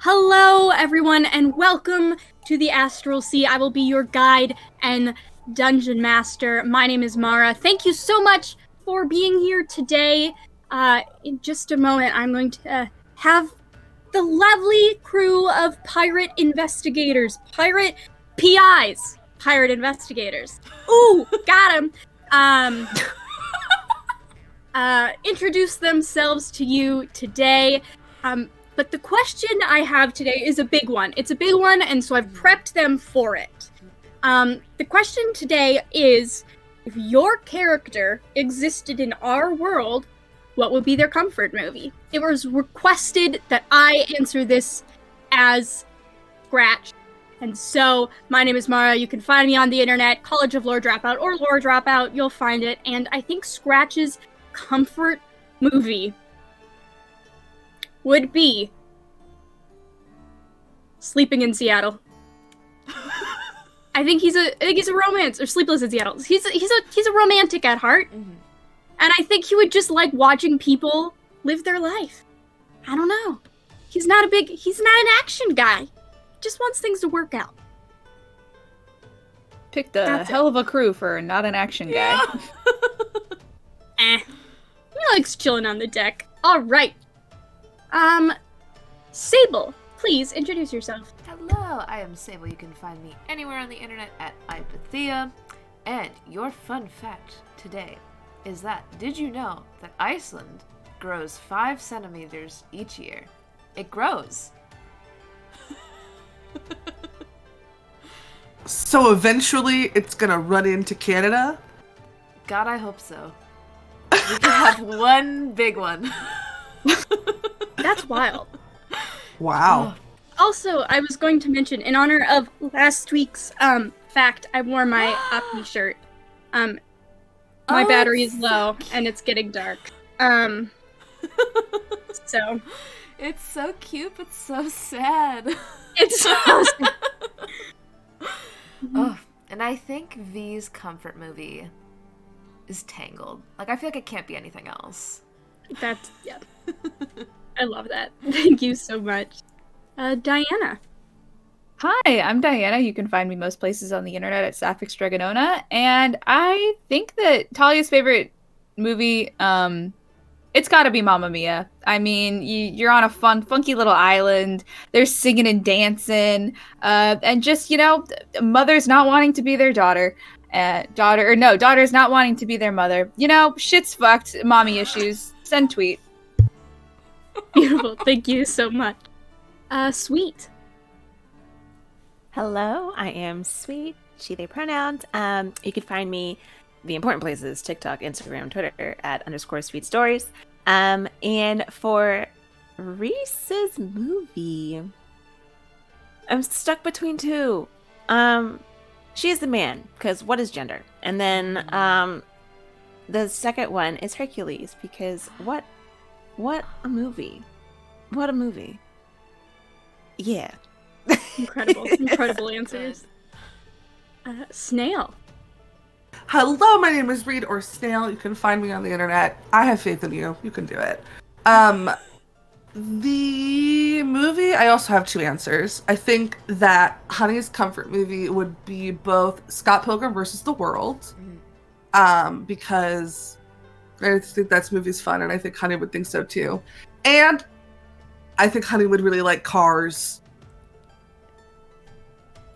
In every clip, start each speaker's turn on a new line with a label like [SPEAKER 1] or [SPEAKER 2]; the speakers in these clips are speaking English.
[SPEAKER 1] Hello, everyone, and welcome to the Astral Sea. I will be your guide and dungeon master. My name is Mara. Thank you so much for being here today. In just a moment, I'm going to have the lovely crew of pirate investigators, pirate PIs, pirate investigators. Ooh, got him. Introduce themselves to you today. But the question I have today is a big one. It's a big one, and so I've prepped them for it. The question today is, if your character existed in our world, what would be their comfort movie? It was requested that I answer this as Scratch. And so, my name is Mara. You can find me on the internet, College of Lore Dropout or Lore Dropout. You'll find it. And I think Scratch's comfort movie would be Sleeping in Seattle. I think he's a romance, or Sleepless in Seattle. He's a romantic at heart. Mm-hmm. And I think he would just like watching people live their life. I don't know. He's not an action guy. He just wants things to work out.
[SPEAKER 2] Picked a hell of a crew for not an action guy.
[SPEAKER 1] He likes chilling on the deck. All right. Sable, please introduce yourself.
[SPEAKER 3] Hello, I am Sable. You can find me anywhere on the internet at Ipathea. And your fun fact today is that, did you know that Iceland grows 5 centimeters each year? It grows.
[SPEAKER 4] So eventually it's gonna run into Canada?
[SPEAKER 3] God, I hope so. We can have one big one.
[SPEAKER 1] That's wild.
[SPEAKER 4] Wow.
[SPEAKER 1] Also, I was going to mention, in honor of last week's fact, I wore my Opti shirt. My battery is low, and it's getting dark. So.
[SPEAKER 3] It's so cute, but so sad.
[SPEAKER 1] It's so sad.
[SPEAKER 3] Oh, and I think V's comfort movie is Tangled. Like, I feel like it can't be anything else.
[SPEAKER 1] Yeah. I love that. Thank you so much. Diana.
[SPEAKER 2] Hi, I'm Diana. You can find me most places on the internet at Sapphic Stregonona. And I think that Talia's favorite movie, it's gotta be Mamma Mia. I mean, you're on a funky little island. There's singing and dancing. And just, mother's not wanting to be their daughter. Daughter's not wanting to be their mother. Shit's fucked. Mommy issues. Send tweet.
[SPEAKER 1] Beautiful. Thank you so much. Sweet.
[SPEAKER 5] Hello, I am Sweet, she, they pronouns. You can find me the important places, TikTok, Instagram, Twitter, at _sweet stories. And for Reese's movie, I'm stuck between two. She is the man, because what is gender? And then the second one is Hercules, because what a movie. What a movie. Yeah.
[SPEAKER 1] Incredible answers. Snail.
[SPEAKER 4] Hello, my name is Reed or Snail. You can find me on the internet. I have faith in you. You can do it. The movie, I also have 2 answers. I think that Honey's comfort movie would be both Scott Pilgrim versus the World, because I think that movie's fun, and I think Honey would think so too. And I think Honey would really like Cars.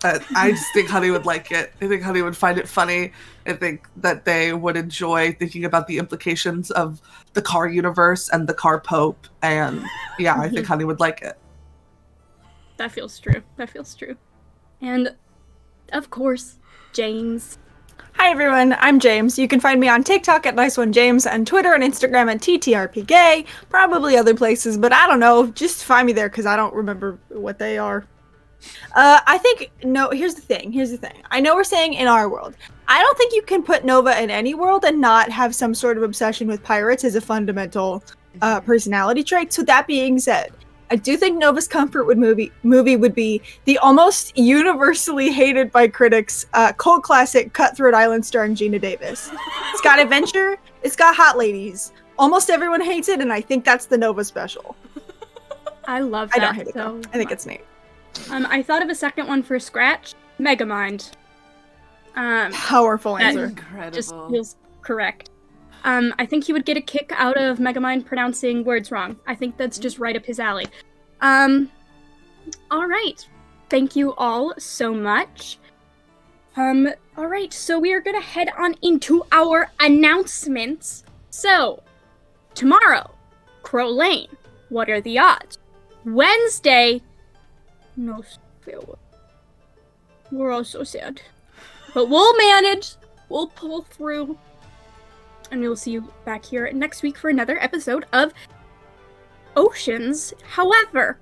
[SPEAKER 4] I just think Honey would like it. I think Honey would find it funny. I think that they would enjoy thinking about the implications of the car universe and the car pope. And yeah, I think Honey would like it.
[SPEAKER 1] That feels true. And of course, James.
[SPEAKER 6] Hi everyone, I'm James. You can find me on TikTok at NiceOneJames and Twitter and Instagram at TTRPGay. Probably other places, but I don't know. Just find me there because I don't remember what they are. Here's the thing. I know we're saying in our world. I don't think you can put Nova in any world and not have some sort of obsession with pirates as a fundamental personality trait. So that being said, I do think Nova's comfort movie would be the almost universally hated by critics cult classic Cutthroat Island starring Gina Davis. It's got adventure, it's got hot ladies. Almost everyone hates it, and I think that's the Nova special.
[SPEAKER 1] I love
[SPEAKER 6] I
[SPEAKER 1] that.
[SPEAKER 6] don't hate it though. I think it's neat.
[SPEAKER 1] I thought of a second one for Scratch. Megamind.
[SPEAKER 6] Powerful
[SPEAKER 1] that
[SPEAKER 6] answer.
[SPEAKER 3] Incredible.
[SPEAKER 1] Just feels correct. I think he would get a kick out of Megamind pronouncing words wrong. I think that's just right up his alley. All right. Thank you all so much. All right, so we are gonna head on into our announcements. So, tomorrow, Crow Lane. What are the odds? Wednesday, no fail. We're all so sad. But we'll manage. We'll pull through. And we'll see you back here next week for another episode of Oceans. However,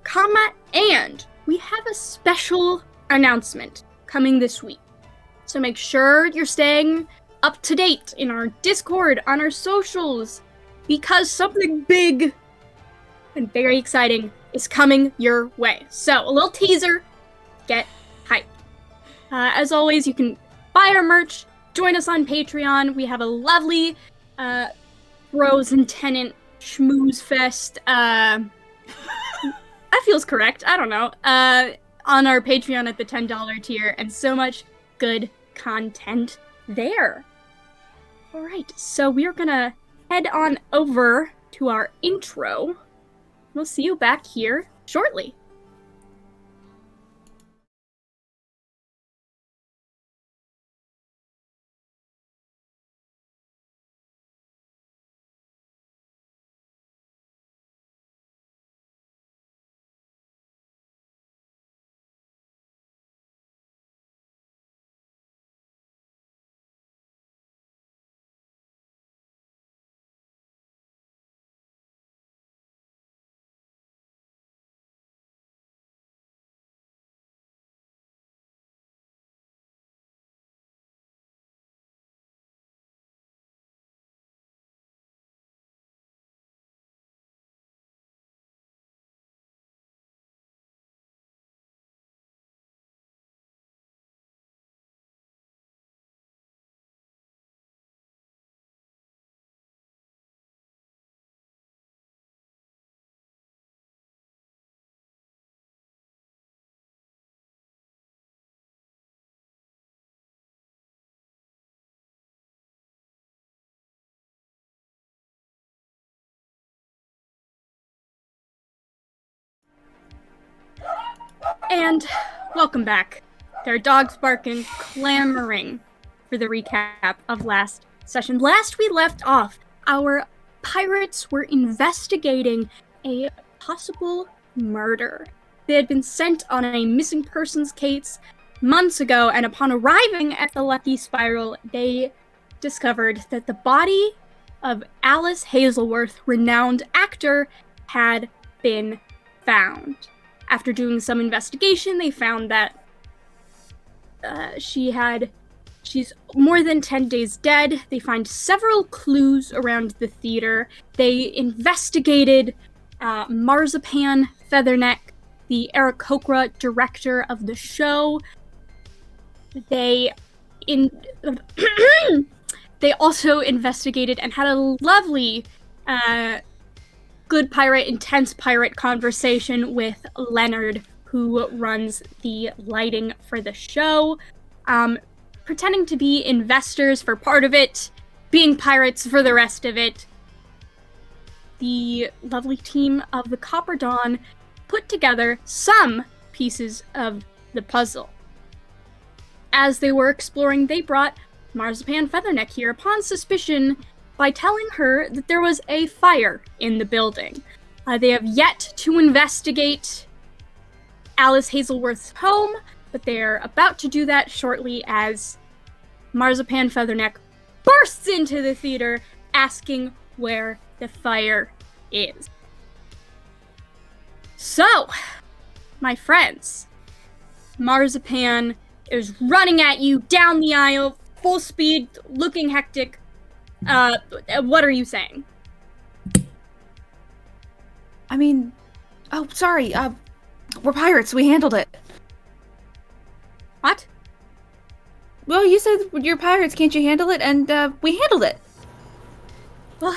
[SPEAKER 1] and we have a special announcement coming this week. So make sure you're staying up to date in our Discord, on our socials, because something big and very exciting is coming your way. So, a little teaser. Get hyped. As always, you can buy our merch, join us on Patreon. We have a lovely Bros and Tenant Schmooze Fest. That feels correct. I don't know. On our Patreon at the $10 tier, and so much good content there. All right, so we're gonna head on over to our intro. We'll see you back here shortly. And welcome back. There are dogs barking, clamoring for the recap of last session. Last we left off, our pirates were investigating a possible murder. They had been sent on a missing persons case months ago, and upon arriving at the Lucky Spiral, they discovered that the body of Alice Hazelworth, renowned actor, had been found. After doing some investigation, they found that she's more than 10 days dead. They find several clues around the theater. They investigated Marzipan Featherneck, the Aarakocra director of the show. They also investigated and had a lovely good pirate, intense pirate conversation with Leonard, who runs the lighting for the show, pretending to be investors for part of it, being pirates for the rest of it. The lovely team of the Copper Dawn put together some pieces of the puzzle. As they were exploring, they brought Marzipan Featherneck here upon suspicion by telling her that there was a fire in the building. They have yet to investigate Alice Hazelworth's home, but they're about to do that shortly as Marzipan Featherneck bursts into the theater asking where the fire is. So, my friends, Marzipan is running at you down the aisle, full speed, looking hectic. What are you saying?
[SPEAKER 2] I mean, oh, sorry, we're pirates, we handled it.
[SPEAKER 1] What?
[SPEAKER 2] Well, you said you're pirates, can't you handle it? And, we handled it.
[SPEAKER 1] Well,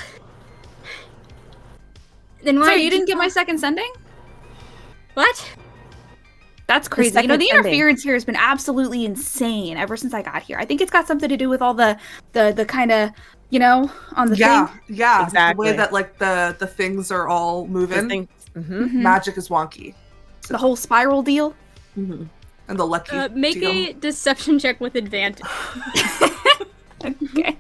[SPEAKER 1] then why
[SPEAKER 2] Sorry, you didn't get my second sending?
[SPEAKER 1] What?
[SPEAKER 2] That's crazy. You know, the
[SPEAKER 5] second ending.
[SPEAKER 2] interference here has been absolutely insane ever since I got here. I think it's got something to do with all the kind of, you know, on the
[SPEAKER 4] Yeah,
[SPEAKER 2] thing.
[SPEAKER 4] yeah.
[SPEAKER 5] Exactly.
[SPEAKER 4] The way that like the things are all moving.
[SPEAKER 5] Mhm.
[SPEAKER 4] Magic is wonky.
[SPEAKER 2] The whole spiral deal.
[SPEAKER 4] And the lucky
[SPEAKER 1] Make
[SPEAKER 4] deal.
[SPEAKER 1] a deception check with advantage.
[SPEAKER 2] Okay.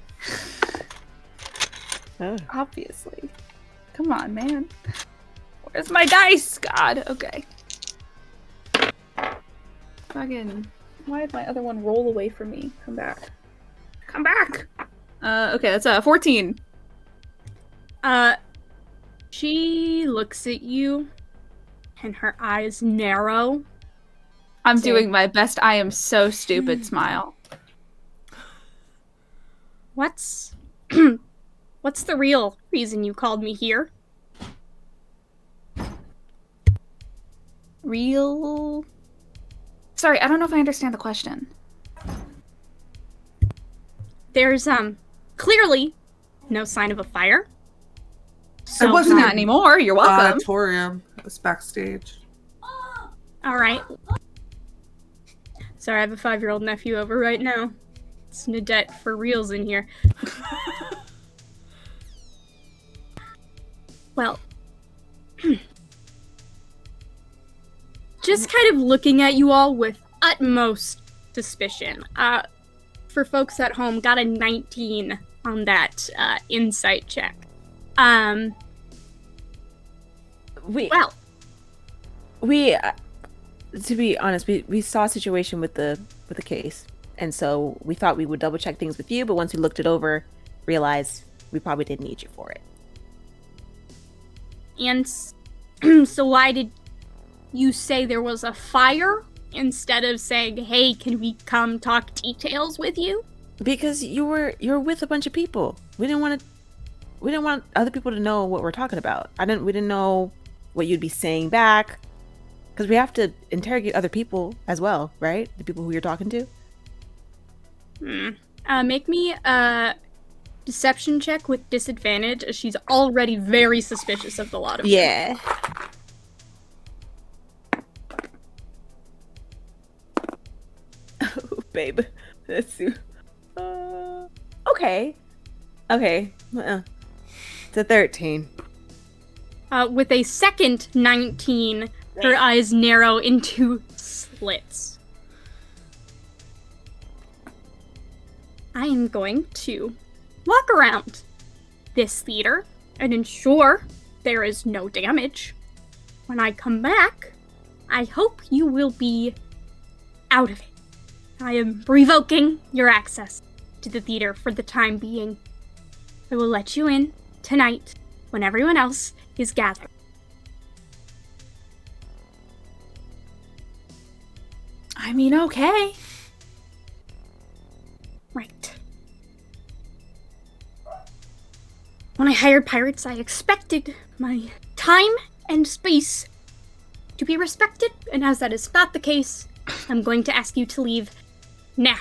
[SPEAKER 5] Oh.
[SPEAKER 2] Obviously. Come on, man. Where's my dice? God. Okay. Fucking. Why did my other one roll away from me? Come back. Come back! Okay, that's 14.
[SPEAKER 1] She looks at you, and her eyes narrow.
[SPEAKER 2] I'm doing my best I am so stupid smile.
[SPEAKER 1] What's what's the real reason you called me here?
[SPEAKER 2] Real... Sorry, I don't know if I understand the question.
[SPEAKER 1] There's clearly no sign of a fire. So
[SPEAKER 4] It wasn't
[SPEAKER 2] Not anymore, you're welcome.
[SPEAKER 4] auditorium. It was backstage.
[SPEAKER 1] all right. Sorry, I have a 5-year-old nephew over right now. It's Nadette for reals in here. Well, just kind of looking at you all with utmost suspicion. For folks at home, got a 19 on that insight check.
[SPEAKER 5] We
[SPEAKER 1] Well,
[SPEAKER 5] to be honest, we saw a situation with the case, and so we thought we would double check things with you, but once we looked it over, realized we probably didn't need you for it.
[SPEAKER 1] and so why did you say there was a fire instead of saying, "Hey, can we come talk details with you?"
[SPEAKER 5] Because you're with a bunch of people. We didn't want other people to know what we're talking about. We didn't know what you'd be saying back, because we have to interrogate other people as well, right? The people who you're talking to.
[SPEAKER 1] Make me a deception check with disadvantage, as she's already very suspicious of the lot of you.
[SPEAKER 5] Yeah. Oh, babe. Let's see. Okay. It's a 13.
[SPEAKER 1] With a second 19, her eyes narrow into slits. I am going to walk around this theater and ensure there is no damage. When I come back, I hope you will be out of it. I am revoking your access to the theater for the time being. I will let you in tonight when everyone else is gathered.
[SPEAKER 2] I mean, okay.
[SPEAKER 1] Right. When I hired pirates, I expected my time and space to be respected, and as that is not the case, I'm going to ask you to leave now.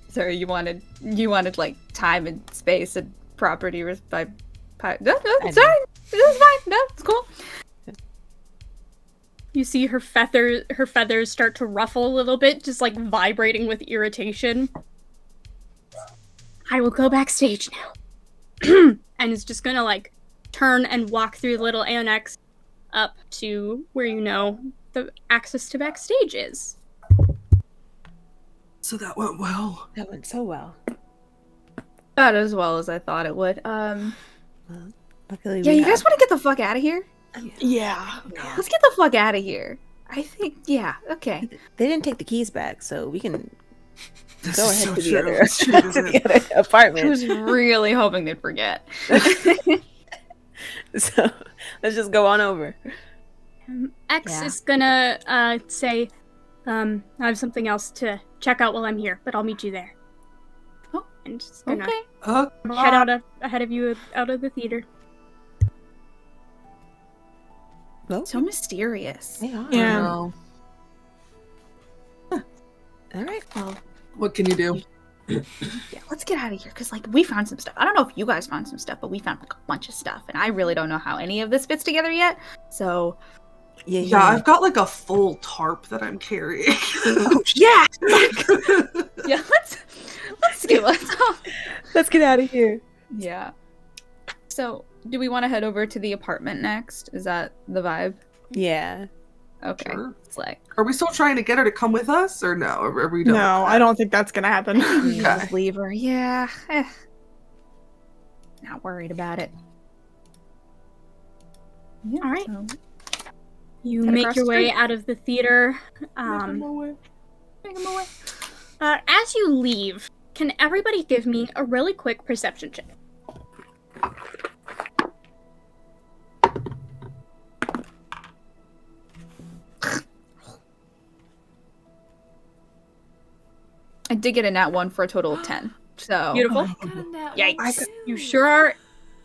[SPEAKER 2] Sorry, you wanted like time and space and property by No, it's fine. It's fine. No, it's cool.
[SPEAKER 1] You see her feathers start to ruffle a little bit, just like vibrating with irritation. I will go backstage now. And is just gonna like turn and walk through the little annex up to where you know the access to backstage is.
[SPEAKER 4] So that went well.
[SPEAKER 5] That went so well.
[SPEAKER 2] Not as well as I thought it would.
[SPEAKER 5] Well, luckily
[SPEAKER 2] Yeah,
[SPEAKER 5] we
[SPEAKER 2] you guys
[SPEAKER 5] have-
[SPEAKER 2] want to get the fuck out of here?
[SPEAKER 6] Yeah.
[SPEAKER 5] Yeah.
[SPEAKER 2] Let's get the fuck out of here. I think, yeah, okay.
[SPEAKER 5] They didn't take the keys back, so we can
[SPEAKER 4] This
[SPEAKER 5] go
[SPEAKER 4] is
[SPEAKER 5] ahead
[SPEAKER 4] so
[SPEAKER 5] to the
[SPEAKER 4] true.
[SPEAKER 5] other,
[SPEAKER 4] It's true,
[SPEAKER 5] to
[SPEAKER 4] isn't
[SPEAKER 5] the
[SPEAKER 4] it?
[SPEAKER 5] other
[SPEAKER 2] I
[SPEAKER 5] apartment.
[SPEAKER 2] was really hoping they'd forget.
[SPEAKER 5] So let's just go on over.
[SPEAKER 1] X
[SPEAKER 5] Yeah.
[SPEAKER 1] is gonna say, I have something else to check out while I'm here, but I'll meet you there.
[SPEAKER 2] Oh,
[SPEAKER 1] and just gonna
[SPEAKER 2] Okay.
[SPEAKER 1] head out ahead of you out of the theater.
[SPEAKER 5] Well,
[SPEAKER 2] So mysterious.
[SPEAKER 5] they are.
[SPEAKER 6] Yeah.
[SPEAKER 4] No.
[SPEAKER 5] All right. Well,
[SPEAKER 4] What can you do?
[SPEAKER 2] Yeah, let's get out of here because, like, we found some stuff. I don't know if you guys found some stuff, but we found like a bunch of stuff, and I really don't know how any of this fits together yet. So,
[SPEAKER 4] Yeah, I've got like a full tarp that I'm carrying.
[SPEAKER 5] Oh, yeah.
[SPEAKER 2] yeah, let's do it.
[SPEAKER 5] Let's get out of here.
[SPEAKER 2] Yeah. So, do we want to head over to the apartment next? Is that the vibe?
[SPEAKER 5] Yeah.
[SPEAKER 2] Okay.
[SPEAKER 4] Sure.
[SPEAKER 2] It's like,
[SPEAKER 4] Are we still trying to get her to come with us, or no? Are we done?
[SPEAKER 6] No, I don't think that's gonna happen.
[SPEAKER 2] just leave her. Yeah. Not worried about it. Yeah,
[SPEAKER 1] All right.
[SPEAKER 2] so-
[SPEAKER 1] You
[SPEAKER 2] Head
[SPEAKER 1] make
[SPEAKER 2] across
[SPEAKER 1] your
[SPEAKER 2] the
[SPEAKER 1] way
[SPEAKER 2] street.
[SPEAKER 1] out of the theater.
[SPEAKER 2] Make 'em away.
[SPEAKER 1] As you leave, can everybody give me a really quick perception check?
[SPEAKER 2] I did get a nat 1 for a total of 10. So
[SPEAKER 1] Beautiful.
[SPEAKER 2] Yikes.
[SPEAKER 1] You sure are.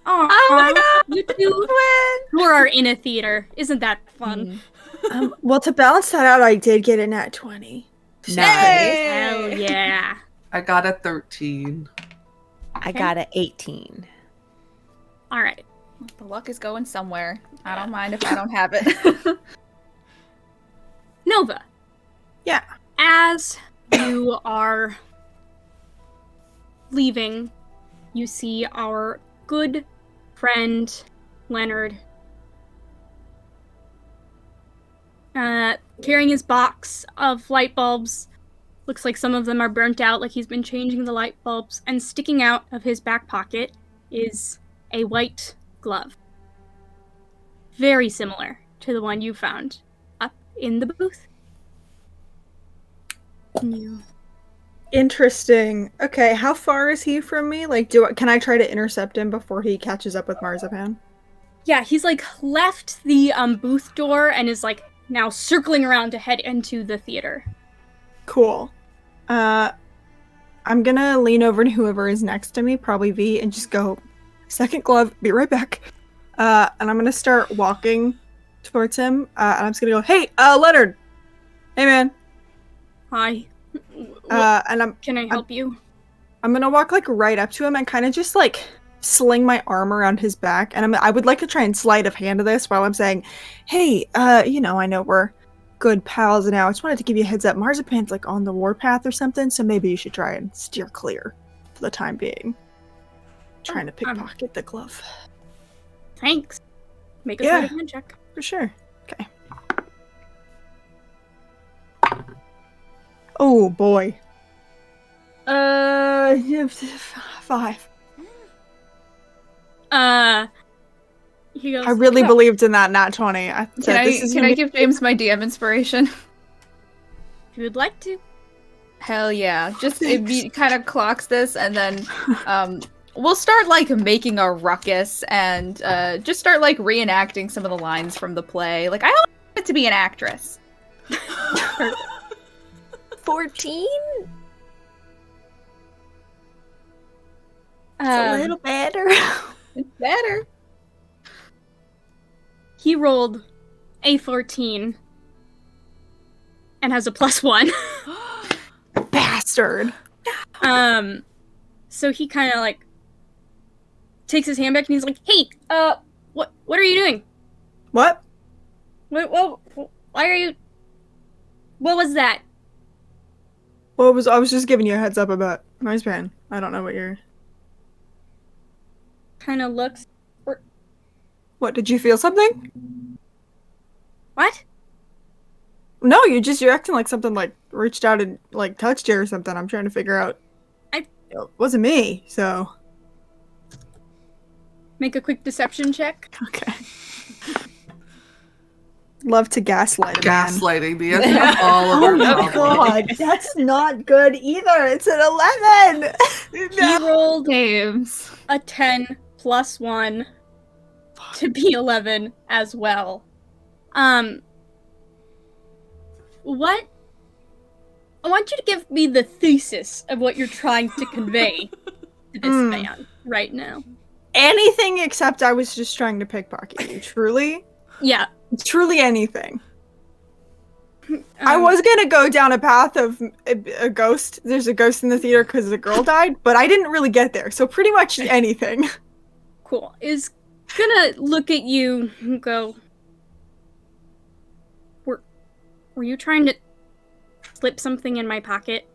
[SPEAKER 1] Oh
[SPEAKER 5] my God.
[SPEAKER 1] You two sure are in a theater. Isn't that fun?
[SPEAKER 6] Well, to balance that out, I did get a nat 20.
[SPEAKER 5] Nice.
[SPEAKER 1] Hell yeah.
[SPEAKER 4] I got a 13.
[SPEAKER 5] I got a 18.
[SPEAKER 1] All right.
[SPEAKER 2] The luck is going somewhere. I don't mind if I don't have it.
[SPEAKER 1] Nova.
[SPEAKER 6] Yeah.
[SPEAKER 1] As you are leaving, you see our good friend Leonard carrying his box of light bulbs. Looks like some of them are burnt out, like he's been changing the light bulbs, and sticking out of his back pocket is a white glove. Very similar to the one you found up in the booth. You
[SPEAKER 6] Interesting. Okay, how far is he from me? Like, can I try to intercept him before he catches up with Marzipan?
[SPEAKER 1] Yeah, he's like left the booth door and is like now circling around to head into the theater.
[SPEAKER 6] Cool. I'm gonna lean over to whoever is next to me, probably V, and just go, second glove, be right back. And I'm gonna start walking towards him, and I'm just gonna go, hey, Leonard! Hey, man.
[SPEAKER 1] Hi.
[SPEAKER 6] And
[SPEAKER 1] Can I help you?
[SPEAKER 6] I'm gonna walk like right up to him and kind of just like sling my arm around his back, and I would like to try and sleight of hand of this while I'm saying, hey, I know we're good pals now. I just wanted to give you a heads up. Marzipan's like on the warpath or something, so maybe you should try and steer clear for the time being. Trying to pickpocket the glove.
[SPEAKER 1] Thanks. Make a
[SPEAKER 6] Yeah.
[SPEAKER 1] sleight of hand check.
[SPEAKER 6] For sure. Okay. Oh boy. 5.
[SPEAKER 1] He goes,
[SPEAKER 6] I really believed in that nat 20. I
[SPEAKER 2] Can
[SPEAKER 6] said,
[SPEAKER 2] I
[SPEAKER 6] this is
[SPEAKER 2] can
[SPEAKER 6] gonna
[SPEAKER 2] I
[SPEAKER 6] be-
[SPEAKER 2] give James my DM inspiration?
[SPEAKER 1] if you would like to.
[SPEAKER 2] Hell yeah. Just it kind of clocks this and then we'll start like making a ruckus and just start like reenacting some of the lines from the play. Like I want it to be an actress.
[SPEAKER 5] 14? It's a
[SPEAKER 1] Um,
[SPEAKER 5] little better.
[SPEAKER 2] It's better.
[SPEAKER 1] He rolled a 14 and has a +1.
[SPEAKER 6] bastard.
[SPEAKER 1] So he kind of like takes his hand back and he's like, "Hey, what are you doing?
[SPEAKER 6] What?
[SPEAKER 1] Why are you? What was that?"
[SPEAKER 6] I was just giving you a heads up about Marzipan. I don't know what you're.
[SPEAKER 1] Kind of looks.
[SPEAKER 6] What, did you feel something?
[SPEAKER 1] What?
[SPEAKER 6] No, you're acting like something like reached out and like touched you or something. I'm trying to figure out. It wasn't me, so.
[SPEAKER 1] Make a quick deception check.
[SPEAKER 6] Okay. Love to gaslight a man.
[SPEAKER 4] Gaslighting the end of all of
[SPEAKER 6] Oh
[SPEAKER 4] our
[SPEAKER 6] my
[SPEAKER 4] problems.
[SPEAKER 6] god, that's not good either. It's an 11.
[SPEAKER 1] He rolled
[SPEAKER 2] James.
[SPEAKER 1] a 10 +1 to be 11 as well. What? I want you to give me the thesis of what you're trying to convey to this man right now.
[SPEAKER 6] Anything except I was just trying to pickpocket you. Truly?
[SPEAKER 1] Yeah.
[SPEAKER 6] Truly anything. I was gonna go down a path of a ghost. There's a ghost in the theater because the girl died, but I didn't really get there. So pretty much anything.
[SPEAKER 1] Cool. Is gonna look at you and go, Were you trying to slip something in my pocket?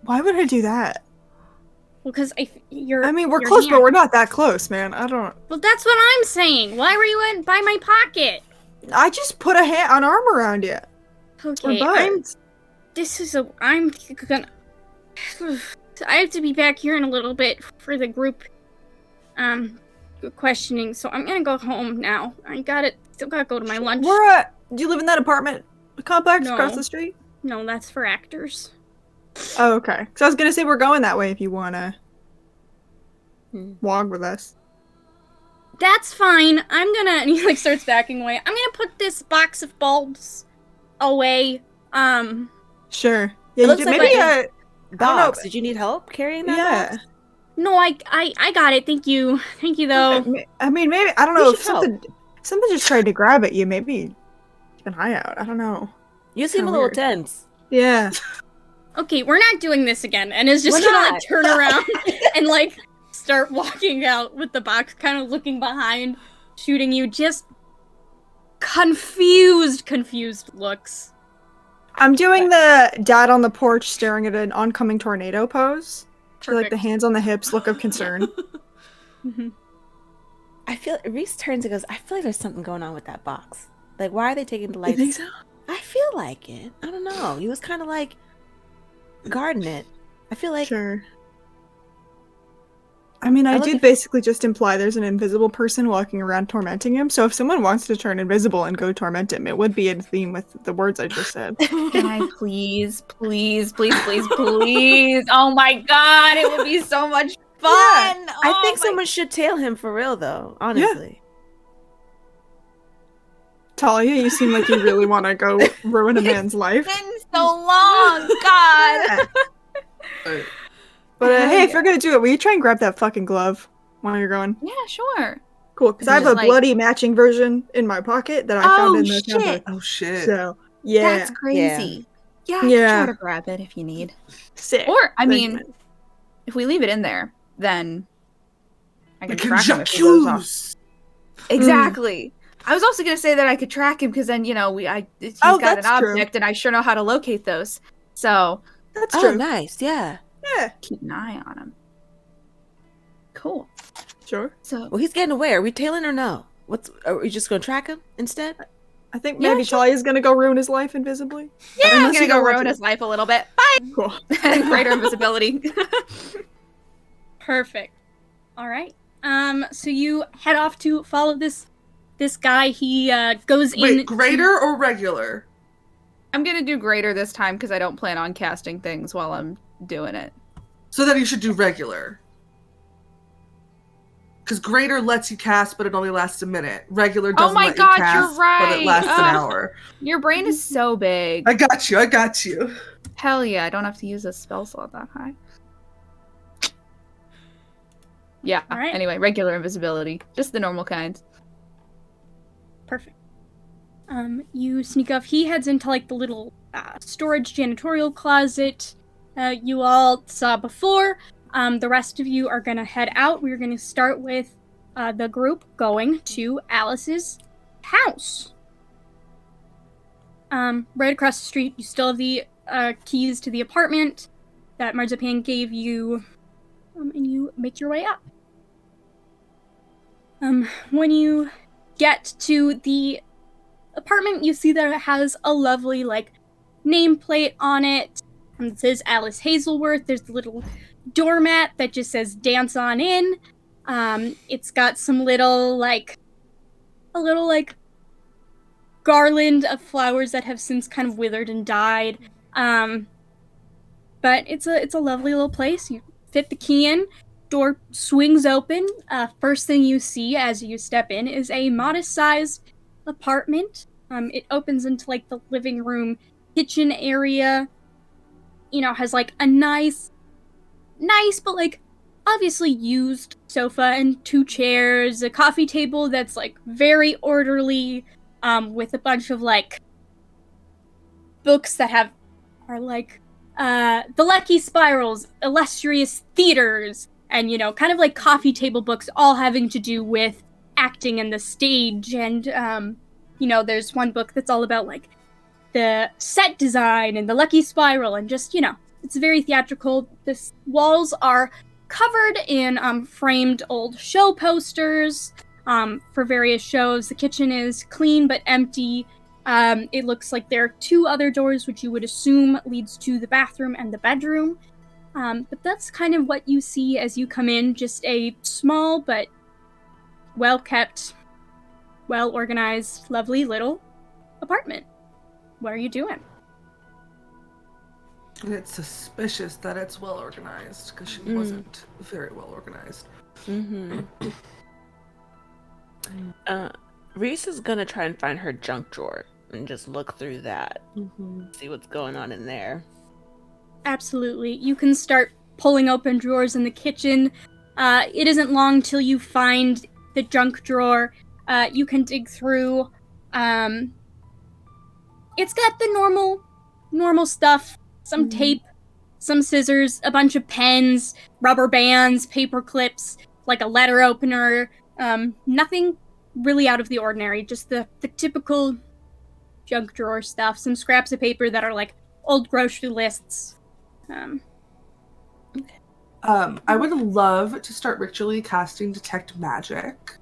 [SPEAKER 6] Why would I do that?
[SPEAKER 1] Well, because you're.
[SPEAKER 6] I mean, we're
[SPEAKER 1] your
[SPEAKER 6] close,
[SPEAKER 1] hand-
[SPEAKER 6] but we're not that close, man. I don't.
[SPEAKER 1] Well, that's what I'm saying. Why were you in by my pocket?
[SPEAKER 6] I just put an arm around you.
[SPEAKER 1] Okay, I'm gonna. I have to be back here in a little bit for the group, questioning. So I'm gonna go home now. Still gotta go to my lunch.
[SPEAKER 6] Do you live in that apartment complex across the street?
[SPEAKER 1] No, that's for actors.
[SPEAKER 6] Oh, okay. So I was gonna say we're going that way if you wanna walk with us.
[SPEAKER 1] That's fine. And he starts backing away. I'm gonna put this box of bulbs away.
[SPEAKER 5] It
[SPEAKER 6] Sure. Yeah,
[SPEAKER 5] looks like
[SPEAKER 6] maybe
[SPEAKER 5] a box.
[SPEAKER 6] know.
[SPEAKER 5] Did you need help carrying that box?
[SPEAKER 1] No, I got it. Thank you though.
[SPEAKER 6] Okay, I mean, maybe I don't know if something just tried to grab at you. Maybe keep an eye out. I don't know.
[SPEAKER 5] You seem a
[SPEAKER 6] Kinda
[SPEAKER 5] little
[SPEAKER 6] weird.
[SPEAKER 5] tense.
[SPEAKER 6] Yeah.
[SPEAKER 1] Okay, we're not doing this again. And is just
[SPEAKER 5] We're
[SPEAKER 1] gonna
[SPEAKER 5] not.
[SPEAKER 1] turn around and start walking out with the box, kind of looking behind, shooting you just confused looks.
[SPEAKER 6] I'm doing the dad on the porch staring at an oncoming tornado pose. So,
[SPEAKER 1] Perfect.
[SPEAKER 6] the hands on the hips, look of concern.
[SPEAKER 5] I feel Reese turns and goes, I feel like there's something going on with that box. Like, why are they taking the
[SPEAKER 6] You
[SPEAKER 5] lights?
[SPEAKER 6] think so?
[SPEAKER 5] I feel like it. I don't know. He was kind of guarding it. I feel like
[SPEAKER 6] Sure. I mean, I
[SPEAKER 5] look
[SPEAKER 6] did
[SPEAKER 5] at-
[SPEAKER 6] basically just imply there's an invisible person walking around tormenting him. So if someone wants to turn invisible and go torment him, it would be in theme with the words I just said.
[SPEAKER 2] Can I please? Oh my god, it would be so much fun.
[SPEAKER 5] I think
[SPEAKER 2] Oh my-
[SPEAKER 5] someone should tail him for real, though. Honestly.
[SPEAKER 6] Talia, you seem like you really want to go ruin a man's life.
[SPEAKER 2] It's been so long, God.
[SPEAKER 6] But hey, if you're gonna do it, will you try and grab that fucking glove while you're going?
[SPEAKER 2] Yeah, sure.
[SPEAKER 6] Cool, because I have
[SPEAKER 2] Just
[SPEAKER 6] a
[SPEAKER 2] like-
[SPEAKER 6] bloody matching version in my pocket that I found in the
[SPEAKER 2] shit.
[SPEAKER 6] temple.
[SPEAKER 4] Oh shit.
[SPEAKER 6] So yeah,
[SPEAKER 2] That's crazy. Yeah, I
[SPEAKER 6] Yeah.
[SPEAKER 2] can try to grab it if you need.
[SPEAKER 6] sick.
[SPEAKER 2] Or, I
[SPEAKER 6] Thank
[SPEAKER 2] mean,
[SPEAKER 6] you.
[SPEAKER 2] if we leave it in there, then I
[SPEAKER 4] The
[SPEAKER 2] can track him if he goes off.
[SPEAKER 4] conjunctions.
[SPEAKER 2] Exactly. I was also gonna say that I could track him because then he's got an
[SPEAKER 6] that's true.
[SPEAKER 2] object and I sure know how to locate those. So
[SPEAKER 6] That's
[SPEAKER 5] Oh,
[SPEAKER 6] true.
[SPEAKER 5] nice. Yeah.
[SPEAKER 6] Yeah,
[SPEAKER 2] keep an eye on him. Cool.
[SPEAKER 6] sure.
[SPEAKER 2] So
[SPEAKER 5] Well, he's getting away. Are we tailing or no? Are we just gonna track him instead?
[SPEAKER 6] I think
[SPEAKER 2] Yeah,
[SPEAKER 6] maybe
[SPEAKER 2] sure.
[SPEAKER 6] Talia's gonna go ruin his life invisibly.
[SPEAKER 2] yeah, I'm
[SPEAKER 6] Unless
[SPEAKER 2] gonna
[SPEAKER 6] you
[SPEAKER 2] go
[SPEAKER 6] don't want
[SPEAKER 2] ruin
[SPEAKER 6] to.
[SPEAKER 2] his life a little bit. Bye.
[SPEAKER 6] Cool.
[SPEAKER 2] Greater invisibility.
[SPEAKER 1] Perfect. All right. So you head off to follow this guy. He goes in.
[SPEAKER 4] Wait, greater or regular?
[SPEAKER 2] I'm gonna do greater this time because I don't plan on casting things while I'm doing it.
[SPEAKER 4] So then you should do regular. Because greater lets you cast, but it only lasts a minute. Regular doesn't
[SPEAKER 2] my
[SPEAKER 4] let
[SPEAKER 2] God,
[SPEAKER 4] you
[SPEAKER 2] you're
[SPEAKER 4] cast, but it lasts an
[SPEAKER 2] right.
[SPEAKER 4] hour.
[SPEAKER 2] Your brain is so big.
[SPEAKER 4] I got you.
[SPEAKER 2] Hell yeah, I don't have to use a spell slot that high. Yeah,
[SPEAKER 1] All right.
[SPEAKER 2] anyway, regular invisibility. Just the normal kind.
[SPEAKER 1] Perfect. You sneak off. He heads into the little storage janitorial closet you all saw before. The rest of you are gonna head out. We're gonna start with the group going to Alice's house. Right across the street, you still have the keys to the apartment that Marzipan gave you, and you make your way up. When you get to the apartment, you see that it has a lovely nameplate on it. It says Alice Hazelworth. There's the little doormat that just says dance on in. It's got some little garland of flowers that have since kind of withered and died. But it's a lovely little place. You fit the key in, door swings open. First thing you see as you step in is a modest-sized apartment. It opens into the living room, kitchen area. Has a nice but obviously used sofa and 2 chairs, a coffee table that's very orderly, with a bunch of books that are like The Lucky Spirals, Illustrious Theaters, and, you know, kind of like coffee table books, all having to do with acting and the stage. And, you know, there's one book that's all about, like, the set design and the Lucky Spiral, and just, you know, it's very theatrical. The walls are covered in framed old show posters for various shows. The kitchen is clean but empty. It looks like there are 2 other doors, which you would assume leads to the bathroom and the bedroom. But that's kind of what you see as you come in, just a small but well-kept, well-organized, lovely little apartment. What are you doing?
[SPEAKER 4] And it's suspicious that it's well organized, because she wasn't very well organized.
[SPEAKER 5] Reese is gonna try and find her junk drawer and just look through that, see what's going on in there.
[SPEAKER 1] Absolutely. You can start pulling open drawers in the kitchen. It isn't long till you find the junk drawer. You can dig through. It's got the normal stuff. Some tape, some scissors, a bunch of pens, rubber bands, paper clips, like a letter opener. Nothing really out of the ordinary. Just the typical junk drawer stuff. Some scraps of paper that are like old grocery lists.
[SPEAKER 4] I would love to start ritually casting Detect Magic.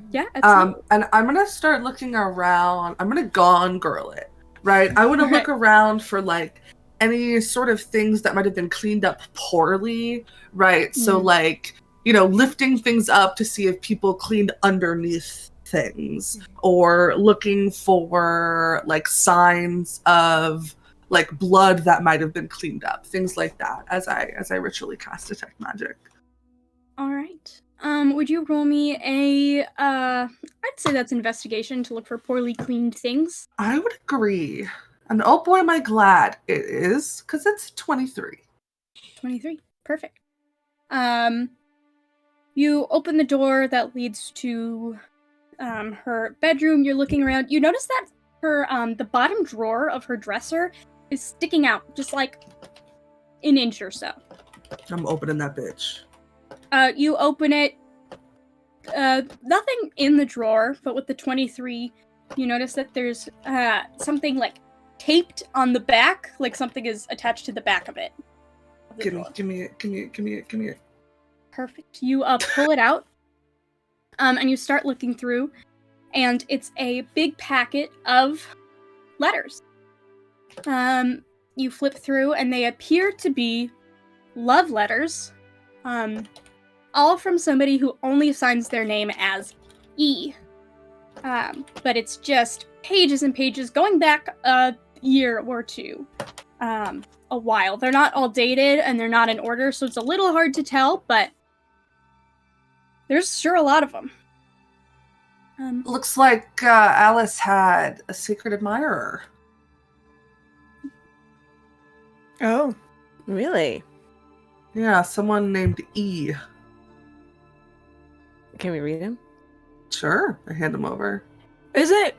[SPEAKER 1] Yeah, absolutely.
[SPEAKER 4] And I'm going to start looking around. I'm going to Gone Girl it, right? I want to look around for, like, any sort of things that might have been cleaned up poorly, right? So, like, you know, lifting things up to see if people cleaned underneath things, or looking for, like, signs of, like, blood that might have been cleaned up, things like that, as I ritually cast Detect Magic.
[SPEAKER 1] All right. Would you roll me I'd say that's investigation to look for poorly cleaned things.
[SPEAKER 4] I would agree. And oh boy, am I glad it is, because it's 23.
[SPEAKER 1] 23. Perfect. You open the door that leads to her bedroom. You're looking around. You notice that her the bottom drawer of her dresser is sticking out just like an inch or so.
[SPEAKER 4] I'm opening that bitch.
[SPEAKER 1] You open it. Nothing in the drawer, but with the 23, you notice that there's something like taped on the back, like something is attached to the back of it.
[SPEAKER 4] Give me it.
[SPEAKER 1] Perfect. You pull it out, and you start looking through, and it's a big packet of letters. You flip through, and they appear to be love letters, all from somebody who only signs their name as E. But it's just pages and pages going back a year or two. A while. They're not all dated, and they're not in order, so it's a little hard to tell, but there's sure a lot of them.
[SPEAKER 4] Looks like Alice had a secret admirer.
[SPEAKER 6] Oh.
[SPEAKER 5] Really?
[SPEAKER 4] Yeah, someone named E.
[SPEAKER 5] Can we read him?
[SPEAKER 4] Sure, I hand him over.
[SPEAKER 6] Hey,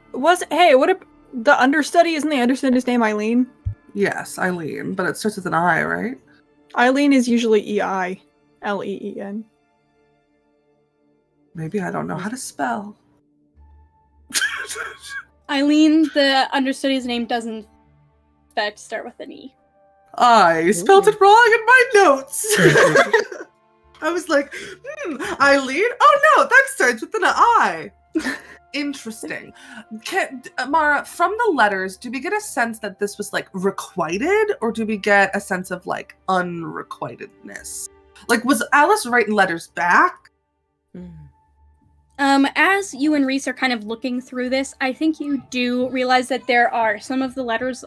[SPEAKER 6] what if the understudy, isn't the understudy's name Eileen?
[SPEAKER 4] Yes, Eileen, but it starts with an I, right?
[SPEAKER 6] Eileen is usually E-I. L-E-E-N.
[SPEAKER 4] Maybe I don't know how to spell.
[SPEAKER 1] Eileen, the understudy's name, doesn't in fact start with an E.
[SPEAKER 4] I spelled it wrong in my notes. I was like, Eileen? Oh no, that starts with an I. Interesting. Mara, from the letters, do we get a sense that this was, like, requited, or do we get a sense of, like, unrequitedness? Like, was Alice writing letters back?
[SPEAKER 1] As you and Reese are kind of looking through this, I think you do realize that some of the letters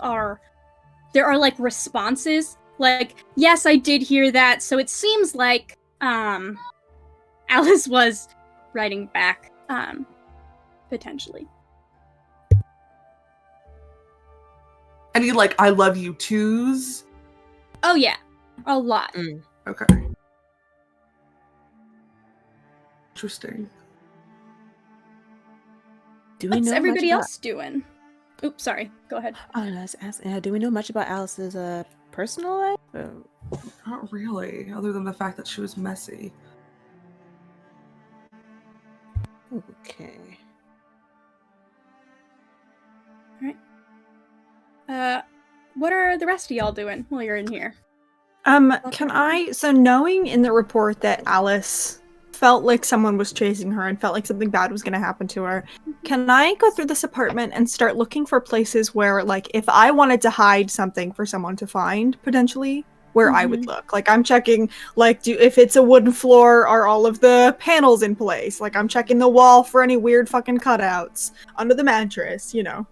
[SPEAKER 1] there are, like, responses. Like, yes, I did hear that, so it seems like, Alice was writing back, potentially.
[SPEAKER 4] Any, like, I love you twos?
[SPEAKER 1] Oh, yeah. A lot.
[SPEAKER 4] Okay. Interesting.
[SPEAKER 5] Do we
[SPEAKER 1] What's
[SPEAKER 5] know
[SPEAKER 1] everybody
[SPEAKER 5] much
[SPEAKER 1] else doing? Oops, sorry. Go ahead.
[SPEAKER 5] Oh, no, I was asking, do we know much about Alice's personal life?
[SPEAKER 4] Not really, other than the fact that she was messy.
[SPEAKER 5] Okay.
[SPEAKER 1] What are the rest of y'all doing while you're in here?
[SPEAKER 6] So knowing in the report that Alice felt like someone was chasing her and felt like something bad was going to happen to her, can I go through this apartment and start looking for places where, like, if I wanted to hide something for someone to find, potentially, where I would look? Like, I'm checking, like, if it's a wooden floor, are all of the panels in place? Like, I'm checking the wall for any weird fucking cutouts under the mattress, you know.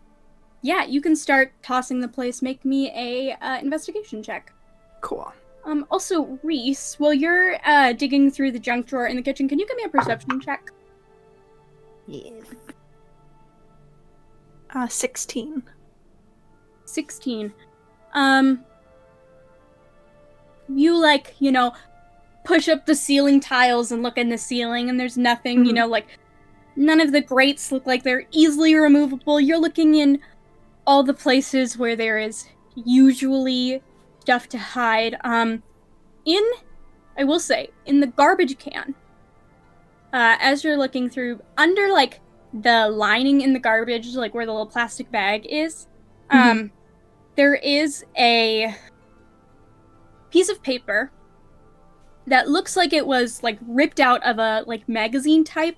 [SPEAKER 1] Yeah, you can start tossing the place. Make me a investigation check.
[SPEAKER 6] Cool.
[SPEAKER 1] Also, Reese, while you're digging through the junk drawer in the kitchen, can you give me a perception check?
[SPEAKER 5] Yes.
[SPEAKER 6] 16.
[SPEAKER 1] 16. You, like, you know, push up the ceiling tiles and look in the ceiling, and there's nothing, you know, like, none of the grates look like they're easily removable. You're looking in all the places where there is usually stuff to hide. I will say, in the garbage can, as you're looking through, under, like, the lining in the garbage, like where the little plastic bag is, there is a piece of paper that looks like it was, like, ripped out of a, like, magazine type,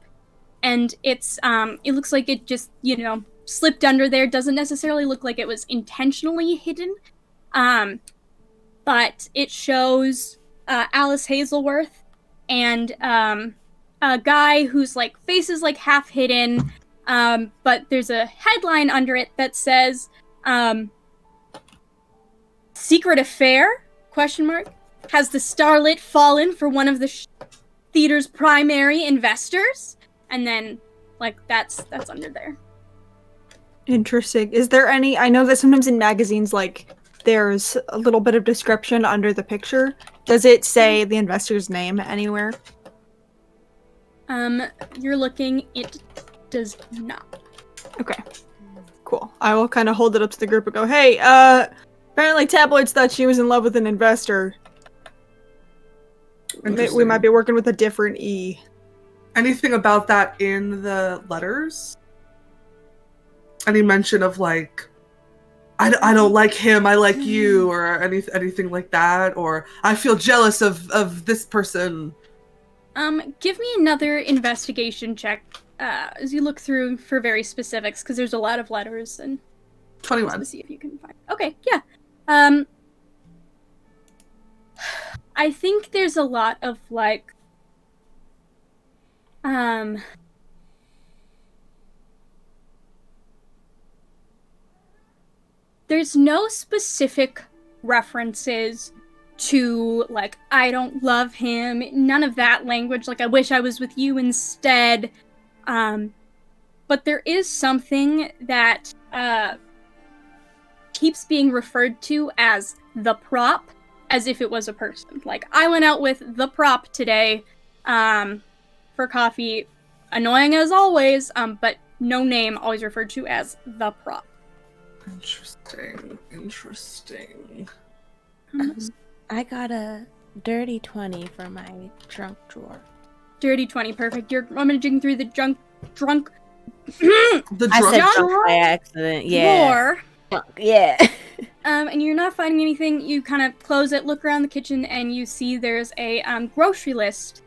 [SPEAKER 1] and it's, it looks like it just, you know, slipped under there. Doesn't necessarily look like it was intentionally hidden, but it shows Alice Hazelworth and a guy whose, like, face is, like, half hidden, but there's a headline under it that says secret affair, ? Has the starlet fallen for one of the theater's primary investors? And then, like, that's under there.
[SPEAKER 6] Interesting. Is there any, I know that sometimes in magazines, like, there's a little bit of description under the picture. Does it say the investor's name anywhere?
[SPEAKER 1] You're looking, it does not.
[SPEAKER 6] Okay. Cool. I will kind of hold it up to the group and go, hey, apparently tabloids thought she was in love with an investor. We might be working with a different E.
[SPEAKER 4] Anything about that in the letters? Any mention of, like, I don't like him, I like you, or anything like that? Or I feel jealous of this person?
[SPEAKER 1] Give me another investigation check as you look through for very specifics, because there's a lot of letters, and
[SPEAKER 4] 21.
[SPEAKER 1] to see if you can find. Okay, yeah. I think there's a lot of, like, there's no specific references to, like, I don't love him, none of that language, like, I wish I was with you instead. But there is something that keeps being referred to as the prop, as if it was a person. Like, I went out with the prop today for coffee, annoying as always, but no name, always referred to as the prop.
[SPEAKER 4] Interesting.
[SPEAKER 5] I got a dirty 20 for my trunk drawer.
[SPEAKER 1] Dirty 20, perfect. You're rummaging through the drunk
[SPEAKER 4] The
[SPEAKER 5] I
[SPEAKER 4] drunk
[SPEAKER 5] said
[SPEAKER 4] drawer?
[SPEAKER 5] drunk by accident. Yeah.
[SPEAKER 1] drawer.
[SPEAKER 5] Yeah.
[SPEAKER 1] And you're not finding anything. You kind of close it, look around the kitchen, and you see there's a grocery list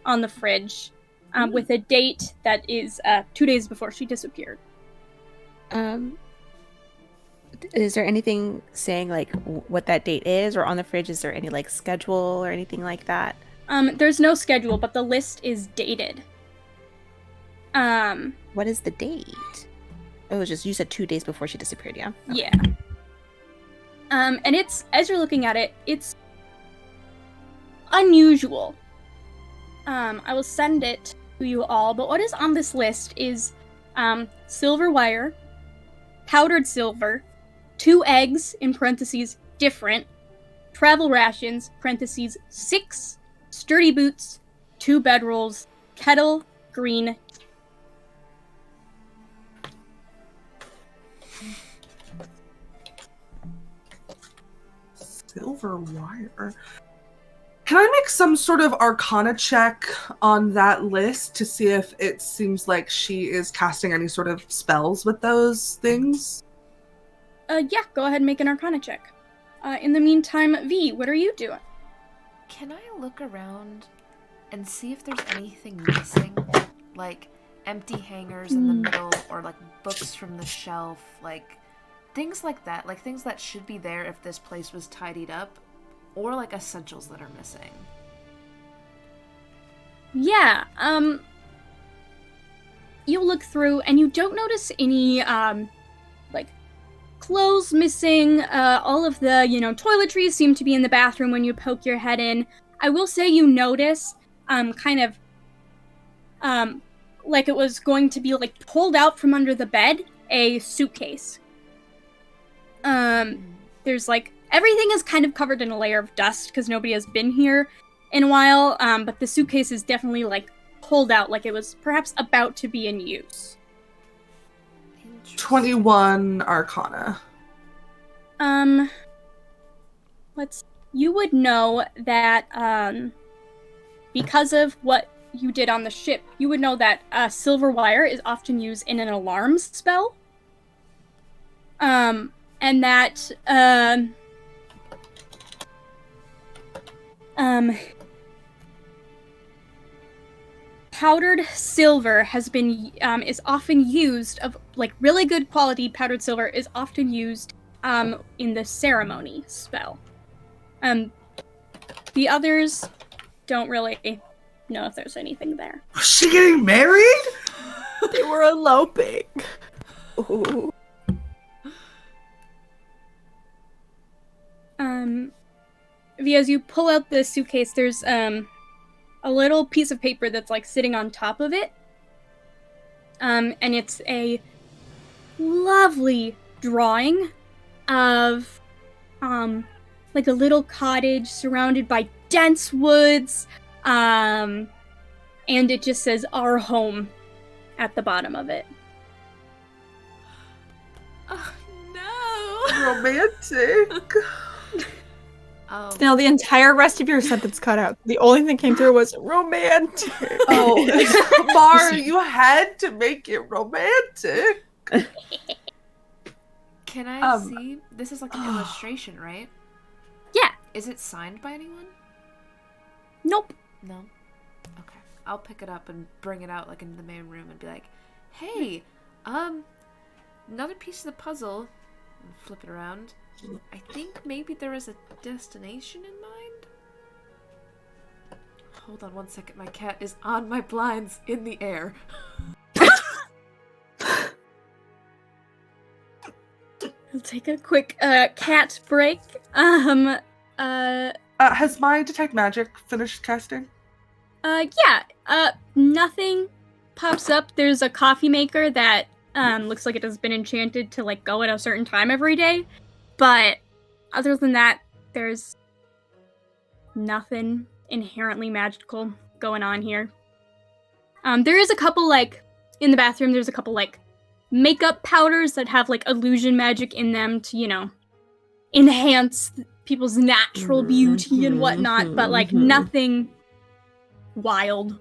[SPEAKER 1] on the fridge with a date that is 2 days before she disappeared.
[SPEAKER 5] Is there anything saying, like, what that date is? Or on the fridge, is there any, like, schedule or anything like that?
[SPEAKER 1] There's no schedule, but the list is dated.
[SPEAKER 5] What is the date? Oh, it was just, you said 2 days before she disappeared, yeah? Okay.
[SPEAKER 1] Yeah. And it's, as you're looking at it, it's unusual. I will send it to you all, but what is on this list is silver wire, powdered silver, 2 eggs, in parentheses, different, travel rations, parentheses, 6 sturdy boots, 2 bedrolls, kettle, green.
[SPEAKER 4] silver wire. Can I make some sort of arcana check on that list to see if it seems like she is casting any sort of spells with those things?
[SPEAKER 1] Yeah, go ahead and make an arcana check. In the meantime, V, what are you doing?
[SPEAKER 3] Can I look around and see if there's anything missing? Like empty hangers in the middle, or like books from the shelf, like things like that. Like things that should be there if this place was tidied up, or like essentials that are missing.
[SPEAKER 1] Yeah, you look through and you don't notice any, like, clothes missing. All of the, toiletries seem to be in the bathroom when you poke your head in. I will say you notice, kind of, like it was going to be, like, pulled out from under the bed, a suitcase. There's, like, everything is kind of covered in a layer of dust because nobody has been here in a while, but the suitcase is definitely, like, pulled out like it was perhaps about to be in use.
[SPEAKER 4] 21 Arcana.
[SPEAKER 1] You would know that, because of what you did on the ship, you would know that silver wire is often used in an alarms spell. And that, powdered silver is often used, of like really good quality powdered silver is often used in the ceremony spell. The others don't really know if there's anything there.
[SPEAKER 4] Was she getting married?
[SPEAKER 6] They were eloping. Ooh.
[SPEAKER 1] As you pull out the suitcase, there's a little piece of paper that's like sitting on top of it. And it's a lovely drawing of like a little cottage surrounded by dense woods. And it just says "Our Home" at the bottom of it.
[SPEAKER 3] Oh no!
[SPEAKER 4] Romantic.
[SPEAKER 6] Now the entire rest of your sentence cut out. The only thing came through was romantic.
[SPEAKER 4] Oh, Mar, you had to make it romantic.
[SPEAKER 3] Can I see? This is like an illustration, right?
[SPEAKER 1] Yeah.
[SPEAKER 3] Is it signed by anyone?
[SPEAKER 1] Nope.
[SPEAKER 3] No? Okay. I'll pick it up and bring it out like into the main room and be like, hey, another piece of the puzzle. And flip it around. I think maybe there is a destination in mind? Hold on one second. My cat is on my blinds in the air.
[SPEAKER 1] We'll take a quick cat break.
[SPEAKER 4] Has my detect magic finished casting?
[SPEAKER 1] Nothing pops up. There's a coffee maker that looks like it has been enchanted to like go at a certain time every day. But other than that, there's nothing inherently magical going on here. There is a couple, like, in the bathroom, there's a couple, like, makeup powders that have, like, illusion magic in them to, enhance people's natural beauty and whatnot, but, like, nothing wild.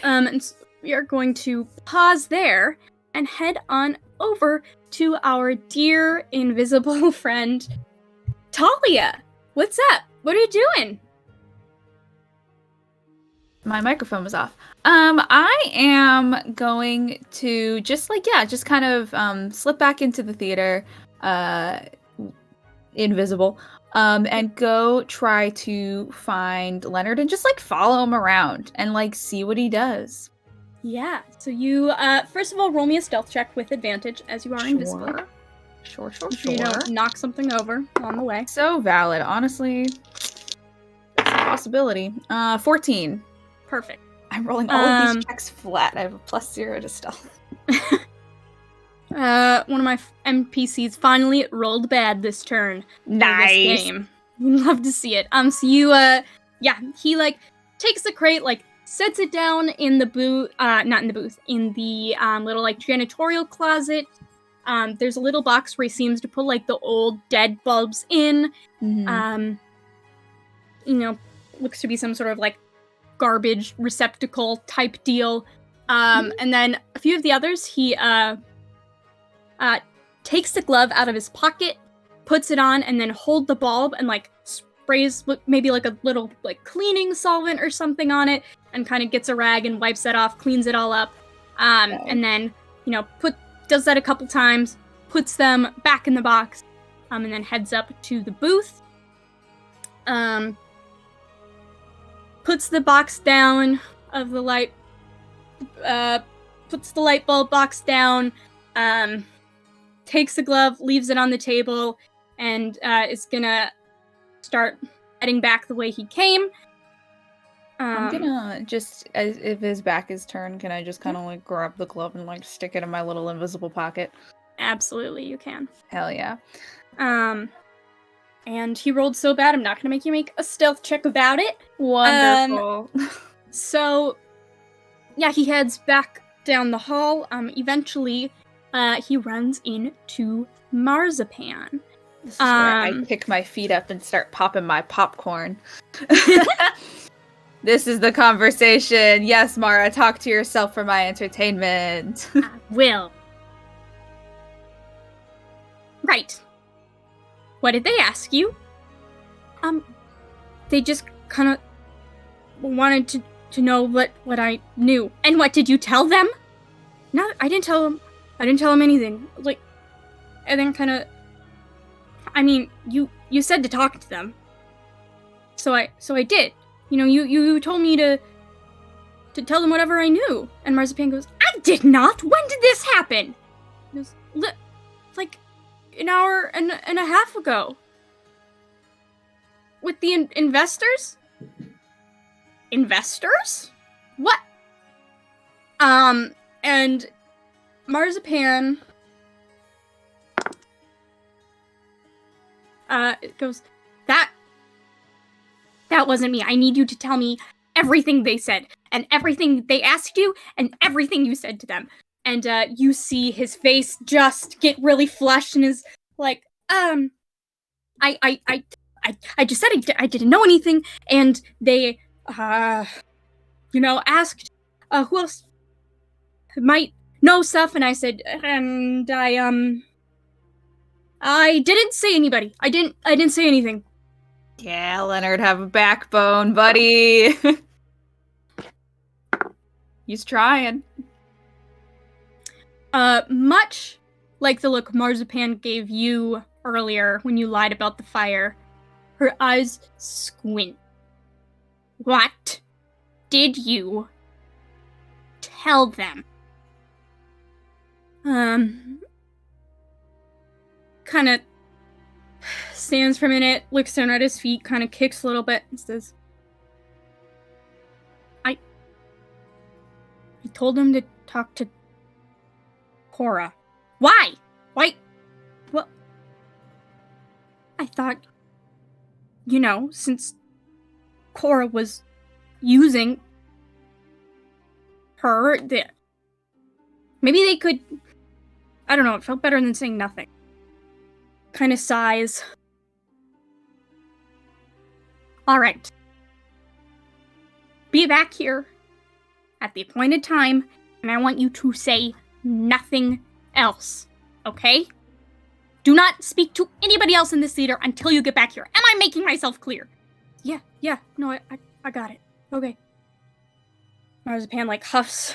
[SPEAKER 1] And so we are going to pause there and head on over to our dear invisible friend, Talia. What's up? What are you doing?
[SPEAKER 2] My microphone was off. I am going to just kind of slip back into the theater, invisible, and go try to find Leonard and just like follow him around and like see what he does.
[SPEAKER 1] Yeah, so you, first of all, roll me a stealth check with advantage, as you are invisible.
[SPEAKER 2] Sure.
[SPEAKER 1] So you don't knock something over on the way.
[SPEAKER 2] So valid, honestly. It's a possibility. 14.
[SPEAKER 1] Perfect.
[SPEAKER 2] I'm rolling all of these checks flat. I have a +0 to stealth.
[SPEAKER 1] One of my NPCs finally rolled bad this turn.
[SPEAKER 2] Nice.
[SPEAKER 1] This game. We'd love to see it. So you, he, like, takes the crate, like, sets it down in the booth, not in the booth, in the, little, like, janitorial closet, There's a little box where he seems to put like the old dead bulbs in.
[SPEAKER 2] Mhm.
[SPEAKER 1] Looks to be some sort of like garbage receptacle type deal. And then a few of the others, he takes the glove out of his pocket, puts it on, and then hold the bulb and like sprays maybe like a little like cleaning solvent or something on it, and kind of gets a rag and wipes that off, cleans it all up, and then does that a couple times, puts them back in the box, and then heads up to the booth. Puts the box down of the light. Puts the light bulb box down. Takes the glove, leaves it on the table, and is gonna start heading back the way he came.
[SPEAKER 2] I'm gonna just, as if his back is turned, can I just kind of like grab the glove and like stick it in my little invisible pocket?
[SPEAKER 1] Absolutely, you can.
[SPEAKER 2] Hell yeah.
[SPEAKER 1] And he rolled so bad, I'm not gonna make you make a stealth check about it.
[SPEAKER 2] Wonderful.
[SPEAKER 1] So, yeah, he heads back down the hall. Eventually, he runs into Marzipan.
[SPEAKER 2] This is where I pick my feet up and start popping my popcorn. This is the conversation. Yes, Mara, talk to yourself for my entertainment.
[SPEAKER 1] I will. Right. What did they ask you? They just kind of wanted to know what I knew. And what did you tell them? No, I didn't tell them. I didn't tell them anything. Like, and then kind of. I mean, you said to talk to them. So I did. You told me to tell them whatever I knew. And Marzipan goes, I did not. When did this happen? He goes, like an hour and a half ago. With the investors? Investors? What? And Marzipan goes, that wasn't me. I need you to tell me everything they said, and everything they asked you, and everything you said to them. And you see his face just get really flushed and is like, I just said I didn't know anything, and they, asked, who else might know stuff, and I said, and I didn't say anybody. I didn't say anything.
[SPEAKER 2] Yeah, Leonard, have a backbone, buddy. He's trying.
[SPEAKER 1] Much like the look Marzipan gave you earlier when you lied about the fire, her eyes squint. What did you tell them? Kind of stands for a minute, looks down at his feet, kind of kicks a little bit, and says, I told him to talk to Cora. Why? Why? Well, I thought, since Cora was using her, maybe they could, I don't know, it felt better than saying nothing. Kind of sighs. Alright. Be back here at the appointed time, and I want you to say nothing else. Okay? Do not speak to anybody else in this theater until you get back here. Am I making myself clear? Yeah. No, I got it. Okay. Marzipan, huffs,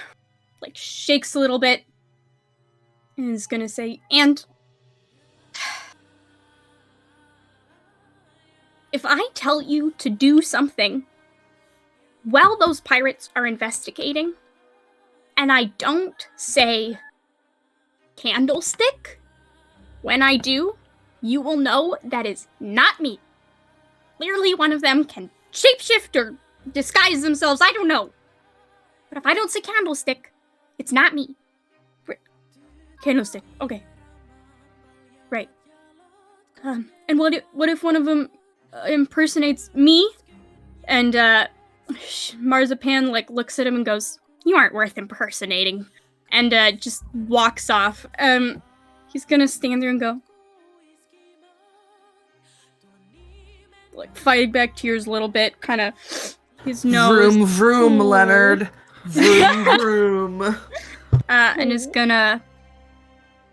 [SPEAKER 1] shakes a little bit, and is gonna say, and if I tell you to do something while those pirates are investigating, and I don't say candlestick, when I do, you will know that is not me. Clearly one of them can shapeshift or disguise themselves, I don't know. But if I don't say candlestick, it's not me. Candlestick, okay. Right. And what if one of them impersonates me? And Marzipan looks at him and goes, "You aren't worth impersonating," and just walks off. he's gonna stand there and go, like, fighting back tears a little bit, kind of his nose.
[SPEAKER 4] Vroom, vroom, Leonard. Vroom, vroom.
[SPEAKER 1] And is gonna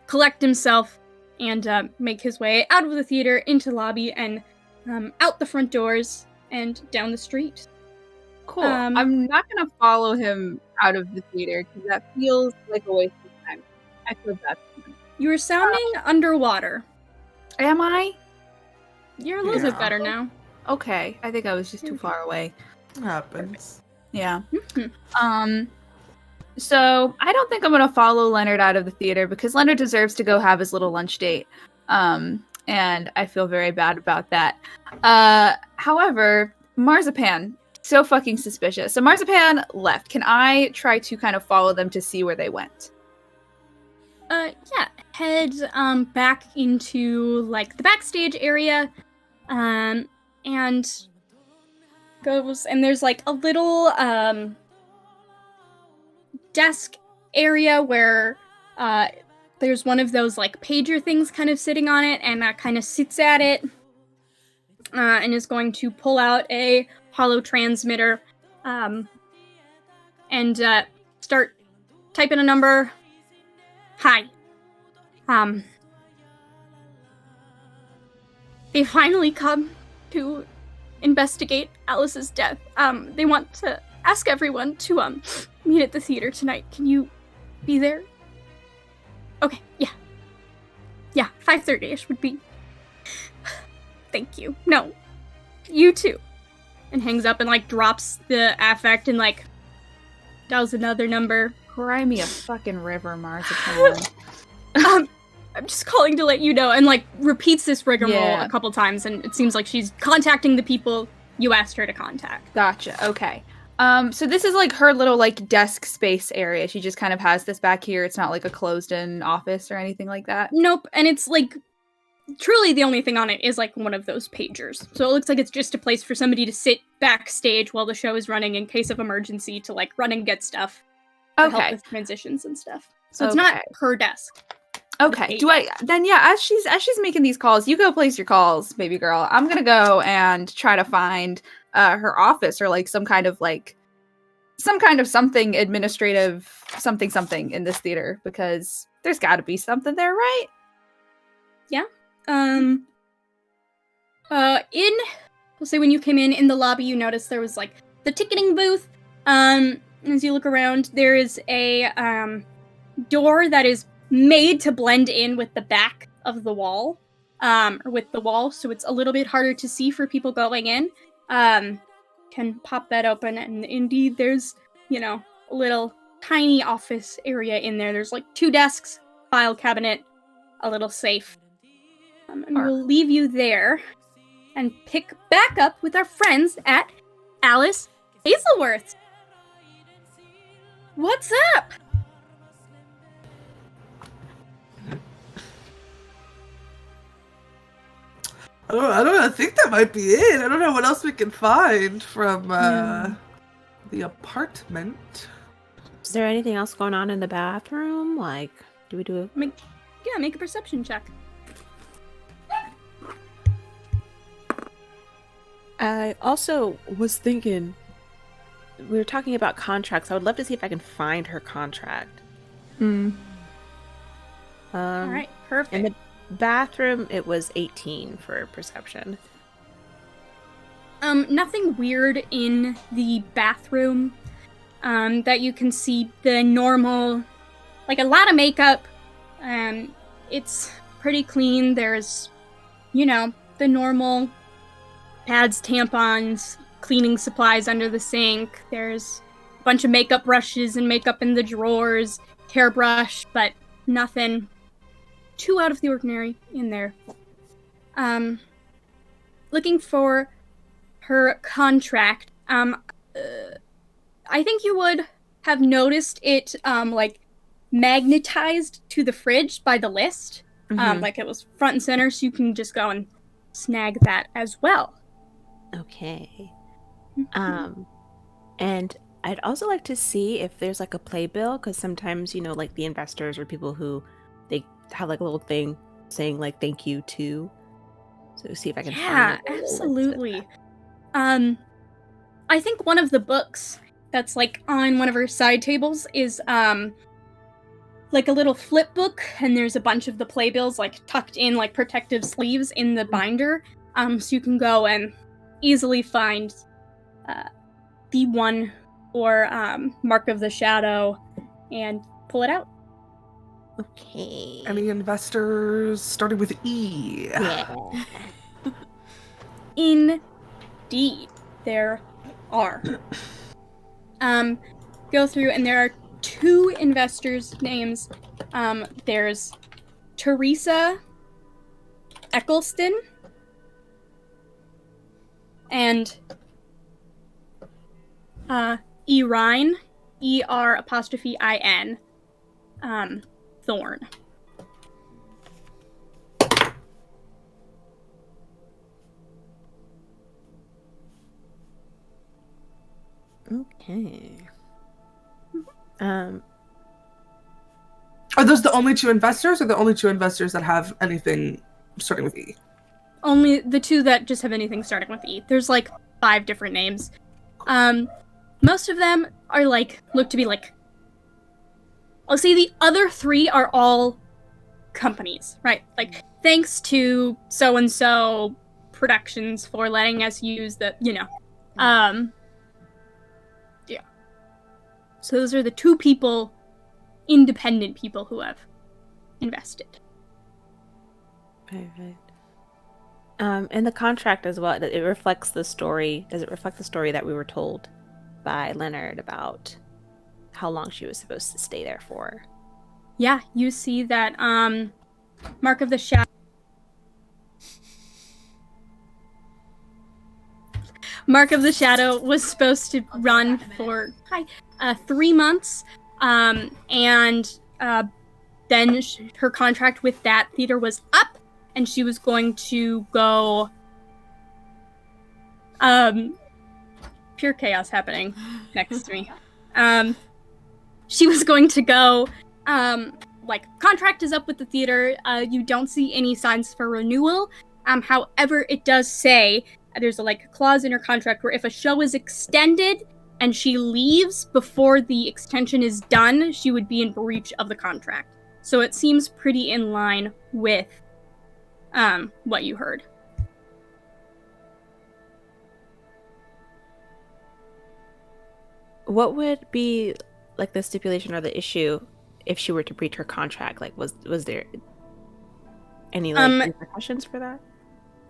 [SPEAKER 1] collect himself and make his way out of the theater into the lobby and out the front doors and down the street.
[SPEAKER 2] Cool. I'm not gonna follow him out of the theater because that feels like a waste of time. I feel bad.
[SPEAKER 1] You were sounding underwater.
[SPEAKER 2] Am I?
[SPEAKER 1] You're a little bit better now.
[SPEAKER 2] Okay. I think I was just too far away.
[SPEAKER 4] Happens.
[SPEAKER 2] Yeah. So I don't think I'm gonna follow Leonard out of the theater because Leonard deserves to go have his little lunch date. And I feel very bad about that. However, Marzipan, so fucking suspicious. So Marzipan left. Can I try to kind of follow them to see where they went?
[SPEAKER 1] Yeah. Head back into like the backstage area, and goes, and there's like a little desk area where there's one of those like pager things kind of sitting on it, and kind of sits at it and is going to pull out a hollow transmitter and start typing a number. Hi. They finally come to investigate Alice's death. They want to ask everyone to meet at the theater tonight. Can you be there? Okay, yeah. Yeah, 5:30ish would be. Thank you. No. You too. And hangs up and like drops the affect and like dials another number.
[SPEAKER 2] Cry me a fucking river, Marzipan.
[SPEAKER 1] I'm just calling to let you know, and like repeats this rigmarole a couple times, and it seems like she's contacting the people you asked her to contact.
[SPEAKER 2] Gotcha. Okay. So this is like her little like desk space area. She just kind of has this back here. It's not like a closed-in office or anything like that.
[SPEAKER 1] Nope. And it's like truly the only thing on it is like one of those pagers. So it looks like it's just a place for somebody to sit backstage while the show is running in case of emergency to like run and get stuff. To help with transitions and stuff. So it's not her desk.
[SPEAKER 2] Okay. As she's making these calls, you go place your calls, baby girl. I'm gonna go and try to find her office or like some kind of something administrative something in this theater because there's got to be something there, right?
[SPEAKER 1] Yeah. We'll say when you came in the lobby, you noticed there was like the ticketing booth. As you look around, there is a door that is made to blend in with the back of the wall, or with the wall, so it's a little bit harder to see for people going in. Can pop that open, and indeed there's, a little tiny office area in there. There's like 2 desks, file cabinet, a little safe. And we'll leave you there and pick back up with our friends at Alice Hazelworth. What's up?
[SPEAKER 4] I don't know. I think that might be it. I don't know what else we can find from the apartment.
[SPEAKER 5] Is there anything else going on in the bathroom? Like, do we do
[SPEAKER 1] make a perception check.
[SPEAKER 5] I also was thinking, we were talking about contracts. I would love to see if I can find her contract.
[SPEAKER 1] All right, perfect.
[SPEAKER 5] In the bathroom, it was 18 for perception.
[SPEAKER 1] Nothing weird in the bathroom. That you can see the normal, like a lot of makeup. It's pretty clean. There's, the normal pads, tampons, cleaning supplies under the sink. There's a bunch of makeup brushes and makeup in the drawers, hairbrush, but nothing too out of the ordinary in there. Looking for her contract. I think you would have noticed it, like, magnetized to the fridge by the list. Like it was front and center, so you can just go and snag that as well.
[SPEAKER 5] Okay. And I'd also like to see if there's like a playbill, because sometimes, like the investors or people who have like a little thing saying like thank you to. So see if I can
[SPEAKER 1] Yeah,
[SPEAKER 5] find it.
[SPEAKER 1] absolutely. I think one of the books that's like on one of her side tables is like a little flip book, and there's a bunch of the playbills like tucked in like protective sleeves in the binder. So you can go and easily find the one for Mark of the Shadow and pull it out.
[SPEAKER 5] Okay.
[SPEAKER 4] Any investors starting with E?
[SPEAKER 5] Yeah.
[SPEAKER 1] Indeed, there are. Go through, and there are 2 investors' names. There's Teresa Eccleston and Erine, ER''IN, Thorn.
[SPEAKER 5] Okay.
[SPEAKER 4] Are those the only 2 investors, or the only 2 investors that have anything starting with E?
[SPEAKER 1] Only the 2 that just have anything starting with E. There's like 5 different names. Most of them are like, look to be like, I'll say the other 3 are all companies, right? Like, thanks to so-and-so Productions for letting us use the, yeah. So those are the 2 people, independent people who have invested.
[SPEAKER 5] Perfect. In the contract as well, it reflects the story. Does it reflect the story that we were told by Leonard about how long she was supposed to stay there for?
[SPEAKER 1] Yeah, you see that Mark of the Shadow. Mark of the Shadow was supposed to run for 3 months, and then her contract with that theater was up, and she was going to go. Pure chaos happening next to me. She was going to go. Like, contract is up with the theater. You don't see any signs for renewal. However, it does say there's a clause in her contract where if a show is extended and she leaves before the extension is done, she would be in breach of the contract. So it seems pretty in line with what you heard.
[SPEAKER 5] What would be like the stipulation or the issue if she were to breach her contract? Like, was there any repercussions for that?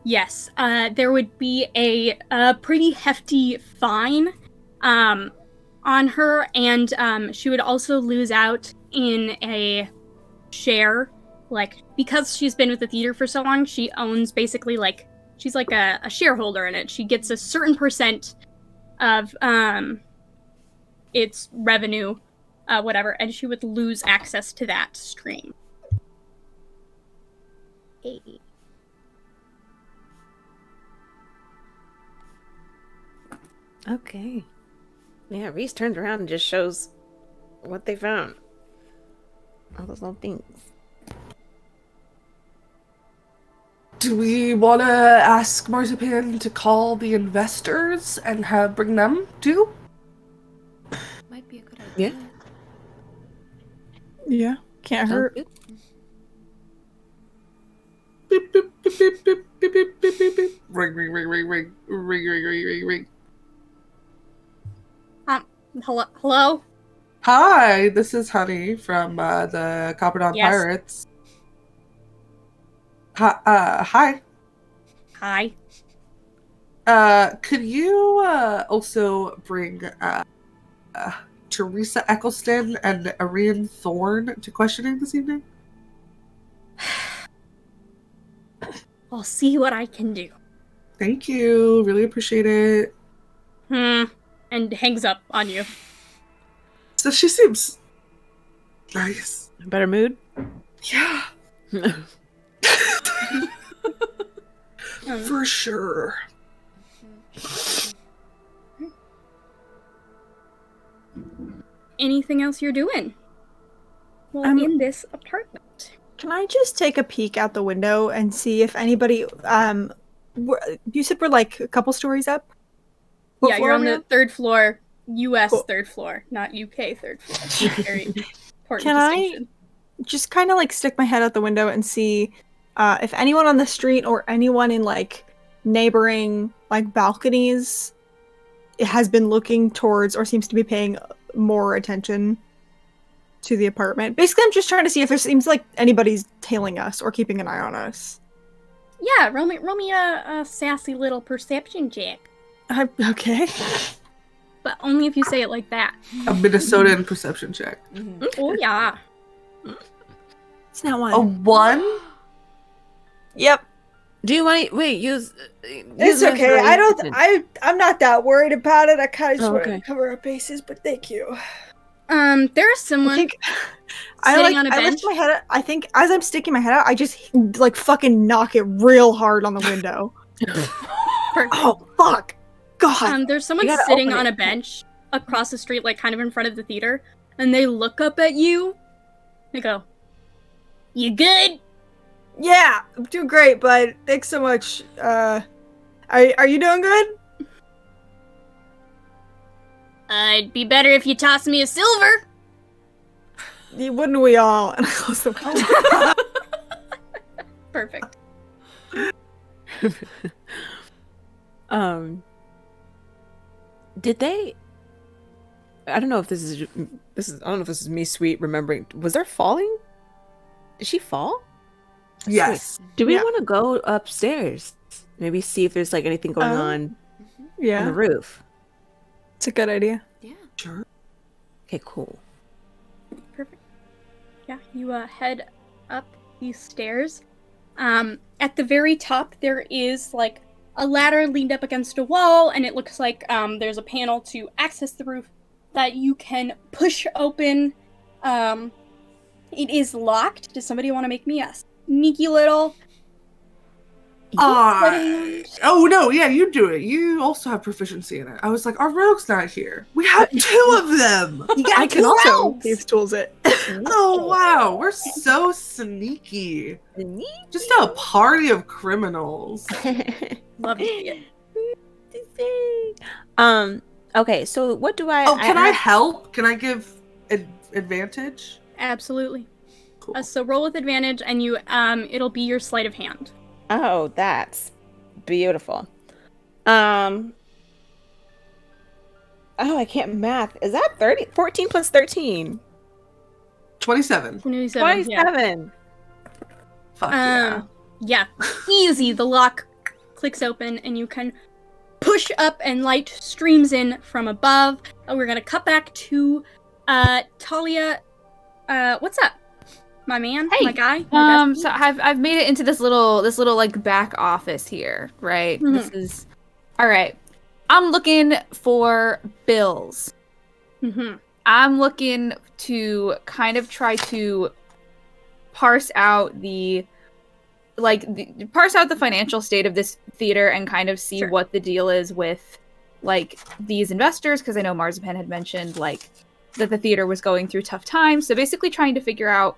[SPEAKER 1] Yes, there would be a pretty hefty fine on her, and she would also lose out in a share. Like, because she's been with the theater for so long, she owns basically, she's like a shareholder in it. She gets a certain percent of its revenue, whatever, and she would lose access to that stream.
[SPEAKER 5] Hey. Okay. Yeah, Reese turns around and just shows what they found. All those little things.
[SPEAKER 4] Do we want to ask Marzipan to call the investors and bring them too?
[SPEAKER 3] Might be a good idea.
[SPEAKER 6] Yeah, can't hurt.
[SPEAKER 5] Good.
[SPEAKER 4] Beep, beep, beep, beep, beep, beep, beep, beep, beep, beep. Ring, ring, ring, ring, ring, ring, ring, ring, ring, ring.
[SPEAKER 1] Hello?
[SPEAKER 4] Hi, this is Honey from the Copper
[SPEAKER 1] Yes.
[SPEAKER 4] Pirates. Hi.
[SPEAKER 1] Hi.
[SPEAKER 4] Could you also bring Teresa Eccleston and Arian Thorne to questioning this evening?
[SPEAKER 1] I'll see what I can do.
[SPEAKER 4] Thank you. Really appreciate it.
[SPEAKER 1] And hangs up on you.
[SPEAKER 4] So she seems nice.
[SPEAKER 5] Better mood?
[SPEAKER 4] Yeah. For sure.
[SPEAKER 1] Anything else you're doing? Well, in this apartment.
[SPEAKER 6] Can I just take a peek out the window and see if anybody you said we're like a couple stories up? What
[SPEAKER 1] Yeah,
[SPEAKER 6] floor
[SPEAKER 1] you're
[SPEAKER 6] are
[SPEAKER 1] on
[SPEAKER 6] we
[SPEAKER 1] the third floor, US
[SPEAKER 6] Cool.
[SPEAKER 1] third floor, not UK third floor. Very important
[SPEAKER 6] Can I
[SPEAKER 1] distinction.
[SPEAKER 6] just kind of like stick my head out the window and see if anyone on the street or anyone in like neighboring like balconies has been looking towards or seems to be paying more attention to the apartment? Basically, I'm just trying to see if there seems like anybody's tailing us or keeping an eye on us.
[SPEAKER 1] Yeah, roll me a sassy little perception check.
[SPEAKER 6] Okay.
[SPEAKER 1] But only if you say it like that.
[SPEAKER 4] A Minnesotan perception check.
[SPEAKER 1] Oh, yeah.
[SPEAKER 6] It's not one.
[SPEAKER 4] A 1?
[SPEAKER 6] Yep.
[SPEAKER 5] Do you want to wait? Use.
[SPEAKER 6] It's okay. I'm not that worried about it. I kind of just want
[SPEAKER 5] okay.
[SPEAKER 6] to cover our bases, but thank you.
[SPEAKER 1] There's someone
[SPEAKER 6] sitting
[SPEAKER 1] on a
[SPEAKER 6] I
[SPEAKER 1] bench.
[SPEAKER 6] lift my head up. I think as I'm sticking my head out, I just like fucking knock it real hard on the window. Oh fuck! God.
[SPEAKER 1] There's someone
[SPEAKER 5] You gotta
[SPEAKER 1] sitting
[SPEAKER 5] open
[SPEAKER 1] on
[SPEAKER 5] it.
[SPEAKER 1] a bench across the street, like kind of in front of the theater, and they look up at you. They go, "You good?"
[SPEAKER 6] Yeah, I'm doing great, bud. Thanks so much. Are you doing good?
[SPEAKER 1] It'd be better if you tossed me a silver.
[SPEAKER 6] Wouldn't we all? And I close the window.
[SPEAKER 1] Perfect.
[SPEAKER 5] Did they? I don't know if this is. I don't know if this is me, sweet, remembering. Was there falling? Did she fall?
[SPEAKER 4] Yes.
[SPEAKER 5] Sweet. Do we
[SPEAKER 6] Yeah.
[SPEAKER 5] want to go upstairs? Maybe see if there's like anything going on the
[SPEAKER 6] Yeah,
[SPEAKER 5] roof.
[SPEAKER 6] it's a good idea.
[SPEAKER 4] Sure.
[SPEAKER 5] Okay, cool.
[SPEAKER 1] Perfect. Yeah, you head up these stairs. At the very top, there is like a ladder leaned up against a wall, and it looks like there's a panel to access the roof that you can push open. It is locked. Does somebody want to make me a sneaky little?
[SPEAKER 4] Oh no, yeah, you do it. You also have proficiency in it. I was like, our rogue's not here. We have 2 of them.
[SPEAKER 1] You got
[SPEAKER 6] I can
[SPEAKER 1] two
[SPEAKER 6] also
[SPEAKER 1] rogues!
[SPEAKER 6] thieves tools it.
[SPEAKER 4] Oh wow, we're so sneaky. Just a party of criminals.
[SPEAKER 1] Love to see it.
[SPEAKER 5] Okay, so what do I?
[SPEAKER 4] Oh, can I help? Can I give advantage?
[SPEAKER 1] Absolutely.
[SPEAKER 4] Cool.
[SPEAKER 1] So roll with advantage, and you it'll be your sleight of hand.
[SPEAKER 5] Oh, that's beautiful. Oh, I can't math. Is that 14 plus 13?
[SPEAKER 4] 27.
[SPEAKER 1] 27. Yeah.
[SPEAKER 5] 27.
[SPEAKER 4] Fuck yeah.
[SPEAKER 1] Yeah, easy. The lock clicks open, and you can push up, and light streams in from above. We're gonna cut back to Talia. What's up, my man?
[SPEAKER 2] Hey.
[SPEAKER 1] My guy? My bestie?
[SPEAKER 2] So I've made it into this little like back office here, right?
[SPEAKER 1] Mhm.
[SPEAKER 2] This is all right. I'm looking for bills.
[SPEAKER 1] Mhm.
[SPEAKER 2] I'm looking to kind of try to parse out the financial state of this theater and kind of see
[SPEAKER 1] Sure.
[SPEAKER 2] what the deal is with like these investors, because I know Marzipan had mentioned like that the theater was going through tough times. So basically trying to figure out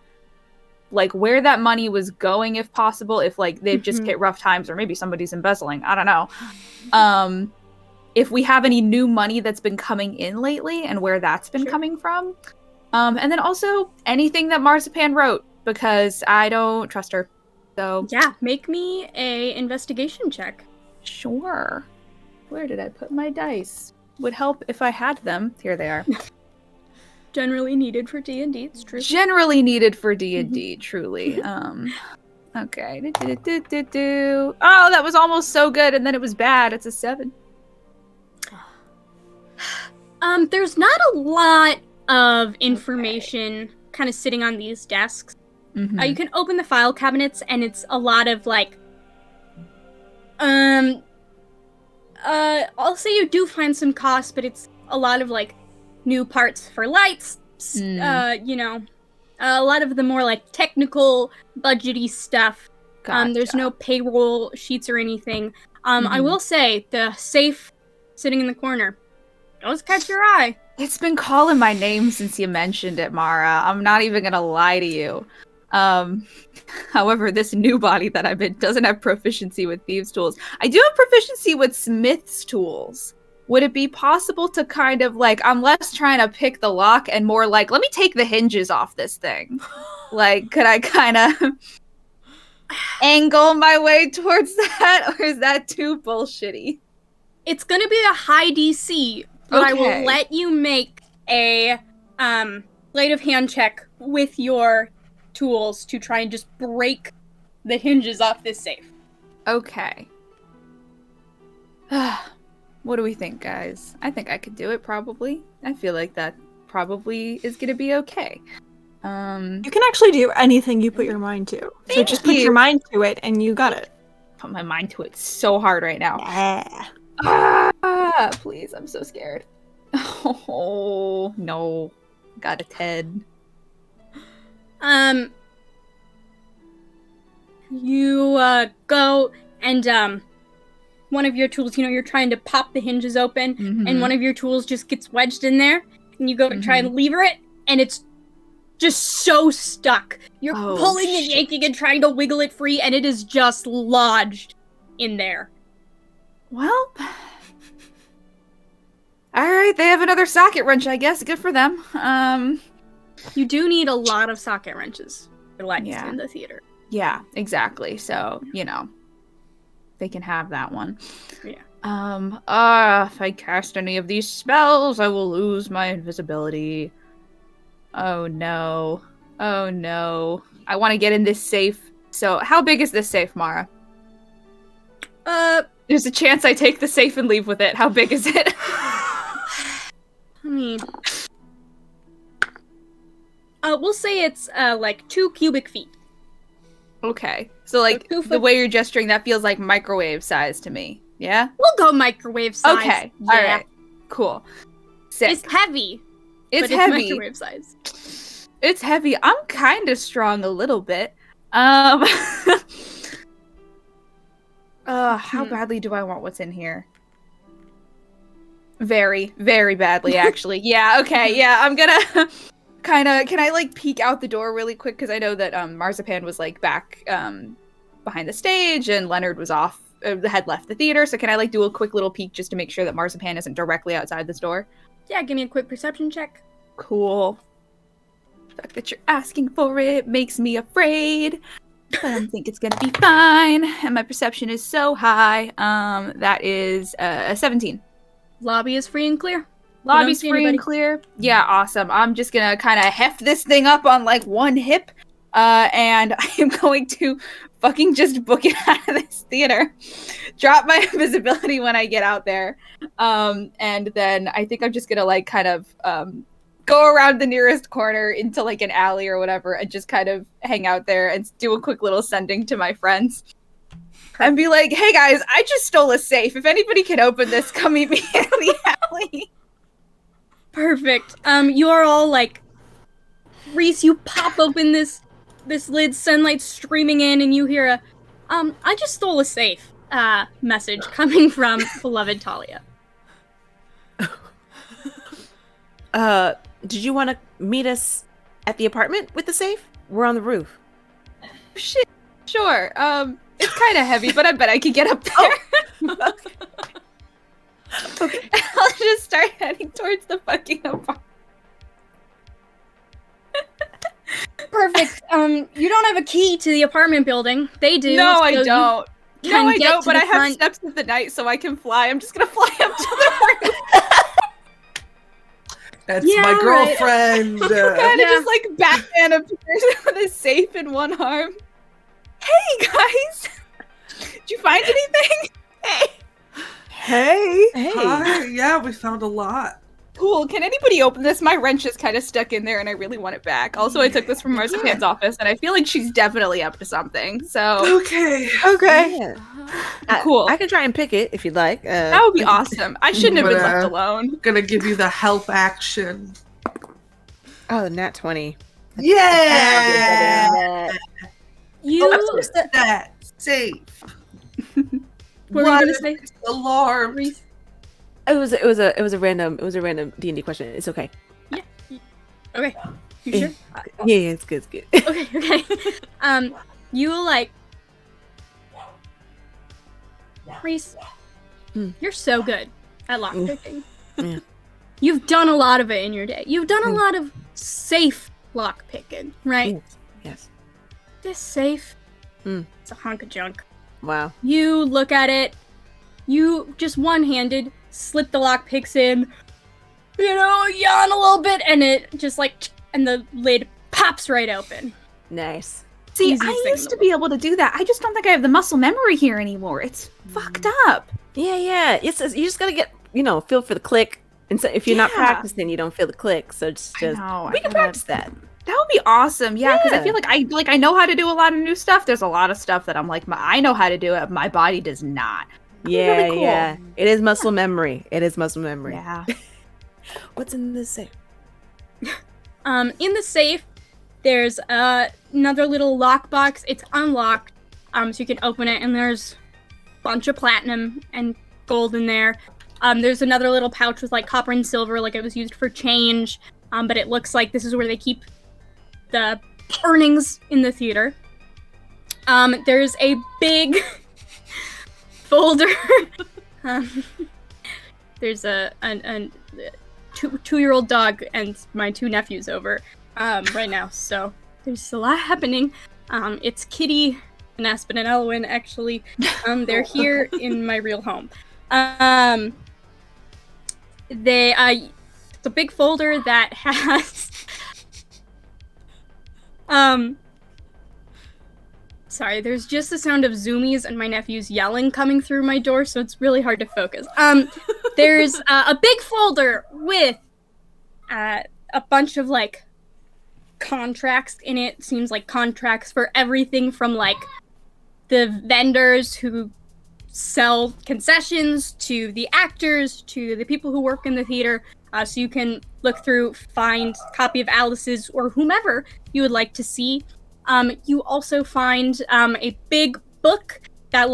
[SPEAKER 2] like where that money was going, if possible, if like they've just
[SPEAKER 1] Mhm.
[SPEAKER 2] hit rough times, or maybe somebody's embezzling. I don't know. If we have any new money that's been coming in lately and where that's been
[SPEAKER 1] Sure.
[SPEAKER 2] coming from. And then also anything that Marzipan wrote, because I don't trust her. So
[SPEAKER 1] Yeah, make me a investigation check.
[SPEAKER 2] sure. Where did I put my dice? Would help if I had them. Here they are.
[SPEAKER 1] Generally needed for D&D. It's true.
[SPEAKER 2] Generally needed for D&D, truly. Okay. Do. Oh, that was almost so good, and then it was bad. It's a 7.
[SPEAKER 1] There's not a lot of information kind of sitting on these desks.
[SPEAKER 2] Mhm.
[SPEAKER 1] You can open the file cabinets, and it's a lot of like, I'll say you do find some costs, but it's a lot of like new parts for lights, you know, a lot of the more like technical, budgety stuff. There's no payroll sheets or anything. I will say the safe sitting in the corner does catch your eye.
[SPEAKER 2] It's been calling my name since you mentioned it, Mara. I'm not even gonna lie to you. However, this new body that I'm in doesn't have proficiency with thieves' tools. I do have proficiency with smith's tools. Would it be possible to kind of like, I'm less trying to pick the lock and more like, let me take the hinges off this thing. Like, could I kind of angle my way towards that, or is that too bullshitty?
[SPEAKER 1] It's gonna be a high DC, but I will
[SPEAKER 2] Okay.
[SPEAKER 1] let you make a sleight of hand check with your tools to try and just break the hinges off this safe.
[SPEAKER 2] Okay. What do we think, guys? I think I could do it, probably. I feel like that probably is gonna be okay.
[SPEAKER 6] You can actually do anything you put your mind to. So
[SPEAKER 2] Thank
[SPEAKER 6] just put
[SPEAKER 2] you.
[SPEAKER 6] your mind to it and you got it.
[SPEAKER 2] Put my mind to it so hard right now.
[SPEAKER 6] Yeah.
[SPEAKER 2] Ah, please, I'm so scared. Oh, no. Got a Ted.
[SPEAKER 1] You go and one of your tools, you're trying to pop the hinges open, and one of your tools just gets wedged in there, and you go to try and lever it, and it's just so stuck. You're pulling and yanking and trying to wiggle it free, and it is just lodged in there.
[SPEAKER 2] Well, alright, they have another socket wrench, I guess. Good for them.
[SPEAKER 1] You do need a lot of socket wrenches for lights
[SPEAKER 2] Yeah.
[SPEAKER 1] in the theater.
[SPEAKER 2] Yeah, exactly. So, they can have that one.
[SPEAKER 1] Yeah.
[SPEAKER 2] If I cast any of these spells, I will lose my invisibility. Oh no. Oh no. I want to get in this safe. So, how big is this safe, Mara? There's a chance I take the safe and leave with it. How big is it?
[SPEAKER 1] We'll say it's like 2 cubic feet.
[SPEAKER 2] Okay. So, like,
[SPEAKER 1] So 2
[SPEAKER 2] the
[SPEAKER 1] foot-
[SPEAKER 2] way you're gesturing, that feels like microwave size to me. Yeah?
[SPEAKER 1] We'll go microwave size.
[SPEAKER 2] Okay.
[SPEAKER 1] Yeah.
[SPEAKER 2] Alright. Cool. Sick.
[SPEAKER 1] It's heavy.
[SPEAKER 2] It's
[SPEAKER 1] but
[SPEAKER 2] heavy.
[SPEAKER 1] It's microwave size.
[SPEAKER 2] It's heavy. I'm kind of strong a little bit. How badly do I want what's in here? Very, very badly, actually. Yeah, okay, yeah, I'm gonna kind of... Can I, like, peek out the door really quick? Because I know that Marzipan was, like, back behind the stage, and Leonard was off, had left the theater, so can I, like, do a quick little peek just to make sure that Marzipan isn't directly outside this door?
[SPEAKER 1] Yeah, give me a quick perception check.
[SPEAKER 2] Cool. The fact that you're asking for it makes me afraid. But I think it's gonna be fine. And my perception is so high. That is a 17.
[SPEAKER 1] Lobby is free and clear.
[SPEAKER 2] Lobby's
[SPEAKER 1] see
[SPEAKER 2] free
[SPEAKER 1] anybody.
[SPEAKER 2] and clear. Yeah, awesome. I'm just gonna kind of heft this thing up on like one hip. And I am going to fucking just book it out of this theater. Drop my invisibility when I get out there. And then I think I'm just gonna like kind of go around the nearest corner into like an alley or whatever and just kind of hang out there and do a quick little sending to my friends. And be like, hey guys, I just stole a safe. If anybody can open this, come meet me in the alley.
[SPEAKER 1] Perfect. You are all like, Reese, you pop open this lid, sunlight streaming in, and you hear a, I just stole a safe, message coming from beloved Talia.
[SPEAKER 5] Did you want to meet us at the apartment with the safe? We're on the roof.
[SPEAKER 2] Shit, sure. It's kind of heavy, but I bet I could get up there.
[SPEAKER 5] Okay.
[SPEAKER 2] I'll just start heading towards the fucking apartment.
[SPEAKER 1] Perfect. You don't have a key to the apartment building. They do.
[SPEAKER 2] No, I
[SPEAKER 1] so you
[SPEAKER 2] don't. No,
[SPEAKER 1] can
[SPEAKER 2] I
[SPEAKER 1] get
[SPEAKER 2] don't,
[SPEAKER 1] to
[SPEAKER 2] but
[SPEAKER 1] the
[SPEAKER 2] I have
[SPEAKER 1] front-
[SPEAKER 2] steps of the night, so I can fly. I'm just gonna fly up to the roof.
[SPEAKER 4] That's
[SPEAKER 1] Yeah,
[SPEAKER 4] my
[SPEAKER 1] right.
[SPEAKER 4] girlfriend.
[SPEAKER 2] Kind of
[SPEAKER 1] Yeah.
[SPEAKER 2] just like Batman appears with a safe in one arm. Hey, guys! Did you find anything?
[SPEAKER 6] Hey.
[SPEAKER 4] Hi. Yeah, we found a lot.
[SPEAKER 2] Cool. Can anybody open this? My wrench is kind of stuck in there and I really want it back. Also, I took this from Marzipan's office and I feel like she's definitely up to something. So,
[SPEAKER 4] Okay.
[SPEAKER 6] Okay.
[SPEAKER 5] Yeah.
[SPEAKER 2] Cool.
[SPEAKER 5] I can try and pick it if you'd like.
[SPEAKER 2] That would be awesome. I shouldn't have been
[SPEAKER 4] Yeah.
[SPEAKER 2] left alone.
[SPEAKER 4] Gonna give you the help action.
[SPEAKER 5] Oh, nat 20.
[SPEAKER 4] Yeah.
[SPEAKER 1] You.
[SPEAKER 4] That safe.
[SPEAKER 1] What were you gonna say?
[SPEAKER 4] Alarm.
[SPEAKER 1] Reese?
[SPEAKER 5] It was a random D&D question. It's okay.
[SPEAKER 1] Okay. You sure?
[SPEAKER 5] Yeah, it's good. It's good.
[SPEAKER 1] Okay. You like Reese. You're so good at lockpicking.
[SPEAKER 5] Yeah.
[SPEAKER 1] You've done a lot of it in your day. You've done a lot of safe lockpicking, right?
[SPEAKER 5] Yes.
[SPEAKER 1] This safe, it's a hunk of junk.
[SPEAKER 5] Wow.
[SPEAKER 1] You look at it, you just one-handed slip the lockpicks in, yawn a little bit, and it just and the lid pops right open.
[SPEAKER 5] Nice.
[SPEAKER 2] See,
[SPEAKER 1] Easiest
[SPEAKER 2] I
[SPEAKER 1] thing
[SPEAKER 2] used
[SPEAKER 1] in
[SPEAKER 2] to
[SPEAKER 1] the
[SPEAKER 2] be able to do that. I just don't think I have the muscle memory here anymore. It's fucked up.
[SPEAKER 5] Yeah. You just gotta get, feel for the click. And so if you're not
[SPEAKER 2] Yeah.
[SPEAKER 5] practicing, you don't feel the click. So just
[SPEAKER 2] I know,
[SPEAKER 5] we
[SPEAKER 2] I
[SPEAKER 5] can
[SPEAKER 2] gotta-
[SPEAKER 5] practice that.
[SPEAKER 2] That would be awesome. Yeah, because I
[SPEAKER 5] Yeah.
[SPEAKER 2] feel like I know how to do a lot of new stuff. There's a lot of stuff that I'm like, I know how to do it. My body does not. That'd be
[SPEAKER 5] Yeah,
[SPEAKER 2] really cool.
[SPEAKER 5] yeah. It is muscle memory. It is muscle memory.
[SPEAKER 2] Yeah.
[SPEAKER 5] What's in this safe?
[SPEAKER 1] In the safe, there's another little lockbox. It's unlocked, so you can open it, and there's a bunch of platinum and gold in there. There's another little pouch with copper and silver, like it was used for change. But it looks like this is where they keep the earnings in the theater. There's a big folder. There's a two-year-old dog and my 2 nephews over right now, so there's a lot happening. It's Kitty and Aspen and Elwyn, actually. They're here in my real home. It's a big folder that has sorry, there's just the sound of zoomies and my nephews yelling coming through my door, so it's really hard to focus. There's a big folder with a bunch of contracts in it. Seems like contracts for everything from the vendors who sell concessions to the actors to the people who work in the theater. So you can look through, find a copy of Alice's or whomever you would like to see. You also find a big book that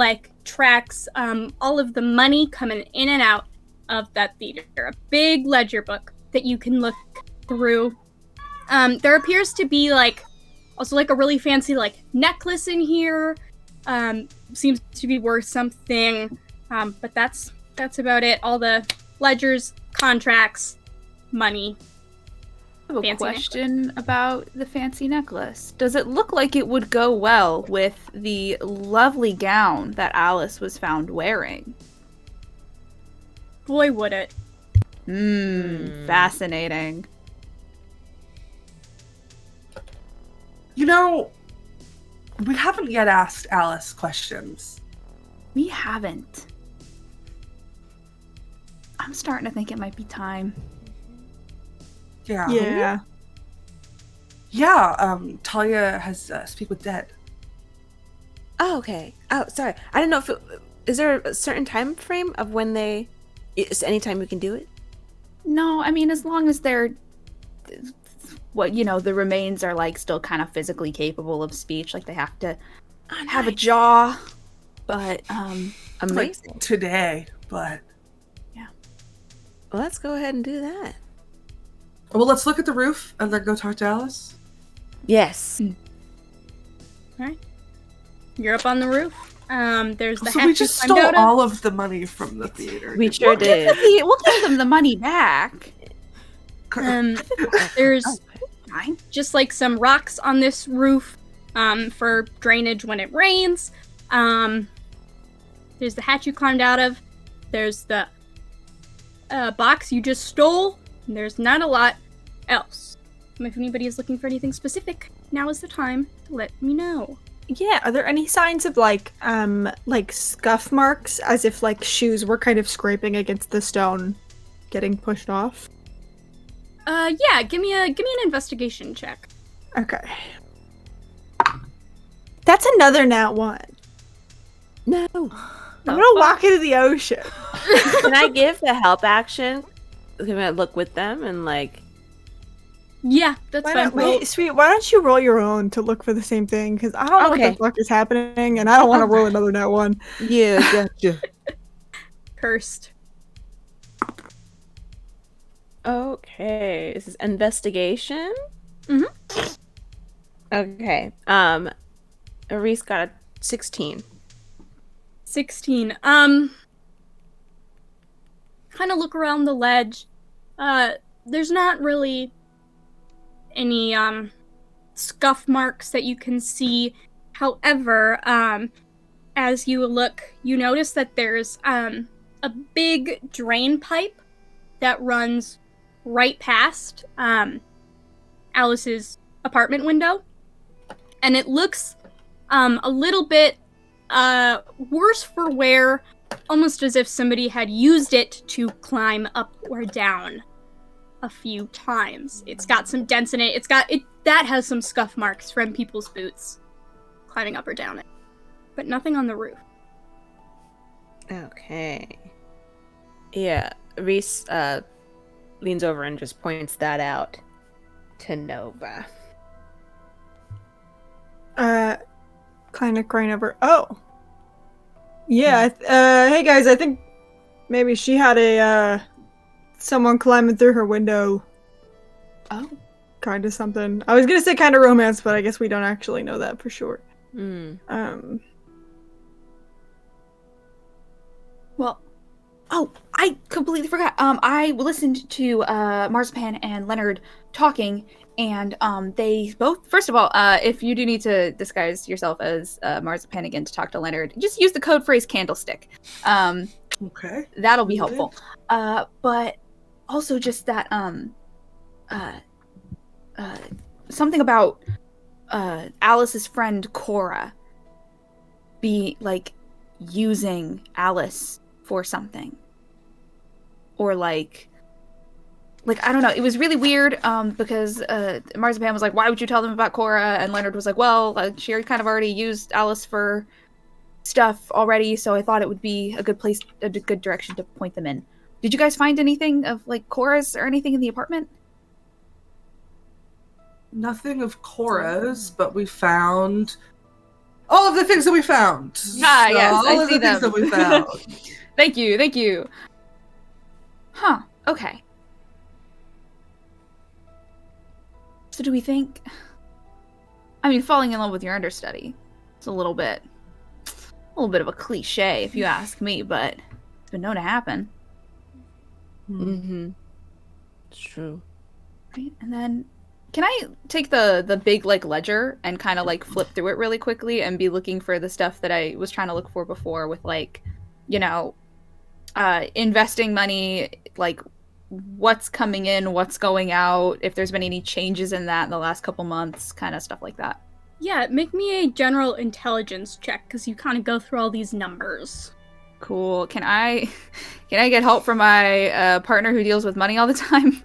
[SPEAKER 1] tracks all of the money coming in and out of that theater. A big ledger book that you can look through. There appears to be also a really fancy necklace in here. Seems to be worth something. But that's about it. All the ledgers, contracts, money.
[SPEAKER 2] I have a
[SPEAKER 1] Fancy
[SPEAKER 2] question about the fancy necklace. Does it look like it would go well with the lovely gown that Alice was found wearing?
[SPEAKER 1] Boy, would it.
[SPEAKER 2] Fascinating.
[SPEAKER 4] We haven't yet asked Alice questions.
[SPEAKER 2] We haven't. I'm starting to think it might be time.
[SPEAKER 4] Yeah. Yeah, Talia has speak with Dead.
[SPEAKER 5] Oh, okay. Oh, sorry. I don't know if is there a certain time frame of when is any time we can do it?
[SPEAKER 2] No, I mean, as long as they're the remains are still kind of physically capable of speech, they have to have a jaw. But
[SPEAKER 5] amazing.
[SPEAKER 4] Today, but
[SPEAKER 5] Well, let's go ahead and do that.
[SPEAKER 4] well, let's look at the roof and then go talk to Alice.
[SPEAKER 5] Yes.
[SPEAKER 1] Alright. You're up on the roof. There's the
[SPEAKER 4] So
[SPEAKER 1] hatch
[SPEAKER 4] we
[SPEAKER 1] you
[SPEAKER 4] just
[SPEAKER 1] climbed
[SPEAKER 4] stole
[SPEAKER 1] out of.
[SPEAKER 4] all of the money from the theater.
[SPEAKER 5] We sure did.
[SPEAKER 2] We'll give them the money back.
[SPEAKER 1] There's
[SPEAKER 2] Fine.
[SPEAKER 1] just some rocks on this roof for drainage when it rains. There's the hatch you climbed out of. There's the box you just stole. And there's not a lot else. If anybody is looking for anything specific, now is the time to let me know.
[SPEAKER 6] Yeah, are there any signs of scuff marks as if shoes were kind of scraping against the stone getting pushed off?
[SPEAKER 1] Yeah, give me an investigation check.
[SPEAKER 6] Okay. That's another nat 1.
[SPEAKER 5] No.
[SPEAKER 6] I'm gonna walk into the ocean.
[SPEAKER 5] Can I give the help action? Can I look with them and
[SPEAKER 1] Yeah, that's
[SPEAKER 6] Why
[SPEAKER 1] fine.
[SPEAKER 6] not, wait, sweet, why don't you roll your own to look for the same thing? Because I don't know what
[SPEAKER 5] Okay.
[SPEAKER 6] the fuck is happening, and I don't want to roll another nat 1.
[SPEAKER 5] Yeah, gotcha.
[SPEAKER 1] Cursed.
[SPEAKER 5] Okay, this is investigation. Okay. Reese got a 16.
[SPEAKER 1] 16. Kind of look around the ledge. There's not really any scuff marks that you can see. However, as you look, you notice that there's a big drain pipe that runs right past Alice's apartment window, and it looks a little bit worse for wear, almost as if somebody had used it to climb up or down a few times. It's got some dents in it. That has some scuff marks from people's boots climbing up or down it, but nothing on the roof.
[SPEAKER 5] Okay. Yeah, Reese leans over and just points that out to Nova.
[SPEAKER 6] Kind of crying over. Oh. Yeah, hey guys, I think maybe she had a, someone climbing through her window.
[SPEAKER 5] Oh.
[SPEAKER 6] Kind of something. I was gonna say kind of romance, but I guess we don't actually know that for sure.
[SPEAKER 2] Well, oh, I completely forgot. I listened to Marzipan and Leonard talking, and they both. First of all, if you do need to disguise yourself as Marzipan again to talk to Leonard, just use the code phrase candlestick.
[SPEAKER 4] Okay.
[SPEAKER 2] That'll be helpful. But also just that something about Alice's friend Cora be like using Alice for something, or like I don't know. It was really weird because Marzipan was like, "Why would you tell them about Cora?" And Leonard was like, "Well, she kind of already used Alice for stuff already, so I thought it would be a good place, a good direction to point them in." Did you guys find anything of like Cora's or anything in the apartment?
[SPEAKER 4] Nothing of Cora's, but we found all of the things that we found.
[SPEAKER 2] Ah, yes,
[SPEAKER 4] all
[SPEAKER 2] I
[SPEAKER 4] of
[SPEAKER 2] see
[SPEAKER 4] the things
[SPEAKER 2] them.
[SPEAKER 4] that we found.
[SPEAKER 2] Thank you. Huh, okay. So do we think... I mean, falling in love with your understudy. It's a little bit of a cliche, if you ask me, but it's been known to happen.
[SPEAKER 5] Mm-hmm. It's true.
[SPEAKER 2] Right, and then... Can I take the big, like, ledger and kind of, like, flip through it really quickly and be looking for the stuff that I was trying to look for before with, like, you know, investing money, like, what's coming in, what's going out, if there's been any changes in that in the last couple months, kind of stuff like that.
[SPEAKER 1] Yeah, make me a general intelligence check, because you kind of go through all these numbers.
[SPEAKER 2] Cool. Can I get help from my partner who deals with money all the time?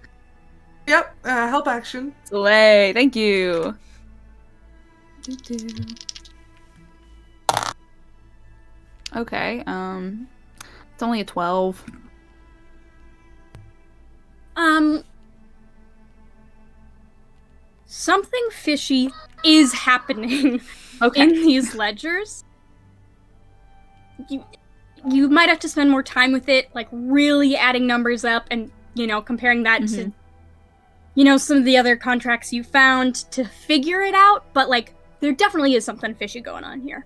[SPEAKER 4] Yep, help action.
[SPEAKER 2] Slay, thank you. Okay, it's only a 12.
[SPEAKER 1] Something fishy is happening in these ledgers. You might have to spend more time with it, like really adding numbers up and, you know, comparing that to, you know, some of the other contracts you found to figure it out, but, like, there definitely is something fishy going on here.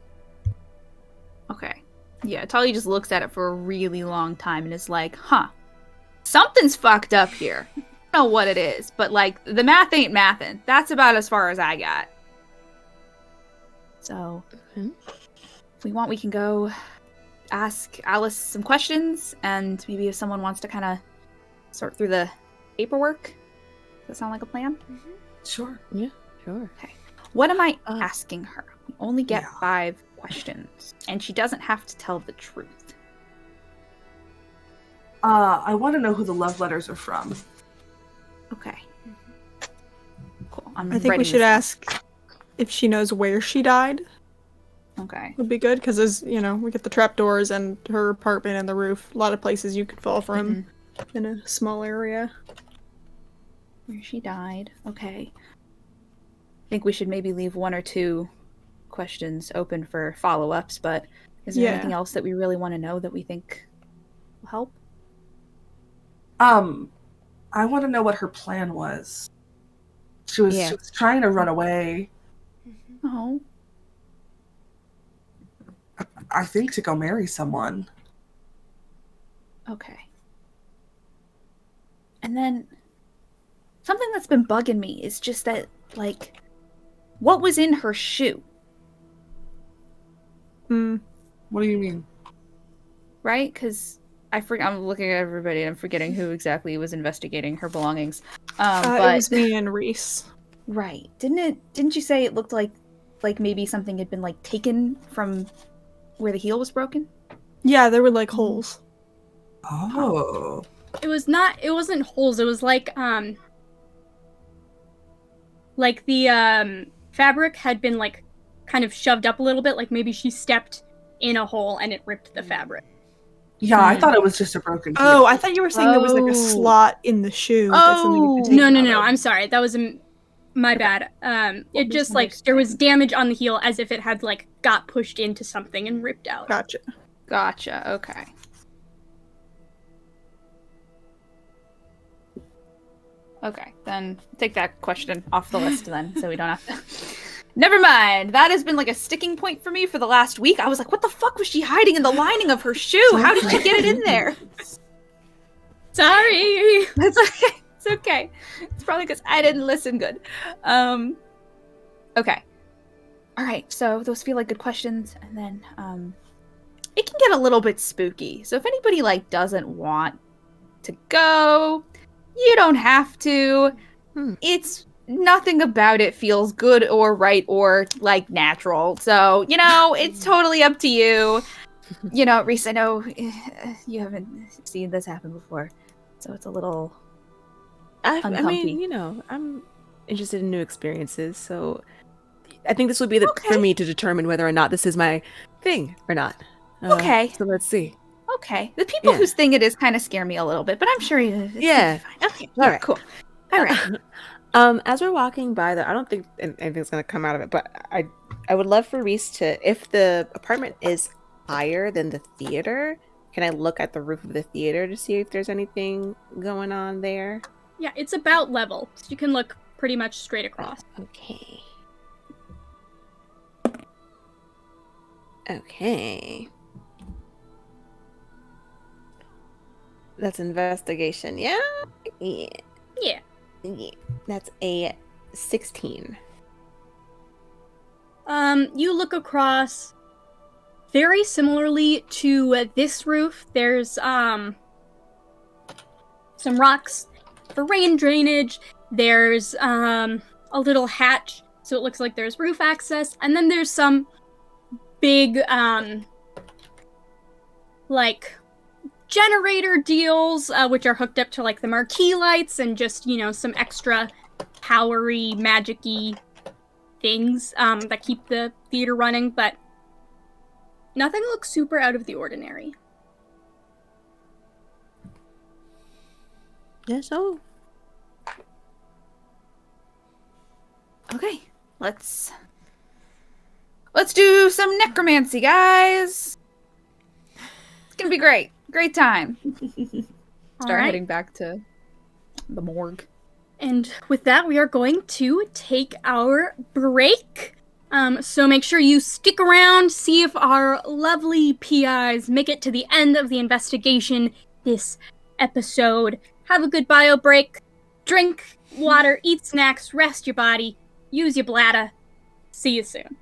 [SPEAKER 2] Okay. Yeah, Talia just looks at it for a really long time and is like, huh, something's fucked up here. I don't know what it is, but, like, the math ain't mathin'. That's about as far as I got. So, if we want, we can go ask Alice some questions, and maybe if someone wants to kind of sort through the paperwork. Does that sound like a plan?
[SPEAKER 4] Sure.
[SPEAKER 5] Yeah, sure.
[SPEAKER 2] Okay. What am I asking her? We only get 5 questions, and she doesn't have to tell the truth.
[SPEAKER 4] I want to know who the love letters are from.
[SPEAKER 2] Okay. Cool.
[SPEAKER 6] I think we should ask if she knows where she died.
[SPEAKER 2] Okay.
[SPEAKER 6] Would be good, because as you know, we get the trapdoors and her apartment and the roof. A lot of places you could fall from in a small area.
[SPEAKER 2] Where she died. Okay. I think we should maybe leave 1 or 2 questions open for follow-ups, but is there anything else that we really want to know that we think will help?
[SPEAKER 4] I want to know what her plan was. She was trying to run away.
[SPEAKER 2] Oh.
[SPEAKER 4] I think to go marry someone.
[SPEAKER 2] Okay. And then something that's been bugging me is just that, like, what was in her shoe?
[SPEAKER 4] What do you mean?
[SPEAKER 2] Right? Because I'm looking at everybody and I'm forgetting who exactly was investigating her belongings. But
[SPEAKER 6] It was me and Reese.
[SPEAKER 2] right. Didn't you say it looked like maybe something had been, like, taken from where the heel was broken?
[SPEAKER 6] Yeah, there were like holes.
[SPEAKER 4] Oh.
[SPEAKER 1] It wasn't holes, it was like the fabric had been like kind of shoved up a little bit, like maybe she stepped in a hole and it ripped the fabric.
[SPEAKER 4] Yeah, I thought it was just a broken heel.
[SPEAKER 6] Oh, I thought you were saying there was like a slot in the shoe. That something had been taken
[SPEAKER 1] No,
[SPEAKER 6] out of.
[SPEAKER 1] I'm sorry. That was my bad. It just like there was damage on the heel as if it had like got pushed into something and ripped out.
[SPEAKER 2] Gotcha. Okay. Okay, then take that question off the list then, so we don't have to... Never mind. That has been like a sticking point for me for the last week. I was like, what the fuck was she hiding in the lining of her shoe? How did she get it in there?
[SPEAKER 1] Sorry.
[SPEAKER 2] It's okay. It's okay. It's probably because I didn't listen good. Okay. All right, so those feel like good questions, and then it can get a little bit spooky. So if anybody like doesn't want to go, you don't have to. It's nothing about it feels good or right or like natural. So, it's totally up to you. Reese, I know you haven't seen this happen before. So it's a little
[SPEAKER 5] I mean, I'm interested in new experiences, so I think this would be for me to determine whether or not this is my thing or not.
[SPEAKER 2] Okay.
[SPEAKER 5] So let's see.
[SPEAKER 2] Okay. The people whose thing it is kind of scare me a little bit, but I'm sure it's gonna be fine. Okay.
[SPEAKER 5] All right.
[SPEAKER 2] Cool. All right.
[SPEAKER 5] As we're walking by I don't think anything's gonna come out of it, but I would love for Reese to, if the apartment is higher than the theater, can I look at the roof of the theater to see if there's anything going on there?
[SPEAKER 1] Yeah, it's about level, so you can look pretty much straight across.
[SPEAKER 5] Okay. That's investigation, yeah?
[SPEAKER 1] Yeah.
[SPEAKER 5] That's a 16.
[SPEAKER 1] You look across very similarly to this roof. There's some rocks for rain drainage. There's a little hatch, so it looks like there's roof access, and then there's some big like generator deals, which are hooked up to like the marquee lights and just some extra powery, magic-y things that keep the theater running, but nothing looks super out of the ordinary.
[SPEAKER 5] Yeah, so.
[SPEAKER 2] Okay, let's do some necromancy, guys. It's gonna be great. Great time. Start heading back to the morgue.
[SPEAKER 1] And with that, we are going to take our break. So make sure you stick around, see if our lovely PIs make it to the end of the investigation this episode. Have a good bio break. Drink water, eat snacks, rest your body, use your bladder. See you soon.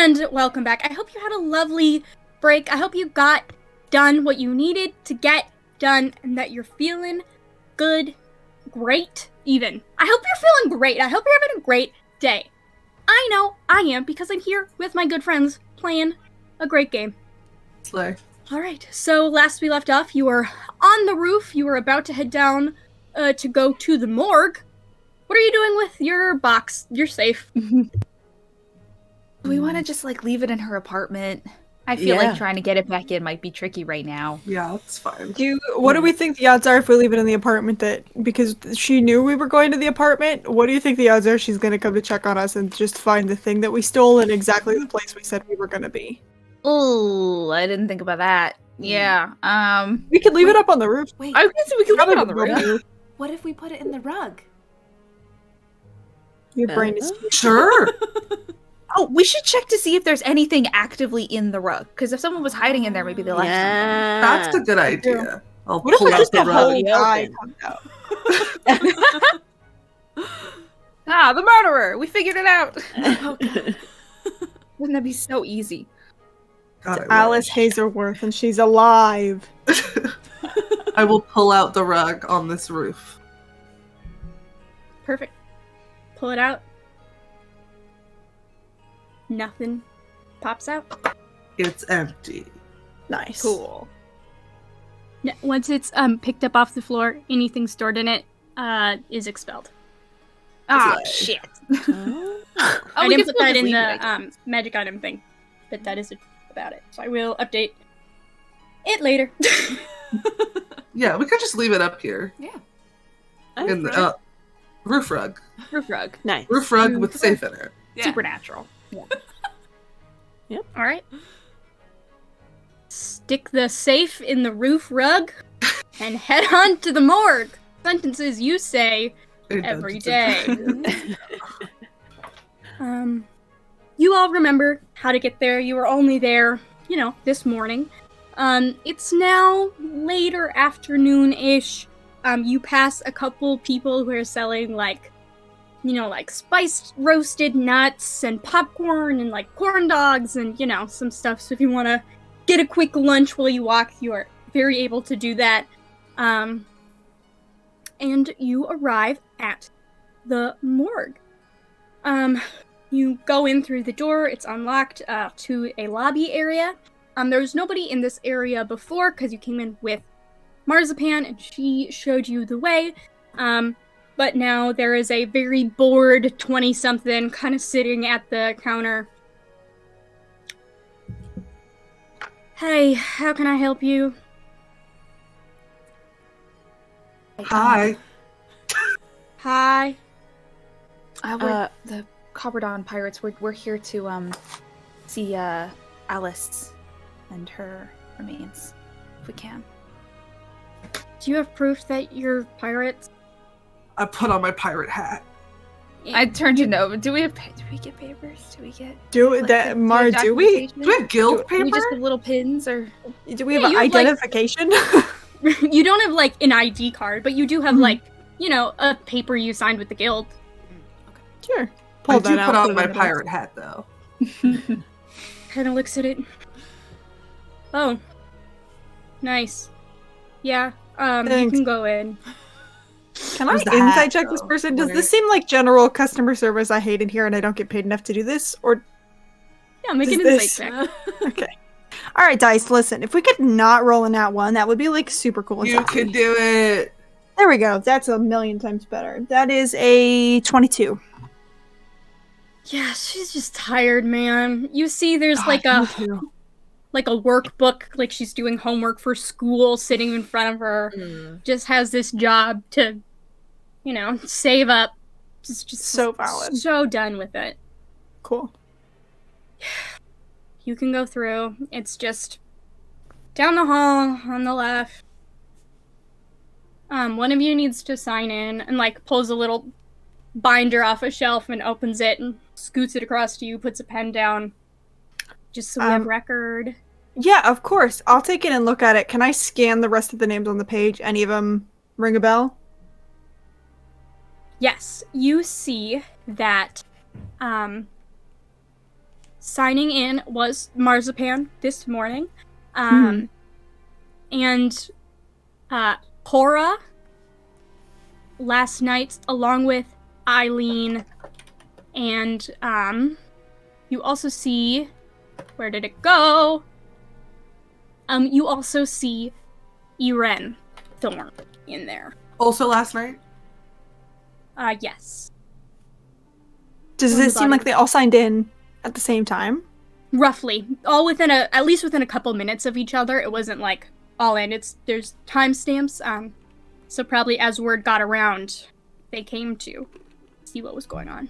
[SPEAKER 1] And welcome back. I hope you had a lovely break. I hope you got done what you needed to get done and that you're feeling good, great, even. I hope you're feeling great. I hope you're having a great day. I know I am because I'm here with my good friends playing a great game.
[SPEAKER 4] Slay.
[SPEAKER 1] All right, so last we left off, you were on the roof. You were about to head down to go to the morgue. What are you doing with your box? You're safe.
[SPEAKER 2] We want to just like leave it in her apartment. I feel like trying to get it back in might be tricky right now.
[SPEAKER 4] Yeah, that's fine.
[SPEAKER 6] What do we think the odds are if we leave it in the apartment because she knew we were going to the apartment? What do you think the odds are she's going to come to check on us and just find the thing that we stole in exactly the place we said we were going to be?
[SPEAKER 2] Oh, I didn't think about that. Yeah.
[SPEAKER 6] We could leave it up on the roof.
[SPEAKER 3] Wait,
[SPEAKER 2] I was gonna say we could leave it on the roof.
[SPEAKER 3] what if we put it in the rug?
[SPEAKER 6] Your brain is...
[SPEAKER 4] Sure.
[SPEAKER 2] Oh, we should check to see if there's anything actively in the rug. Because if someone was hiding in there, maybe they left something.
[SPEAKER 4] That's a good idea. I'll
[SPEAKER 6] What if
[SPEAKER 4] pull
[SPEAKER 6] it's
[SPEAKER 4] out
[SPEAKER 6] just
[SPEAKER 4] the
[SPEAKER 6] a whole
[SPEAKER 4] rug.
[SPEAKER 6] guy comes out?
[SPEAKER 2] Ah, the murderer! We figured it out!
[SPEAKER 3] Okay.
[SPEAKER 2] Wouldn't that be so easy?
[SPEAKER 4] God,
[SPEAKER 6] It's Alice Hazelworth, and she's alive.
[SPEAKER 4] I will pull out the rug on this roof.
[SPEAKER 1] Perfect. Pull it out. Nothing pops out.
[SPEAKER 4] It's empty.
[SPEAKER 6] Nice.
[SPEAKER 2] Cool.
[SPEAKER 1] Once it's picked up off the floor, anything stored in it is expelled.
[SPEAKER 2] Ah,
[SPEAKER 4] Slay.
[SPEAKER 2] shit.
[SPEAKER 1] I didn't put that in the magic item thing, but that is about it. So I will update it later.
[SPEAKER 4] Yeah, we could just leave it up here.
[SPEAKER 3] Yeah.
[SPEAKER 4] In the roof rug.
[SPEAKER 2] Roof rug.
[SPEAKER 5] Nice.
[SPEAKER 4] Roof rug with safe in it.
[SPEAKER 3] Yeah.
[SPEAKER 2] Supernatural.
[SPEAKER 1] All right. Stick the safe in the roof rug and head on to the morgue. Sentences you say every day. You all remember how to get there. You were only there, this morning. It's now later afternoon-ish. You pass a couple people who are selling, like spiced roasted nuts and popcorn and, like, corn dogs and, some stuff. So if you want to get a quick lunch while you walk, you are very able to do that. And you arrive at the morgue. You go in through the door. It's unlocked to a lobby area. There was nobody in this area before because you came in with Marzipan and she showed you the way. But now there is a very bored 20-something kind of sitting at the counter. Hey, how can I help you?
[SPEAKER 4] Hi.
[SPEAKER 1] Hi.
[SPEAKER 2] We're the Cobradon pirates. We're here to see Alice and her remains, if we can.
[SPEAKER 1] Do you have proof that you're pirates?
[SPEAKER 4] I put on my pirate hat.
[SPEAKER 2] I turned to Nova. Do we get papers? Do we get
[SPEAKER 6] Mar, do we?
[SPEAKER 4] Do we have guild
[SPEAKER 2] do
[SPEAKER 4] paper?
[SPEAKER 2] we just have little pins or
[SPEAKER 6] Do we have
[SPEAKER 1] Yeah, you have,
[SPEAKER 6] identification?
[SPEAKER 1] You don't have, like, an ID card, but you do have, like, a paper you signed with the guild.
[SPEAKER 6] Sure.
[SPEAKER 4] I do put on my pirate hat, though.
[SPEAKER 1] Kind of looks at it. Oh. Nice. Yeah, you
[SPEAKER 6] Thanks.
[SPEAKER 1] can go in.
[SPEAKER 6] Can I
[SPEAKER 4] Where's the
[SPEAKER 6] insight
[SPEAKER 4] hat,
[SPEAKER 6] check this
[SPEAKER 4] though?
[SPEAKER 6] person? Does this seem like general customer service I hate in here and I don't get paid enough to do this? Or
[SPEAKER 1] Yeah, make an
[SPEAKER 6] Does
[SPEAKER 1] insight check.
[SPEAKER 6] okay. Alright, Dice, listen. If we could not roll in that one, that would be like super cool. and
[SPEAKER 4] You
[SPEAKER 6] sassy.
[SPEAKER 4] can do it.
[SPEAKER 6] There we go. That's a million times better. That is a 22.
[SPEAKER 1] Yeah, she's just tired, man. You see there's
[SPEAKER 6] God, me too.
[SPEAKER 1] like a workbook, like she's doing homework for school sitting in front of her. Just has this job to, save up. Just
[SPEAKER 6] So valid.
[SPEAKER 1] So done with it.
[SPEAKER 6] Cool.
[SPEAKER 1] You can go through. It's just down the hall on the left. One of you needs to sign in and, like, pulls a little binder off a shelf and opens it and scoots it across to you, puts a pen down. Just so we have record.
[SPEAKER 6] Yeah, of course. I'll take it and look at it. Can I scan the rest of the names on the page? Any of them ring a bell?
[SPEAKER 1] Yes, you see that signing in was Marzipan this morning. And Cora last night, along with Eileen, and you also see, where did it go? You also see Eren Thorn in there.
[SPEAKER 4] Also last night?
[SPEAKER 1] Yes.
[SPEAKER 6] Does it seem like they all signed in at the same time?
[SPEAKER 1] Roughly. All within at least within a couple minutes of each other. It wasn't like all in. There's timestamps, so probably as word got around, they came to see what was going on.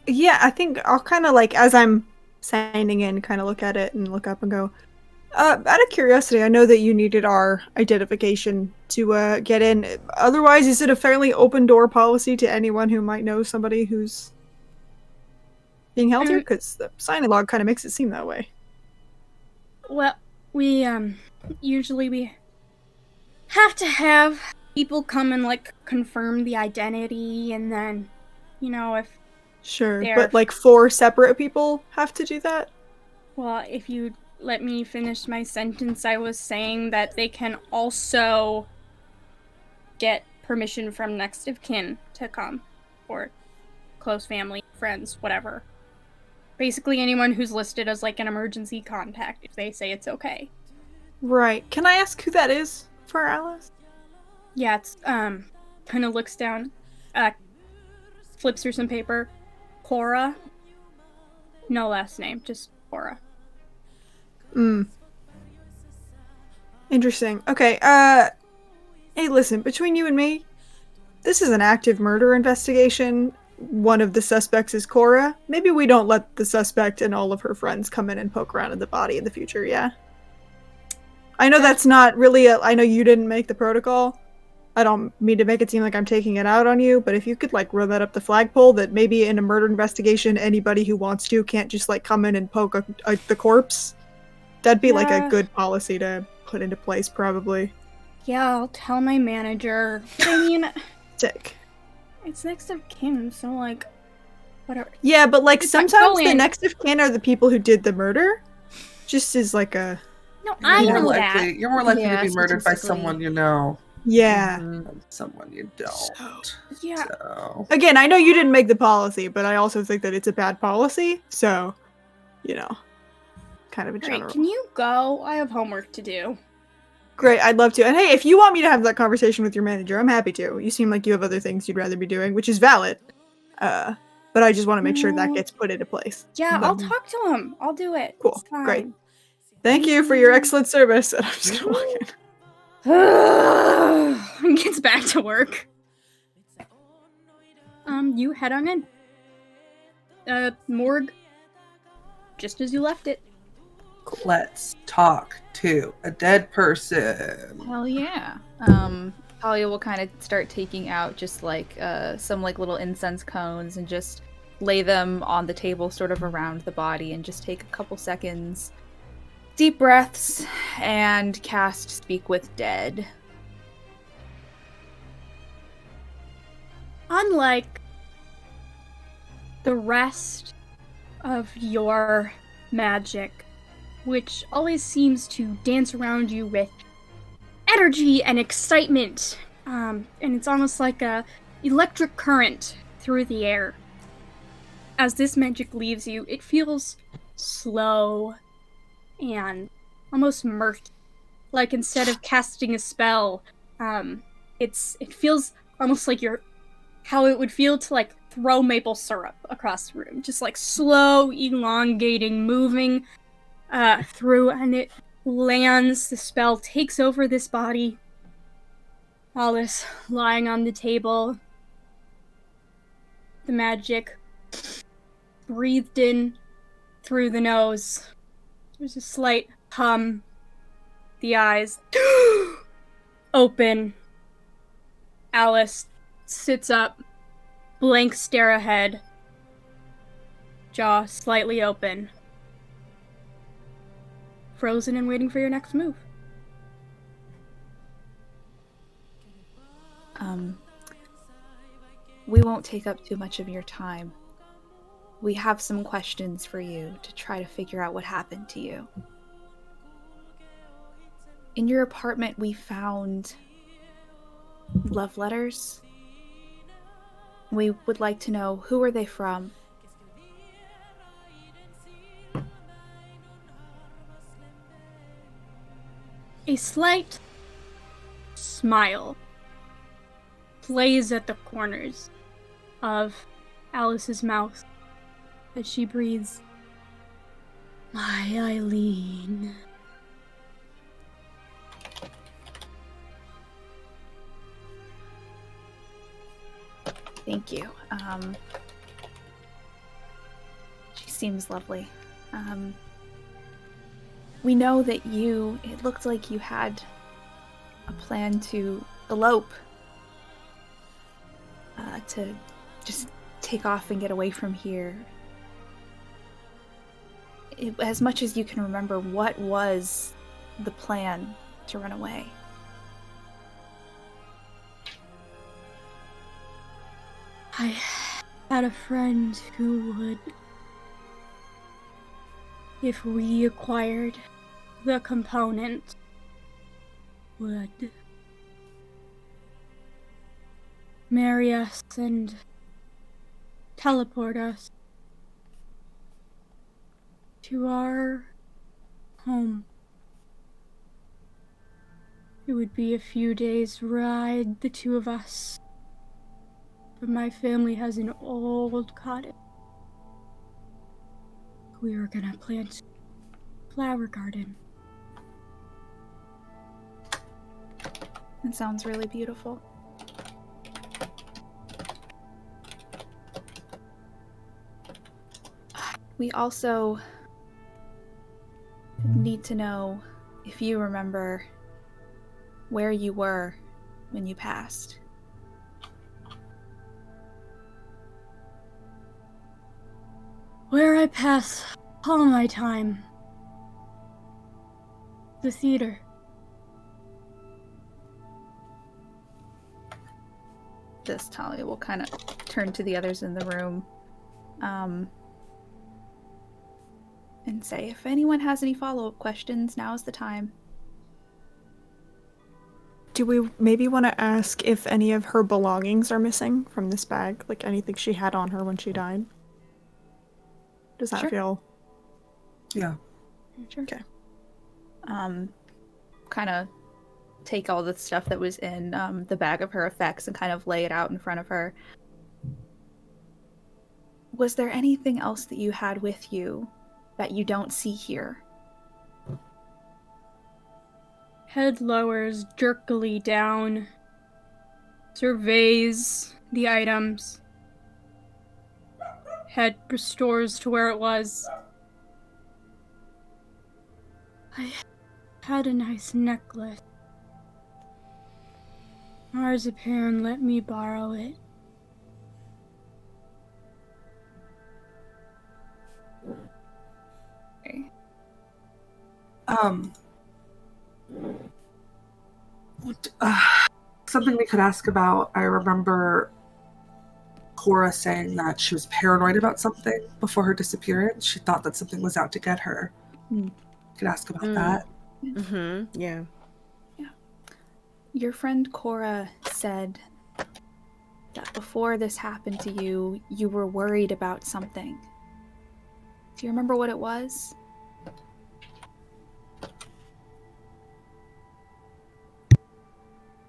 [SPEAKER 6] Yeah, I think I'll kind of like, as I'm signing in, kind of look at it and look up and go, out of curiosity, I know that you needed our identification to get in. Otherwise, is it a fairly open door policy to anyone who might know somebody who's being held here? Because the signing log kind of makes it seem that way.
[SPEAKER 1] Well, we usually we have to have people come and like confirm the identity, and then, you know, if
[SPEAKER 6] Sure, but like 4 separate people have to do that?
[SPEAKER 1] Well, if you let me finish my sentence, I was saying that they can also get permission from next of kin to come, or close family, friends, whatever. Basically anyone who's listed as like an emergency contact, if they say it's okay.
[SPEAKER 6] Right. Can I ask who that is for Alice?
[SPEAKER 1] Yeah, it's kind of looks down, flips her some paper. Cora. No last name, just Cora.
[SPEAKER 6] Interesting. Okay, hey, listen, between you and me, this is an active murder investigation. One of the suspects is Cora. Maybe we don't let the suspect and all of her friends come in and poke around in the body in the future, yeah? I know that's not really I know you didn't make the protocol. I don't mean to make it seem like I'm taking it out on you, but if you could, like, run that up the flagpole that maybe in a murder investigation, anybody who wants to can't just, like, come in and poke the corpse, that'd be, like, a good policy to put into place, probably.
[SPEAKER 1] Yeah, I'll tell my manager. But I mean,
[SPEAKER 6] Sick.
[SPEAKER 1] It's next of kin, so, like, whatever.
[SPEAKER 6] Yeah, but, like,
[SPEAKER 1] It's
[SPEAKER 6] sometimes the next of kin are the people who did the murder. Just as, like, a...
[SPEAKER 1] No, I know that.
[SPEAKER 4] You're more likely to be murdered by someone you know.
[SPEAKER 6] Yeah.
[SPEAKER 4] Than someone you don't.
[SPEAKER 1] Yeah.
[SPEAKER 4] So.
[SPEAKER 6] Again, I know you didn't make the policy, but I also think that it's a bad policy, so, you know, kind of a general.
[SPEAKER 1] Alright, can you go? I have homework to do.
[SPEAKER 6] Great, I'd love to. And hey, if you want me to have that conversation with your manager, I'm happy to. You seem like you have other things you'd rather be doing, which is valid. But I just want to make sure that gets put into place.
[SPEAKER 1] Yeah, I'll talk to him. I'll do it.
[SPEAKER 6] Cool, great. Thank you for your excellent service. And I'm just gonna walk in.
[SPEAKER 1] Gets back to work. You head on in. Morgue. Just as you left it.
[SPEAKER 4] Let's talk to a dead person.
[SPEAKER 2] Hell yeah. Talia will kind of start taking out just like some like little incense cones and just lay them on the table sort of around the body and just take a couple seconds, deep breaths, and cast Speak with Dead.
[SPEAKER 1] Unlike the rest of your magic, which always seems to dance around you with energy and excitement, and it's almost like a electric current through the air. As this magic leaves you, it feels slow and almost murky. Like instead of casting a spell, it feels almost like how it would feel to like throw maple syrup across the room. Just like slow, elongating, moving through, and it lands. The spell takes over this body. Alice lying on the table. The magic breathed in through the nose. There's a slight hum. The eyes open. Alice sits up, blank stare ahead, jaw slightly open. Frozen and waiting for your next move.
[SPEAKER 2] We won't take up too much of your time. we have some questions for you to try to figure out what happened to you. In your apartment, we found love letters. We would like to know, who are they from?
[SPEAKER 1] A slight smile plays at the corners of Alice's mouth as she breathes. My Eileen.
[SPEAKER 2] Thank you. She seems lovely. We know that it looked like you had a plan to elope. To just take off and get away from here. As much as you can remember, what was the plan to run away?
[SPEAKER 1] I had a friend who would, if we acquired the component, would marry us and teleport us to our home. It would be a few days' ride, the two of us. But my family has an old cottage. We were gonna plant a flower garden.
[SPEAKER 2] It sounds really beautiful. We also need to know if you remember where you were when you passed.
[SPEAKER 1] Where I pass all my time. The theater.
[SPEAKER 2] This Talia will kind of turn to the others in the room and say, if anyone has any follow-up questions, now is the time.
[SPEAKER 6] Do we maybe want to ask if any of her belongings are missing from this bag? Like anything she had on her when she died? Does that
[SPEAKER 2] Sure.
[SPEAKER 6] feel...
[SPEAKER 4] Yeah.
[SPEAKER 2] Sure.
[SPEAKER 6] Okay.
[SPEAKER 2] Kind of take all the stuff that was in the bag of her effects and kind of lay it out in front of her. Was there anything else that you had with you that you don't see here?
[SPEAKER 1] Head lowers jerkily down. Surveys the items. Head restores to where it was. I had a nice necklace. Marzipan let me borrow it.
[SPEAKER 2] Okay.
[SPEAKER 4] Something we could ask about. I remember Cora saying that she was paranoid about something before her disappearance. She thought that something was out to get her. Could ask about that.
[SPEAKER 5] Mm-hmm. Yeah.
[SPEAKER 2] Your friend Cora said that before this happened to you, you were worried about something. Do you remember what it was?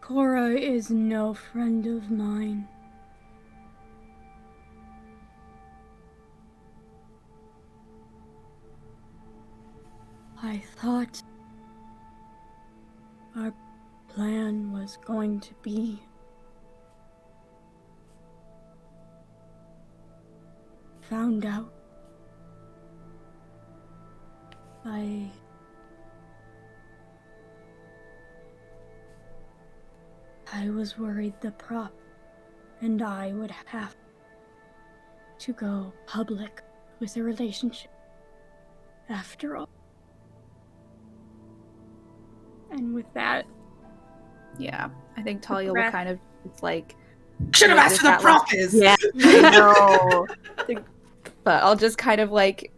[SPEAKER 1] Cora is no friend of mine. I thought our plan was going to be found out. I was worried the prop and I would have to go public with a relationship after all. And with that,
[SPEAKER 2] Yeah, I think Talia will kind of, it's like...
[SPEAKER 4] Should have
[SPEAKER 2] Like,
[SPEAKER 4] asked
[SPEAKER 2] is
[SPEAKER 4] who the
[SPEAKER 2] that
[SPEAKER 4] prop is.
[SPEAKER 5] Yeah. I know.
[SPEAKER 2] But I'll just kind of like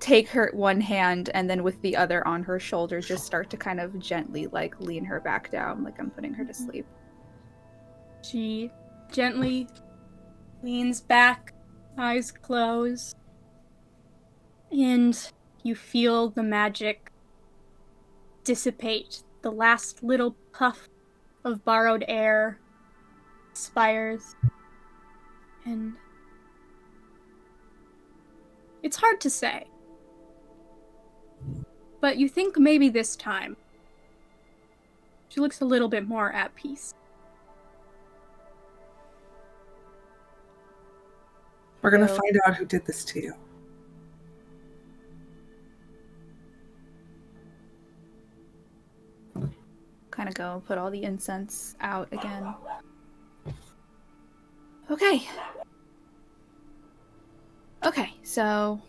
[SPEAKER 2] take her one hand and then with the other on her shoulder just start to kind of gently like lean her back down like I'm putting her to sleep.
[SPEAKER 1] She gently leans back, eyes closed, and you feel the magic dissipate. The last little puff of borrowed air expires, and it's hard to say. But you think maybe this time she looks a little bit more at peace.
[SPEAKER 4] We're gonna find out who did this to you.
[SPEAKER 2] Kind of go put all the incense out again. Okay. Okay, so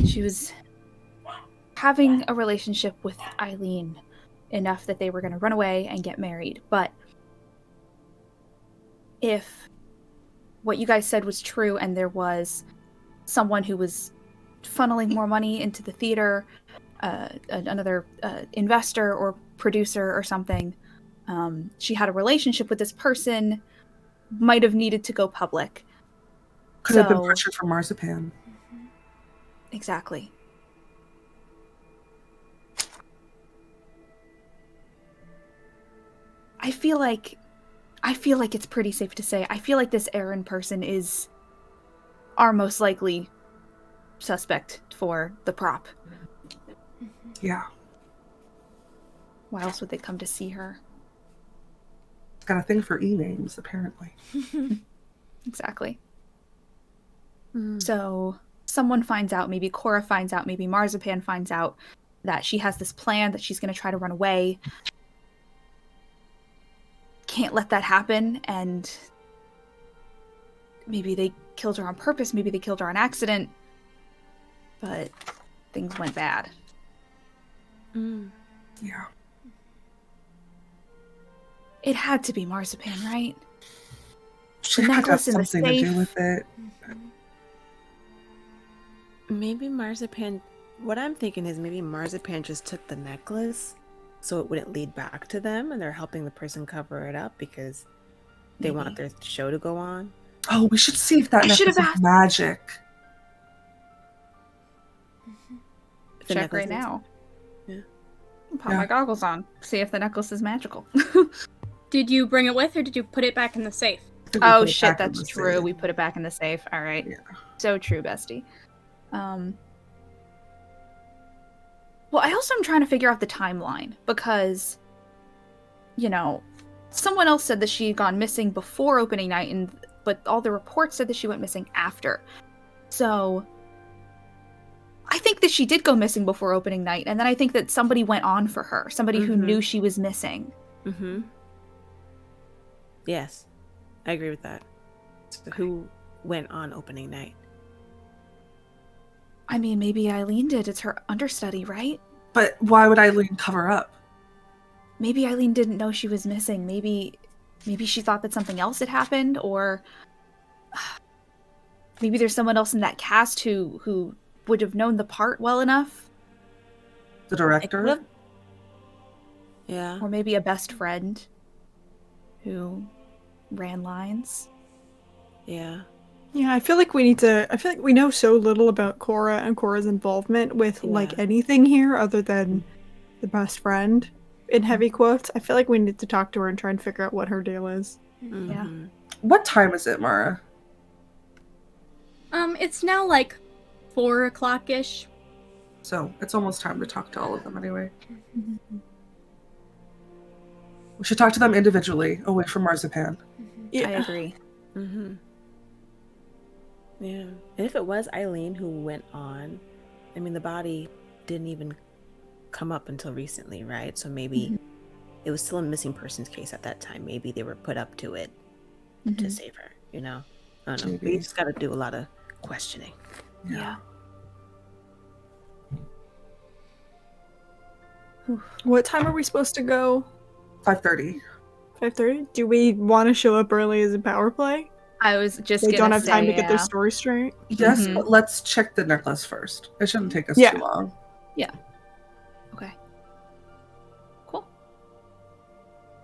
[SPEAKER 2] she was having a relationship with Eileen enough that they were going to run away and get married. But if what you guys said was true and there was someone who was funneling more money into the theater, another investor or producer or something, she had a relationship with this person, might have needed to go public.
[SPEAKER 4] Could have been pressure from Marzipan.
[SPEAKER 2] Exactly. I feel like it's pretty safe to say. I feel like this Aaron person is our most likely suspect for the prop.
[SPEAKER 4] Yeah.
[SPEAKER 2] Why else would they come to see her?
[SPEAKER 4] Got a thing for e-names, apparently.
[SPEAKER 2] Exactly. So someone finds out, maybe Cora finds out, maybe Marzipan finds out that she has this plan that she's going to try to run away. Can't let that happen, and maybe they killed her on purpose, maybe they killed her on accident, but things went bad.
[SPEAKER 4] Yeah.
[SPEAKER 2] It had to be Marzipan, right?
[SPEAKER 4] She
[SPEAKER 2] The
[SPEAKER 4] had to have
[SPEAKER 2] necklace in the
[SPEAKER 4] something to do
[SPEAKER 2] safe.
[SPEAKER 4] with it.
[SPEAKER 5] Maybe Marzipan... What I'm thinking is maybe Marzipan just took the necklace so it wouldn't lead back to them, and they're helping the person cover it up because they want their show to go on.
[SPEAKER 4] Oh, we should see if that necklace is magic.
[SPEAKER 2] Check right now.
[SPEAKER 5] Yeah.
[SPEAKER 2] Pop my goggles on. See if the necklace is magical.
[SPEAKER 1] Did you bring it with, or did you put it back in the safe?
[SPEAKER 2] Oh shit, that's true. We put it back in the safe. All right.
[SPEAKER 4] Yeah.
[SPEAKER 2] So true, bestie. Well, I also am trying to figure out the timeline because, you know, someone else said that she had gone missing before opening night, but all the reports said that she went missing after. So I think that she did go missing before opening night, and then I think that somebody went on for her, somebody who knew she was missing.
[SPEAKER 5] Yes, I agree with that. So who went on opening night?
[SPEAKER 2] I mean, maybe Eileen did. It's her understudy, right?
[SPEAKER 4] But why would Eileen cover up?
[SPEAKER 2] Maybe Eileen didn't know she was missing. Maybe she thought that something else had happened, or maybe there's someone else in that cast who would have known the part well enough.
[SPEAKER 4] The director?
[SPEAKER 5] Yeah.
[SPEAKER 2] Or maybe a best friend who ran lines.
[SPEAKER 5] Yeah.
[SPEAKER 6] Yeah, I feel like we know so little about Cora and Cora's involvement with like anything here other than the best friend in heavy quotes. I feel like we need to talk to her and try and figure out what her deal is.
[SPEAKER 2] Yeah.
[SPEAKER 4] What time is it, Mara?
[SPEAKER 1] It's now like 4 o'clock-ish.
[SPEAKER 4] So it's almost time to talk to all of them anyway. We should talk to them individually, away from Marzipan.
[SPEAKER 2] Yeah. I agree.
[SPEAKER 5] Yeah. And if it was Eileen who went on, I mean, the body didn't even come up until recently, right? So maybe it was still a missing persons case at that time. Maybe they were put up to it to save her, you know? I don't know.
[SPEAKER 4] Maybe.
[SPEAKER 5] We just got to do a lot of questioning.
[SPEAKER 2] Yeah.
[SPEAKER 6] What time are we supposed to go?
[SPEAKER 4] 5:30.
[SPEAKER 6] 5:30? Do we want to show up early as a power play?
[SPEAKER 2] I was just
[SPEAKER 6] They
[SPEAKER 2] gonna
[SPEAKER 6] don't have
[SPEAKER 2] say,
[SPEAKER 6] time to get their
[SPEAKER 2] yeah.
[SPEAKER 6] story straight.
[SPEAKER 4] Yes,
[SPEAKER 2] Mhm.
[SPEAKER 4] but let's check the necklace first. It shouldn't take us
[SPEAKER 6] Yeah.
[SPEAKER 4] too long.
[SPEAKER 2] Okay. Cool.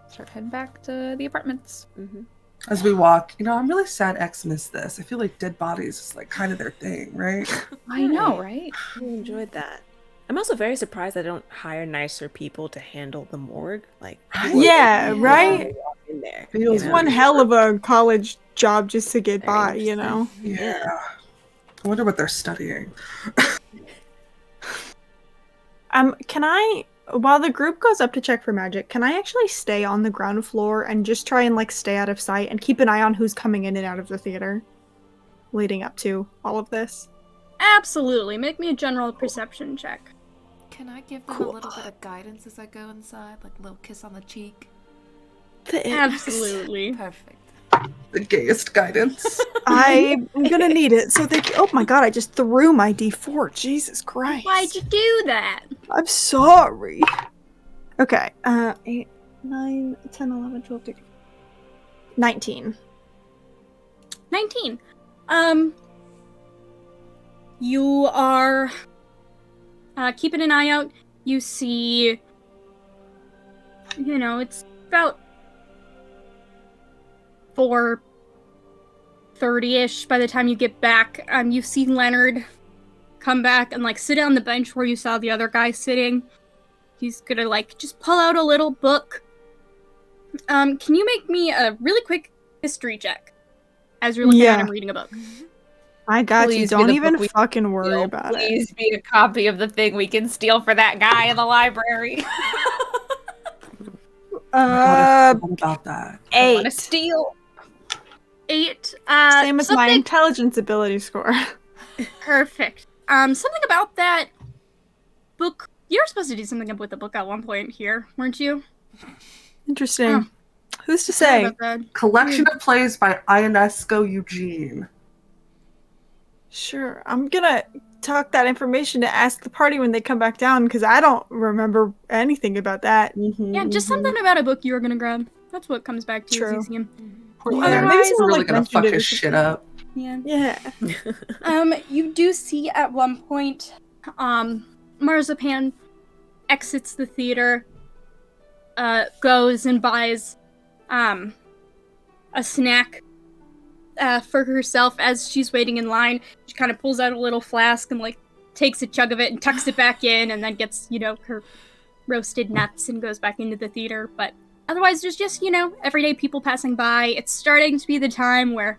[SPEAKER 2] Start heading back to the apartments.
[SPEAKER 5] Mm-hmm.
[SPEAKER 4] As we walk, I'm really sad X missed this. I feel like dead bodies is like kind of their thing, right?
[SPEAKER 2] I know, right?
[SPEAKER 5] I enjoyed that. I'm also very surprised I don't hire nicer people to handle the morgue. Like, people
[SPEAKER 6] Yeah,
[SPEAKER 5] are-
[SPEAKER 6] right?
[SPEAKER 5] walk in there.
[SPEAKER 4] Feels
[SPEAKER 6] It's
[SPEAKER 5] you know?
[SPEAKER 6] one hell of a college job just to get
[SPEAKER 5] Very
[SPEAKER 6] by, you
[SPEAKER 5] interesting.
[SPEAKER 6] know?
[SPEAKER 4] Yeah. I wonder what they're studying.
[SPEAKER 6] Can I, while the group goes up to check for magic, can I actually stay on the ground floor and just try and like stay out of sight and keep an eye on who's coming in and out of the theater leading up to all of this?
[SPEAKER 1] Absolutely. Make me a general perception check.
[SPEAKER 3] Can I give them
[SPEAKER 6] Cool.
[SPEAKER 3] a little bit of guidance as I go inside? Like a little kiss on the cheek?
[SPEAKER 1] Absolutely.
[SPEAKER 3] Perfect.
[SPEAKER 4] The gayest guidance.
[SPEAKER 6] I'm gonna need it. So oh my god, I just threw my D4. Jesus Christ.
[SPEAKER 1] Why'd you do that?
[SPEAKER 6] I'm sorry. Okay, 8, 9, 10, 11, 12, 13. 19.
[SPEAKER 1] 19. You are keeping an eye out. You see, it's about 4:30-ish by the time you get back. You see Leonard come back and like sit on the bench where you saw the other guy sitting. He's gonna like just pull out a little book. Can you make me a really quick history check as you're looking at him reading a book?
[SPEAKER 6] I got
[SPEAKER 2] Please
[SPEAKER 6] you.
[SPEAKER 2] be
[SPEAKER 6] Don't
[SPEAKER 2] the
[SPEAKER 6] even
[SPEAKER 2] book we
[SPEAKER 6] fucking worry about it.
[SPEAKER 2] Please be a copy of the thing we can steal for that guy in the library.
[SPEAKER 4] I forgot about that.
[SPEAKER 2] I want to
[SPEAKER 6] 8.
[SPEAKER 2] steal.
[SPEAKER 1] 8.
[SPEAKER 6] Same as my intelligence ability score.
[SPEAKER 1] Perfect. Something about that book. You were supposed to do something with the book at one point here, weren't you?
[SPEAKER 6] Interesting.
[SPEAKER 1] Oh.
[SPEAKER 6] Who's to
[SPEAKER 1] Sorry
[SPEAKER 6] say?
[SPEAKER 1] about that.
[SPEAKER 4] Collection of plays by Ionesco Eugene.
[SPEAKER 6] Sure. I'm gonna talk that information to ask the party when they come back down because I don't remember anything about that.
[SPEAKER 1] Yeah, just something about a book you were gonna grab. That's what comes back to you as you
[SPEAKER 6] True.
[SPEAKER 1] see him.
[SPEAKER 4] Poor
[SPEAKER 6] Yeah,
[SPEAKER 4] Leonard.
[SPEAKER 6] maybe
[SPEAKER 4] He's
[SPEAKER 6] someone,
[SPEAKER 4] really
[SPEAKER 6] like,
[SPEAKER 4] gonna
[SPEAKER 6] mentioned
[SPEAKER 4] fuck
[SPEAKER 6] it or
[SPEAKER 4] his shit
[SPEAKER 6] something.
[SPEAKER 4] up.
[SPEAKER 1] Yeah.
[SPEAKER 6] Yeah.
[SPEAKER 1] You do see at one point, Marzipan exits the theater, goes and buys, a snack, for herself as she's waiting in line. She kind of pulls out a little flask and, like, takes a chug of it and tucks it back in and then gets, her roasted nuts and goes back into the theater. But otherwise, there's just, everyday people passing by. It's starting to be the time where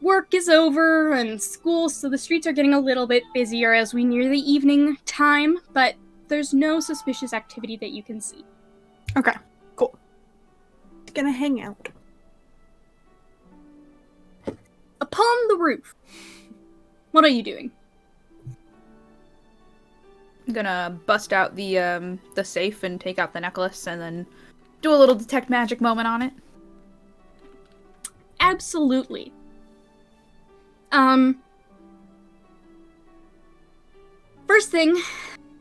[SPEAKER 1] work is over and school, so the streets are getting a little bit busier as we near the evening time, but there's no suspicious activity that you can see.
[SPEAKER 6] Okay. Cool. Gonna hang out.
[SPEAKER 1] Upon the roof, what are you doing?
[SPEAKER 2] I'm gonna bust out the safe and take out the necklace and then do a little detect magic moment on it.
[SPEAKER 1] Absolutely. First thing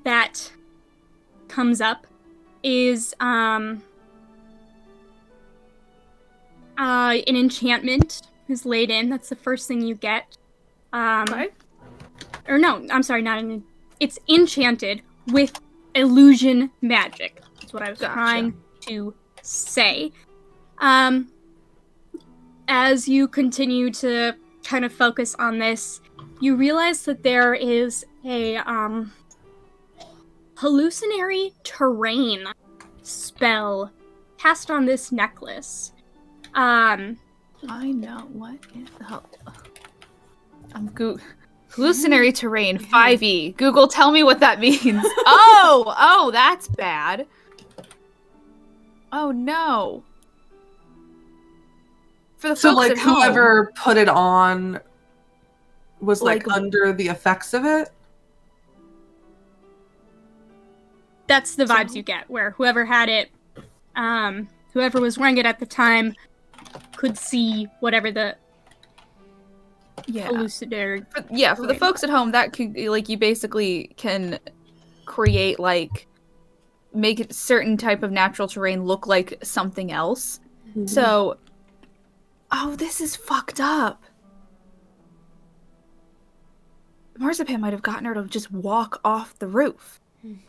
[SPEAKER 1] that comes up is an enchantment is laid in. That's the first thing you get.
[SPEAKER 2] Okay.
[SPEAKER 1] Or no, I'm sorry, it's enchanted with illusion magic. That's what I was trying to say. As you continue to kind of focus on this, you realize that there is a hallucinatory terrain spell cast on this necklace.
[SPEAKER 2] I know what is the hell. Hallucinatory terrain 5e. Google, tell me what that means. Oh, that's bad. Oh no. For the
[SPEAKER 4] So,
[SPEAKER 2] folks
[SPEAKER 4] like,
[SPEAKER 2] at home,
[SPEAKER 4] whoever put it on was, like,
[SPEAKER 2] Like-
[SPEAKER 4] under the effects of it?
[SPEAKER 1] That's the vibes you get, where whoever had it, whoever was wearing it at the time, could see whatever the
[SPEAKER 2] yeah.
[SPEAKER 1] hallucinatory.
[SPEAKER 2] For the folks at home, that could, like, you basically can create, like, make a certain type of natural terrain look like something else. So, Oh, this is fucked up. Marzipan might have gotten her to just walk off the roof.